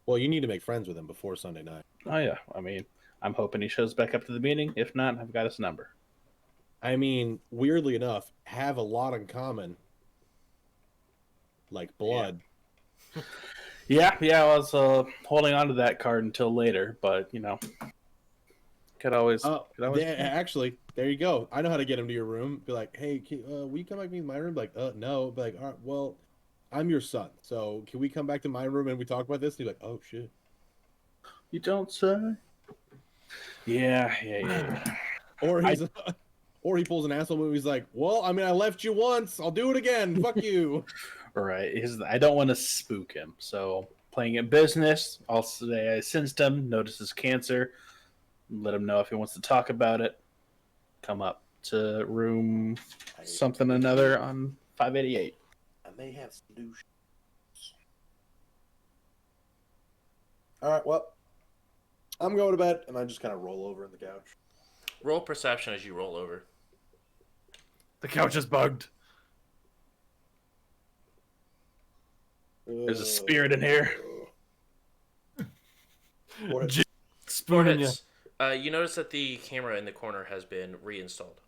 Well, you need to make friends with him before Sunday night. Oh yeah, I mean, I'm hoping he shows back up to the meeting. If not, I've got his number. I mean, weirdly enough, have a lot in common. Like blood. Yeah, I was holding on to that card until later, but could always. Actually, there you go. I know how to get him to your room. Be like, hey, will you come back to my room? Like, no. Be like, all right, well, I'm your son, so can we come back to my room and we talk about this? And he's like, oh shit. You don't say. Yeah. Or or he pulls an asshole move. He's like, well, I mean, I left you once. I'll do it again. Fuck you. Right. I don't want to spook him, so playing it business. I'll say I sensed him, notices cancer, let him know if he wants to talk about it. Come up to room something another on 588. I may have solutions. All right, well, I'm going to bed, and I just kind of roll over in the couch. Roll perception as you roll over. The couch is bugged. There's a spirit in here. Spooning you. You notice that the camera in the corner has been reinstalled.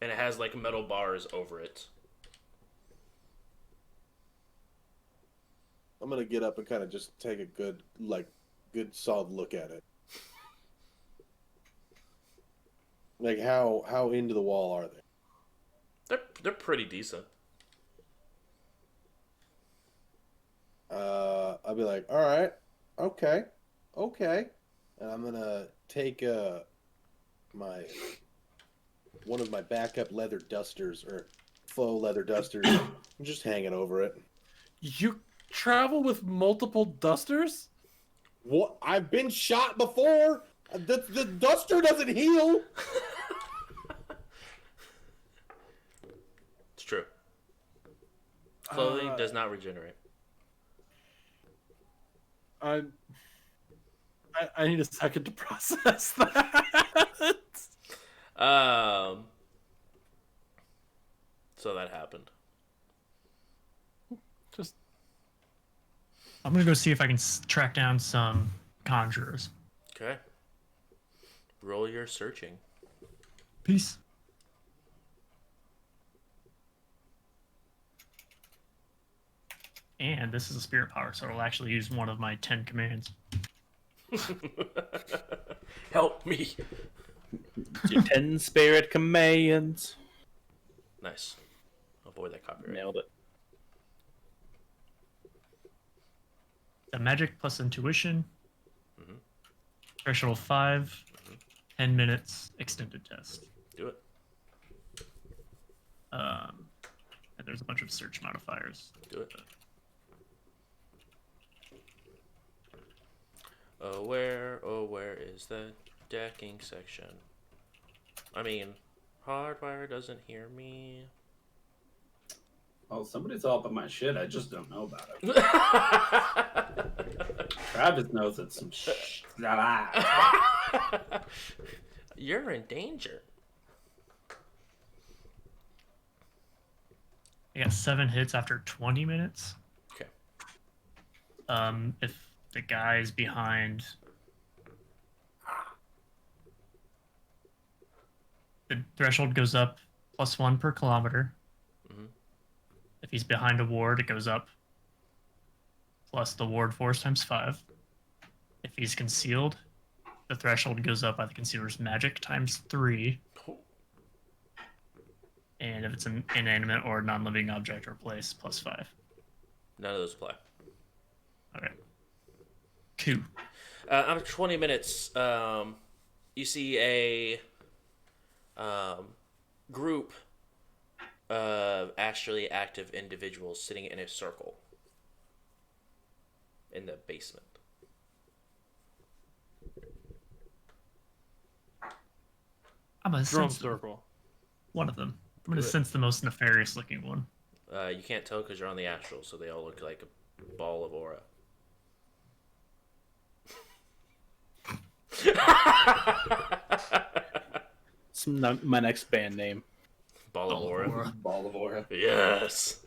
And it has like metal bars over it. I'm gonna get up and kind of just take a good solid look at it. Like how into the wall are they? They're pretty decent. I'll be like, all right, okay, and I'm gonna take one of my backup leather dusters or faux leather dusters, and just hang it over it. You travel with multiple dusters? What? I've been shot before. The duster doesn't heal. It's true. Clothing does not regenerate. I need a second to process that. So that happened. Just I'm gonna go see if I can track down some conjurers. Okay. Roll your searching. Peace. And this is a spirit power, so it'll actually use one of my 10 commands. Help me. Your 10 spirit commands. Nice. Avoid that copyright. Nailed it. The magic plus intuition. Threshold 5. 10 minutes extended test. Do it. And there's a bunch of search modifiers. Do it. Oh, where is the decking section? I mean, Hardwire doesn't hear me. Oh, somebody's all up on my shit. I just don't know about it. Travis knows it's some shit. You're in danger. I got 7 hits after 20 minutes. Okay. If the guy's behind, the threshold goes up +1 per kilometer. If he's behind a ward, it goes up plus the ward force times 5. If he's concealed, the threshold goes up by the concealer's magic times 3. And if it's an inanimate or non-living object or place, +5. None of those apply. Okay. Cool. After 20 minutes, you see a group of astrally active individuals sitting in a circle in the basement. I'm gonna Drum sense circle. one of them. I'm gonna Do it. sense the most nefarious looking one. You can't tell because you're on the astral, so they all look like a ball of aura. It's my next band name. Ball of aura. Ball of aura. Yes.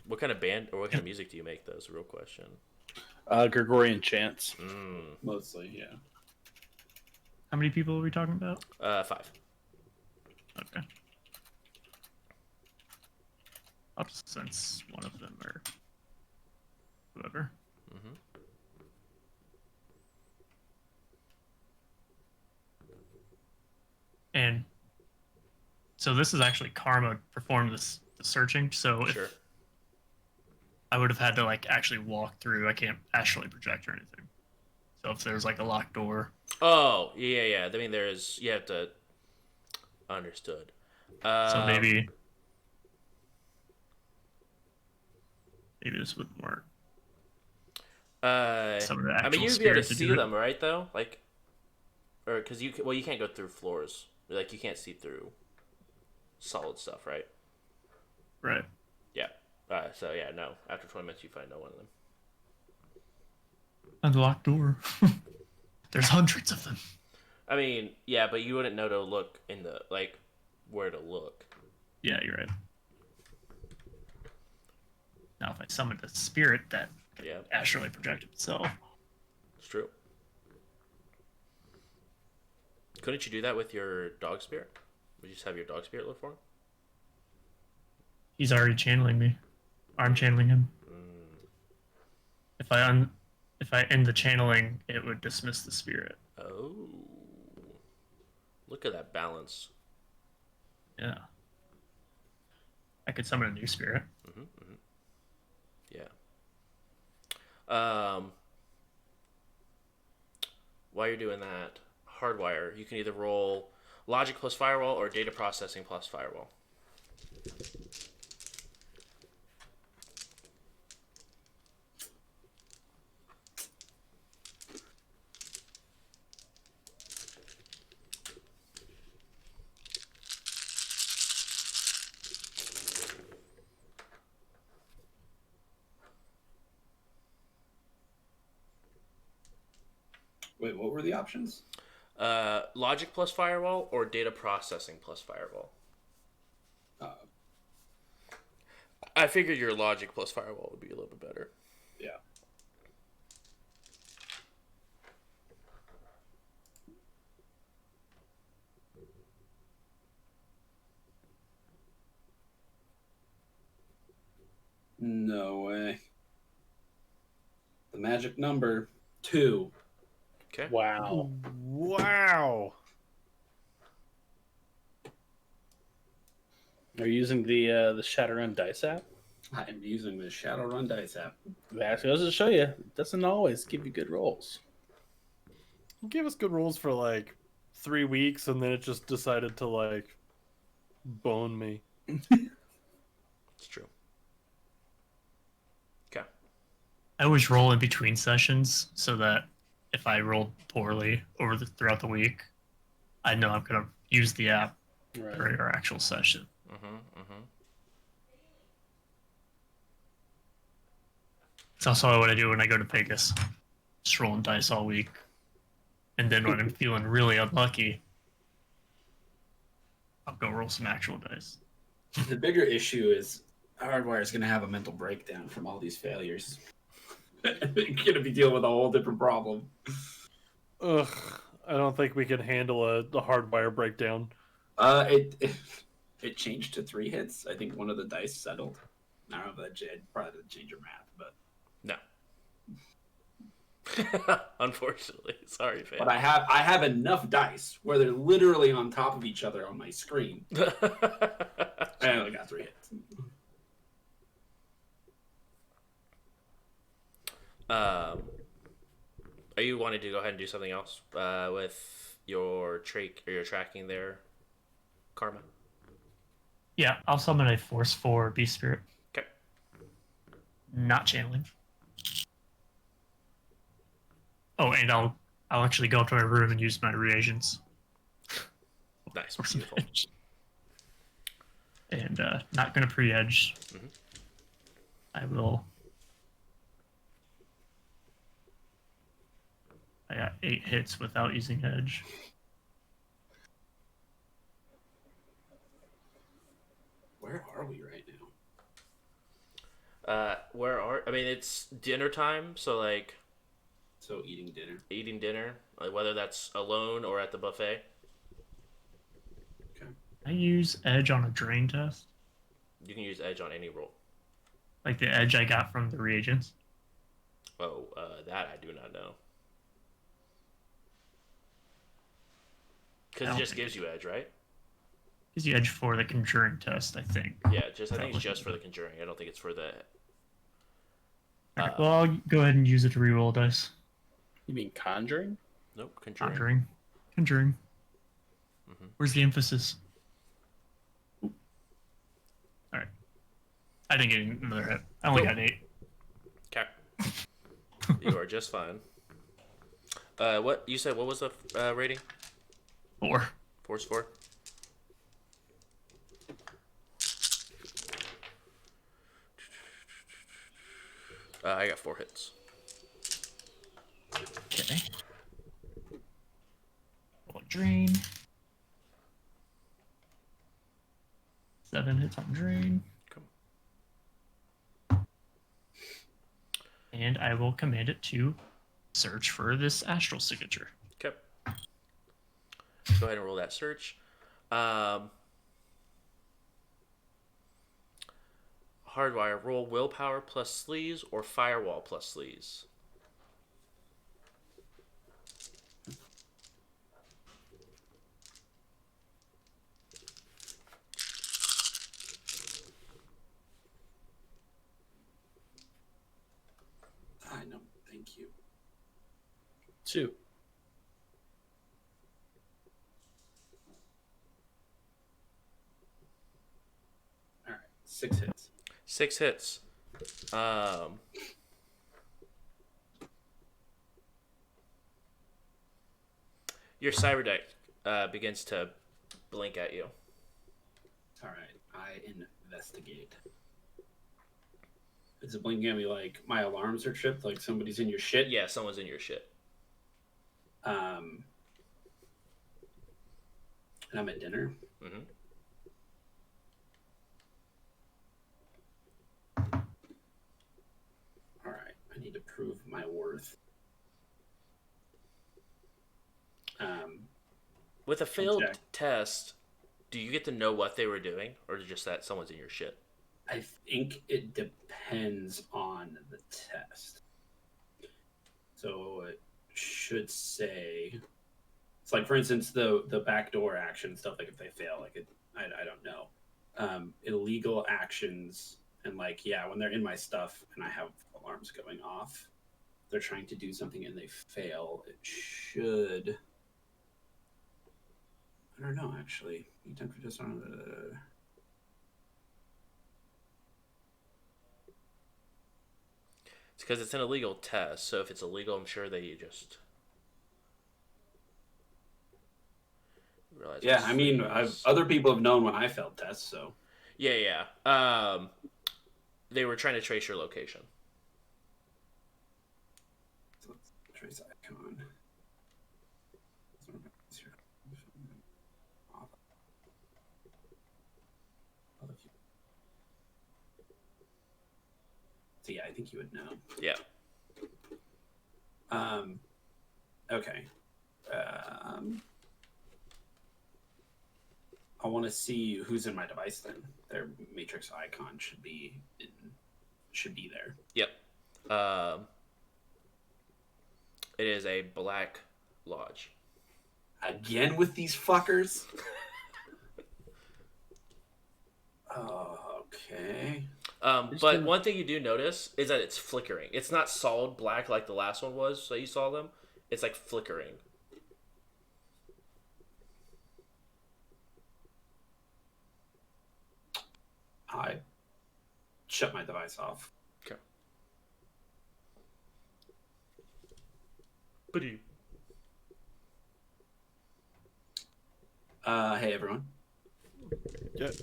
What kind of band or what kind of music do you make? Though is a real question. Gregorian chants. Mostly, yeah. How many people are we talking about? 5. Okay. I'll just sense one of them or whoever. And so this is actually Karma performed the searching. So Sure. if I would have had to like actually walk through, I can't astrally project or anything. So if there's like a locked door, Oh, yeah. I mean, you have to. Understood. so maybe this would work. Some of the I mean, actual you'd be able to spirit to see do it. them, right? Though, like, or because you can't go through floors. Like, you can't see through solid stuff, right? Right. Yeah. So yeah, no. After 20 minutes, you find no one of them. Unlocked door. There's hundreds of them. I mean, yeah, but you wouldn't know to look in the where to look. Yeah, you're right. Now, if I summoned a spirit that Yeah, astrally projected itself, it's true. Couldn't you do that with your dog spirit? Would you just have your dog spirit look for him? he's already channeling me. I'm channeling him. If I end the channeling, it would dismiss the spirit. Oh, look at that balance. Yeah. I could summon a new spirit. Yeah. While you're doing that, hardwire, you can either roll logic plus firewall or data processing plus firewall. Wait, what were the options? Logic plus firewall or data processing plus firewall. I figured your logic plus firewall would be a little bit better. Yeah. No way. The magic number 2. Okay. Wow. Wow. Are you using the Shadowrun dice app? I'm using the Shadowrun dice app. That goes to show you, it doesn't always give you good rolls. It gave us good rolls for like 3 weeks, and then it just decided to like bone me. It's true. Okay. I always roll in between sessions so that if I rolled poorly throughout the week, I know I'm gonna use the app for our actual session. It's also what I do when I go to Vegas. Just rolling dice all week. And then when I'm feeling really unlucky, I'll go roll some actual dice. The bigger issue is Hardwire is going to have a mental breakdown from all these failures. They're going to be dealing with a whole different problem. Ugh, I don't think we can handle the hardwire breakdown. It changed to 3 hits. I think one of the dice settled. I don't know if that probably didn't change your math, but No. Unfortunately, sorry, fam. I have enough dice where they're literally on top of each other on my screen. I only got 3 hits. Are you wanting to go ahead and do something else with your tracking there, Karma? Yeah, I'll summon a Force 4 Beast Spirit. Okay. Not channeling. Oh, and I'll actually go up to my room and use my reagents. Nice. For some Beautiful. edge. And not going to pre-edge. Mhm. I will. I got 8 hits without using edge. Where are we right now? I mean, it's dinner time, so like So eating dinner. eating dinner, like whether that's alone or at the buffet. Okay. I use edge on a drain test, You can use edge on any roll. like the edge I got from the reagents. Oh, that I do not know. Because it just gives you edge, right? Gives you edge for the conjuring test, I think. Yeah, I think it's just for the conjuring. I don't think it's for the. Alright, well, I'll go ahead and use it to reroll dice. You mean conjuring? Nope, conjuring. Conjuring. Mhm. Where's the emphasis? All right. I didn't get another hit. I only got 8. Okay. You are just fine. What you said? What was the rating? 4. Force 4. I got 4 hits. Okay. Roll a drain. 7 hits on drain. Come. And I will command it to search for this astral signature. Okay. Go ahead and roll that search. Hardwire, roll willpower plus sleaze or firewall plus sleaze. I know. Thank you. 2. All right. 6 hits. 6 hits. Your cyber deck begins to blink at you. All right. I investigate. Is it blinking at me like my alarms are tripped, like somebody's in your shit? Yeah, someone's in your shit. And I'm at dinner. Mm-hmm. All right. I need to prove my worth. With a failed Check. test, do you get to know what they were doing, or just that someone's in your shit? I think it depends on the test. So it should say, it's like, for instance, the backdoor action stuff. Like if they fail, like I don't know, illegal actions and like when they're in my stuff and I have alarms going off, they're trying to do something and they fail. It should. I don't know actually. You tend to just on the. It's because it's an illegal test, so if it's illegal, I'm sure that you just realize. Yeah, I mean, other people have known when I failed tests, so. Yeah. They were trying to trace your location. So let's trace icon. So yeah, I think you would know. Yeah. Okay. I want to see who's in my device then. Their matrix icon should be there. Yep. It is a black lodge. Again with these fuckers? Okay. But one thing you do notice is that it's flickering. It's not solid black like the last one was that you saw them. It's like flickering. I shut my device off. Okay. Hey everyone.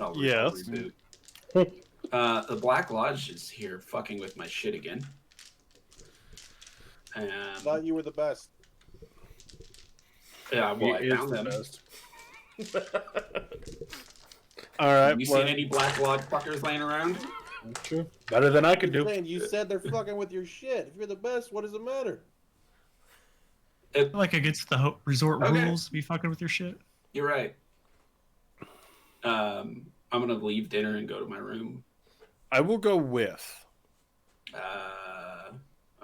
I'll Yes. reboot. The Black Lodge is here fucking with my shit again. Thought you were the best. Yeah, well, I He is found the them. best. All right. Have you seen any Black Lodge fuckers laying around? True. Better than I could do. Man, you said they're fucking with your shit. If you're the best, what does it matter? I feel like against the resort Okay. rules, be fucking with your shit. You're right. I'm gonna leave dinner and go to my room. I will go with. Okay.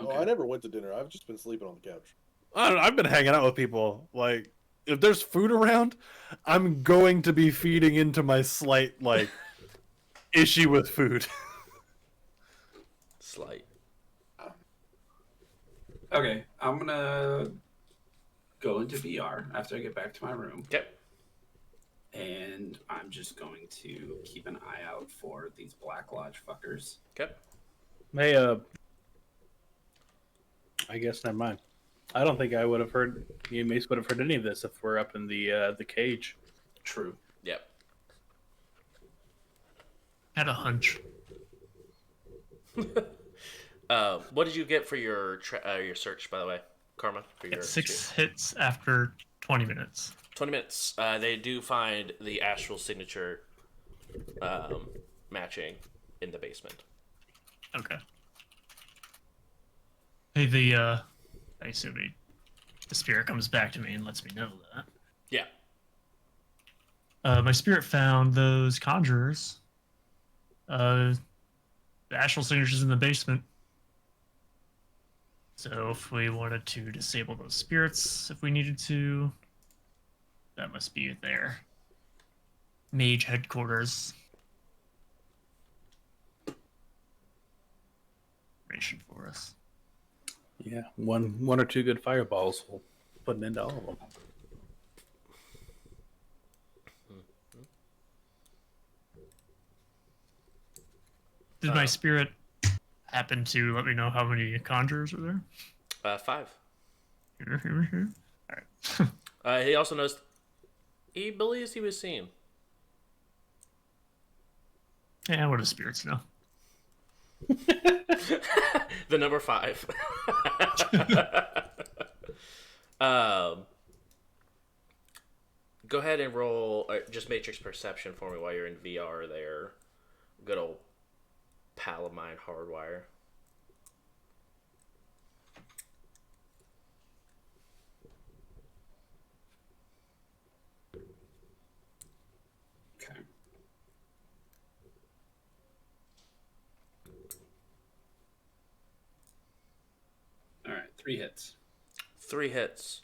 Oh, I never went to dinner. I've just been sleeping on the couch. I don't know, I've been hanging out with people. Like, if there's food around, I'm going to be feeding into my slight like issue with food. Slight. Okay, I'm gonna go into VR after I get back to my room. Okay. And I'm just going to keep an eye out for these Black Lodge fuckers. Okay. Hey, I guess never mind. I don't think I would have heard. Me and Mace would have heard any of this if we're up in the cage. True. Yep. Had a hunch. What did you get for your search, by the way, Karma? For your Get 6 hits after 20 minutes. 20 minutes. They do find the astral signature matching in the basement. Okay. Hey, I assume the spirit comes back to me and lets me know that. Yeah. My spirit found those conjurers. The astral signatures in the basement. So if we wanted to disable those spirits, if we needed to, that must be their mage headquarters. Information for us. Yeah, one or two good fireballs will put an end to all of them. Did my spirit happen to let me know how many conjurers are there? 5. Here. All right. He also knows he believes he was seen. Yeah, what do spirits know? The number 5. Go ahead and roll just Matrix Perception for me while you're in VR there. Good old pal of mine, Hardwire. Okay. All right, 3 hits. 3 hits.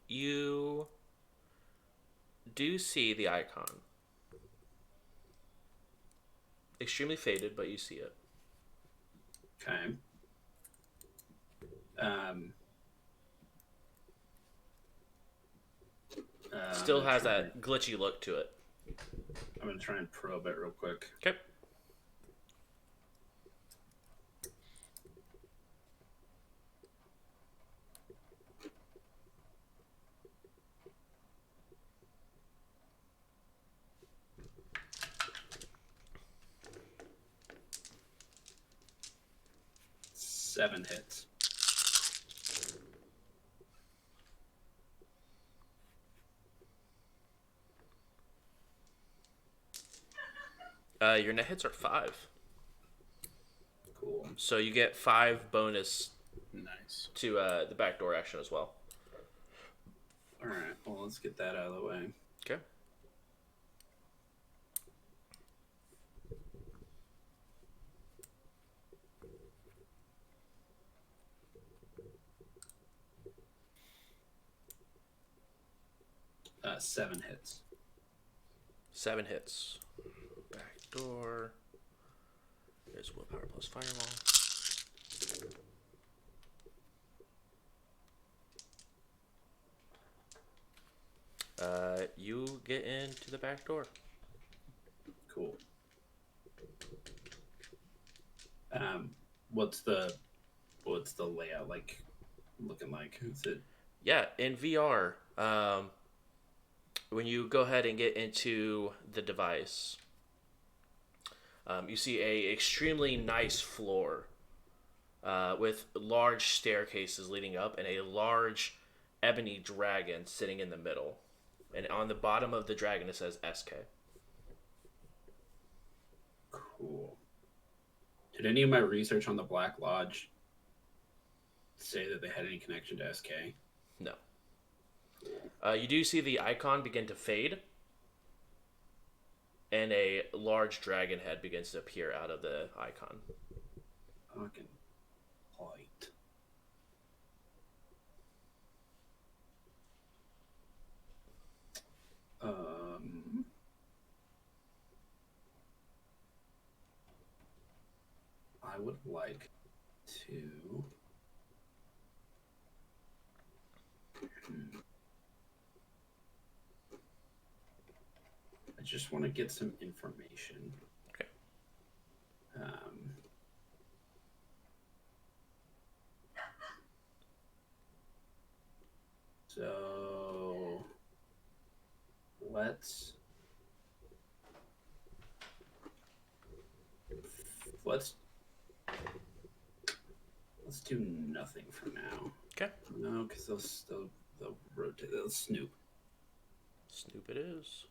You do see the icon. Extremely faded, but you see it. Okay. Still has that glitchy look to it. I'm gonna try and probe it real quick. Okay. Seven hits. Your net hits are 5. Cool. So you get 5 bonus Nice. to the backdoor action as well. All right. Well, let's get that out of the way. Okay. Seven hits. 7 hits. door. There's willpower plus fireball. You get into the back door. Cool. What's the layout like? Looking like? Is it? Yeah, in VR, when you go ahead and get into the device, you see a extremely nice floor with large staircases leading up and a large ebony dragon sitting in the middle. And on the bottom of the dragon it says SK. Cool. Did any of my research on the Black Lodge say that they had any connection to SK? No. You do see the icon begin to fade, and a large dragon head begins to appear out of the icon. Fucking light. I would like to. I just want to get some information. Okay. So let's do nothing for now. Okay. No, because they'll rotate. They'll snoop. Snoop it is.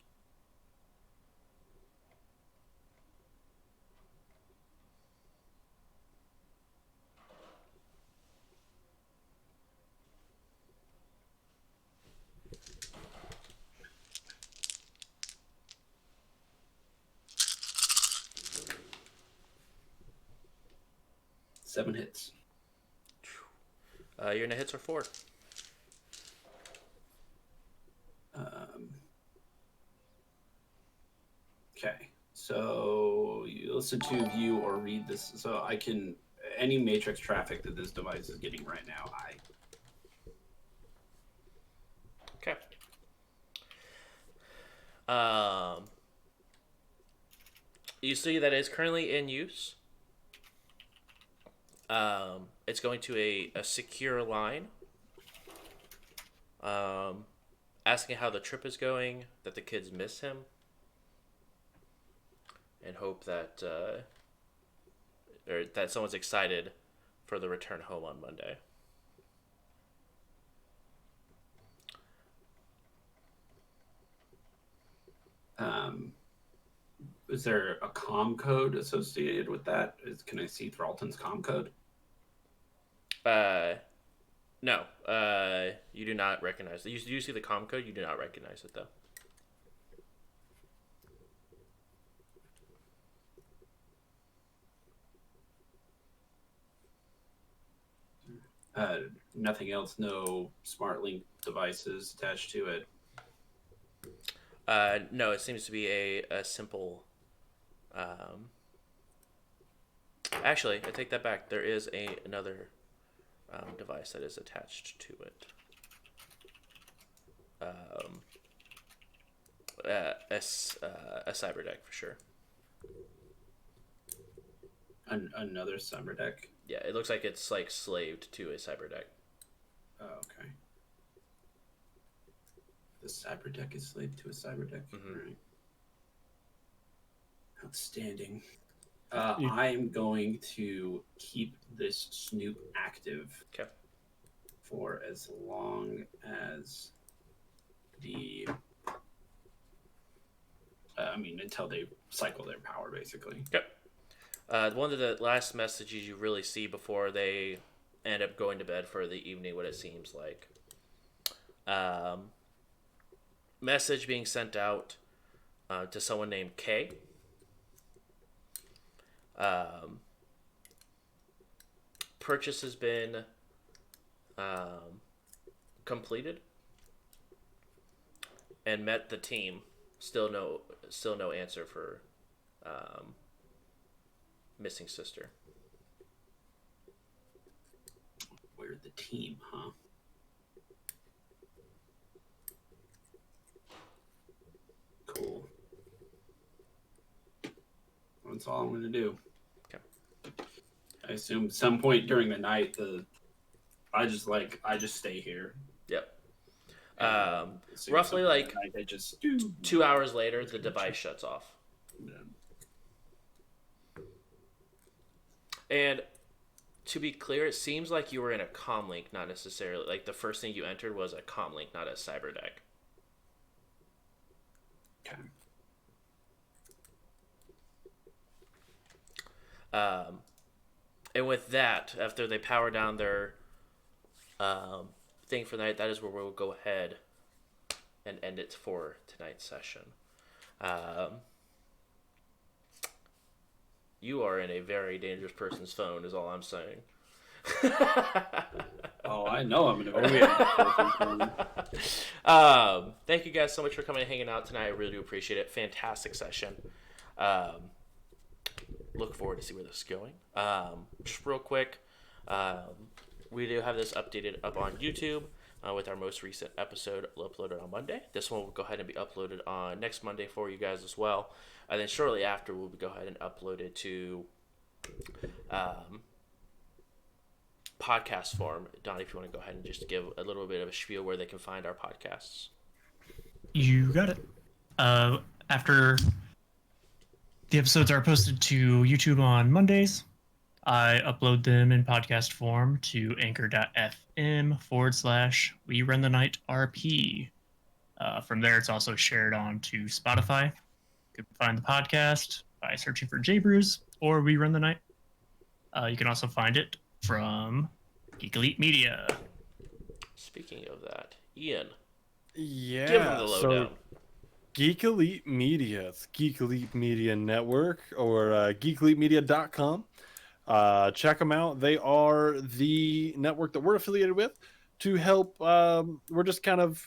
Seven hits. Your net hits are 4. Okay, so you listen to, view, or read this. So I can any matrix traffic that this device is getting right now. Okay. You see that it's currently in use. It's going to a secure line. Asking how the trip is going, that the kids miss him, and hope that or that someone's excited for the return home on Monday. Is there a comm code associated with that? Can I see Thralton's comm code? No. You do not recognize it. You do see the comm code. You do not recognize it though. Nothing else. No smart link devices attached to it. No, it seems to be a simple. Actually, I take that back. There is another device that is attached to it. A cyber deck for sure. Another cyber deck. Yeah, it looks like it's like slaved to a cyber deck. Oh, okay. The cyber deck is slaved to a cyber deck. Mm-hmm. Right. Outstanding. I'm going to keep this snoop active. Okay. For as long as until they cycle their power, basically. Okay. One of the last messages you really see before they end up going to bed for the evening, what it seems like. Message being sent out to someone named K. Purchase has been completed and met the team. Still no answer for missing sister. We're the team, huh? Cool. That's all I'm going to do. Okay. I assume some point during the night, I just stay here. Yep. As soon as Roughly something like at night, I just 2 hours later, the device shuts off. Yeah. And to be clear, it seems like you were in a comm link, not necessarily like the first thing you entered was a comm link, not a cyber deck. Okay. And with that, after they power down their thing for the night, that is where we'll go ahead and end it for tonight's session. You are in a very dangerous person's phone, is all I'm saying. Oh, I know I'm going to. Thank you guys so much for coming and hanging out tonight. I really do appreciate it. Fantastic session. Look forward to see where this is going. Just real quick, we do have this updated up on YouTube with our most recent episode uploaded on Monday. This one will go ahead and be uploaded on next Monday for you guys as well. And then shortly after, we'll go ahead and upload it to podcast form. Don, if you want to go ahead and just give a little bit of a spiel where they can find our podcasts. You got it. After the episodes are posted to YouTube on Mondays, I upload them in podcast form to anchor.fm/We Run the Night RP. From there, it's also shared on to Spotify. You can find the podcast by searching for J Brews or We Run the Night. You can also find it from Geek Elite Media. Speaking of that, Ian, Yeah. give them the lowdown. Geek Elite Media. It's Geek Elite Media Network or geekelitemedia.com. Check them out. They are the network that we're affiliated with to help. We're just kind of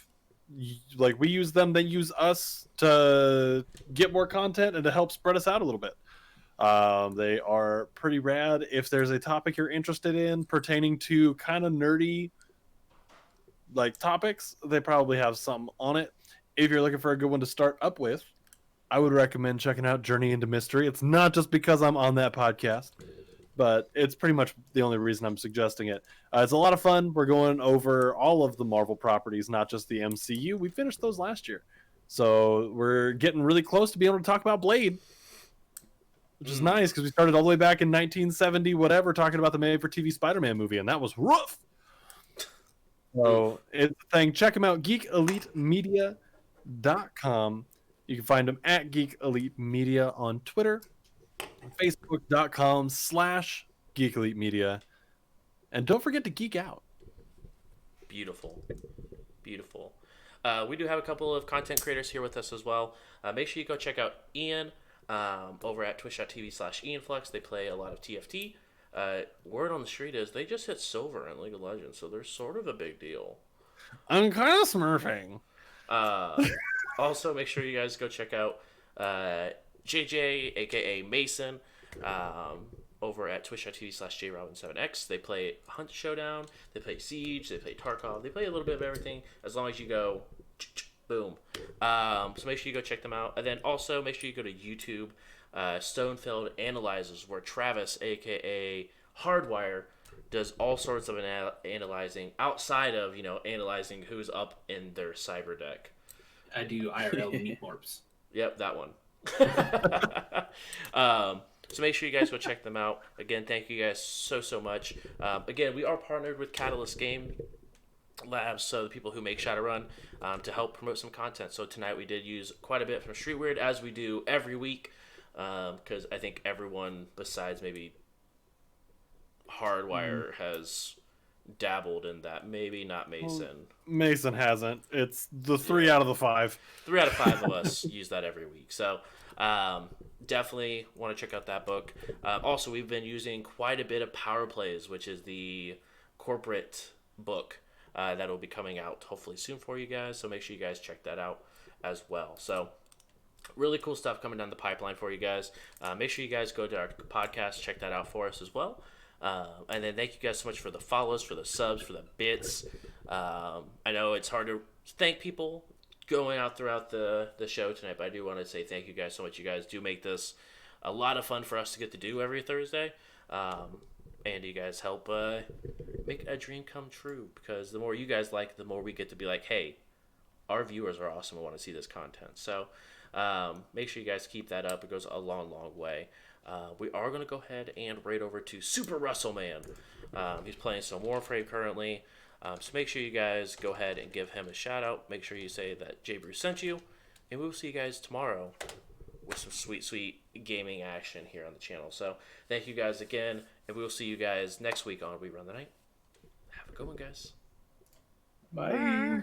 like we use them, they use us to get more content and to help spread us out a little bit. They are pretty rad. If there's a topic you're interested in pertaining to kind of nerdy like topics, they probably have something on it. If you're looking for a good one to start up with, I would recommend checking out Journey into Mystery. It's not just because I'm on that podcast, but it's pretty much the only reason I'm suggesting it. It's a lot of fun. We're going over all of the Marvel properties, not just the MCU. We finished those last year. So we're getting really close to being able to talk about Blade, which is nice because we started all the way back in 1970, whatever, talking about the made-for-TV Spider-Man movie, and that was rough. So it's a thing. Check them out, geekelitemedia.com. You can find them at Geek Elite Media on Twitter, facebook.com/Geek Elite Media. And don't forget to geek out. Beautiful. Beautiful. We do have a couple of content creators here with us as well. Make sure you go check out Ian over at twitch.tv/IanFlux. They play a lot of TFT. Word on the street is they just hit silver in League of Legends, so they're sort of a big deal. I'm kind of smurfing. Also, make sure you guys go check out JJ, aka Mason, over at twitch.tv/JRobin7X. They play Hunt Showdown, they play Siege, they play Tarkov, they play a little bit of everything as long as you go boom. So make sure you go check them out. And then also make sure you go to YouTube, Stonefield Analyzes, where Travis, aka Hardwire, does all sorts of analyzing outside of, analyzing who's up in their cyber deck. I do IRL meat morphs. Yep, that one. So make sure you guys go check them out. Again, thank you guys so much. Again, we are partnered with Catalyst Game Labs, so the people who make Shadowrun, to help promote some content. So tonight we did use quite a bit from Street Weird, as we do every week, because I think everyone besides maybe Hardwire has dabbled in that. Maybe not Mason. Mason hasn't. It's the 3 out of the 5. 3 out of 5 of us use that every week. So definitely want to check out that book. Also, we've been using quite a bit of Power Plays, which is the corporate book that will be coming out hopefully soon for you guys. So make sure you guys check that out as well. So really cool stuff coming down the pipeline for you guys. Make sure you guys go to our podcast, check that out for us as well. And then thank you guys so much for the follows, for the subs, for the bits. I know it's hard to thank people going out throughout the show tonight, but I do want to say thank you guys so much. You guys do make this a lot of fun for us to get to do every Thursday. And you guys help make a dream come true, because the more you guys like it, the more we get to be like, hey, our viewers are awesome and want to see this content. So make sure you guys keep that up. It goes a long, long way. We are going to go ahead and raid over to Super Russell Man. He's playing some Warframe currently. So make sure you guys go ahead and give him a shout out. Make sure you say that J. Bruce sent you. And we'll see you guys tomorrow with some sweet, sweet gaming action here on the channel. So thank you guys again. And we will see you guys next week on We Run the Night. Have a good one, guys. Bye.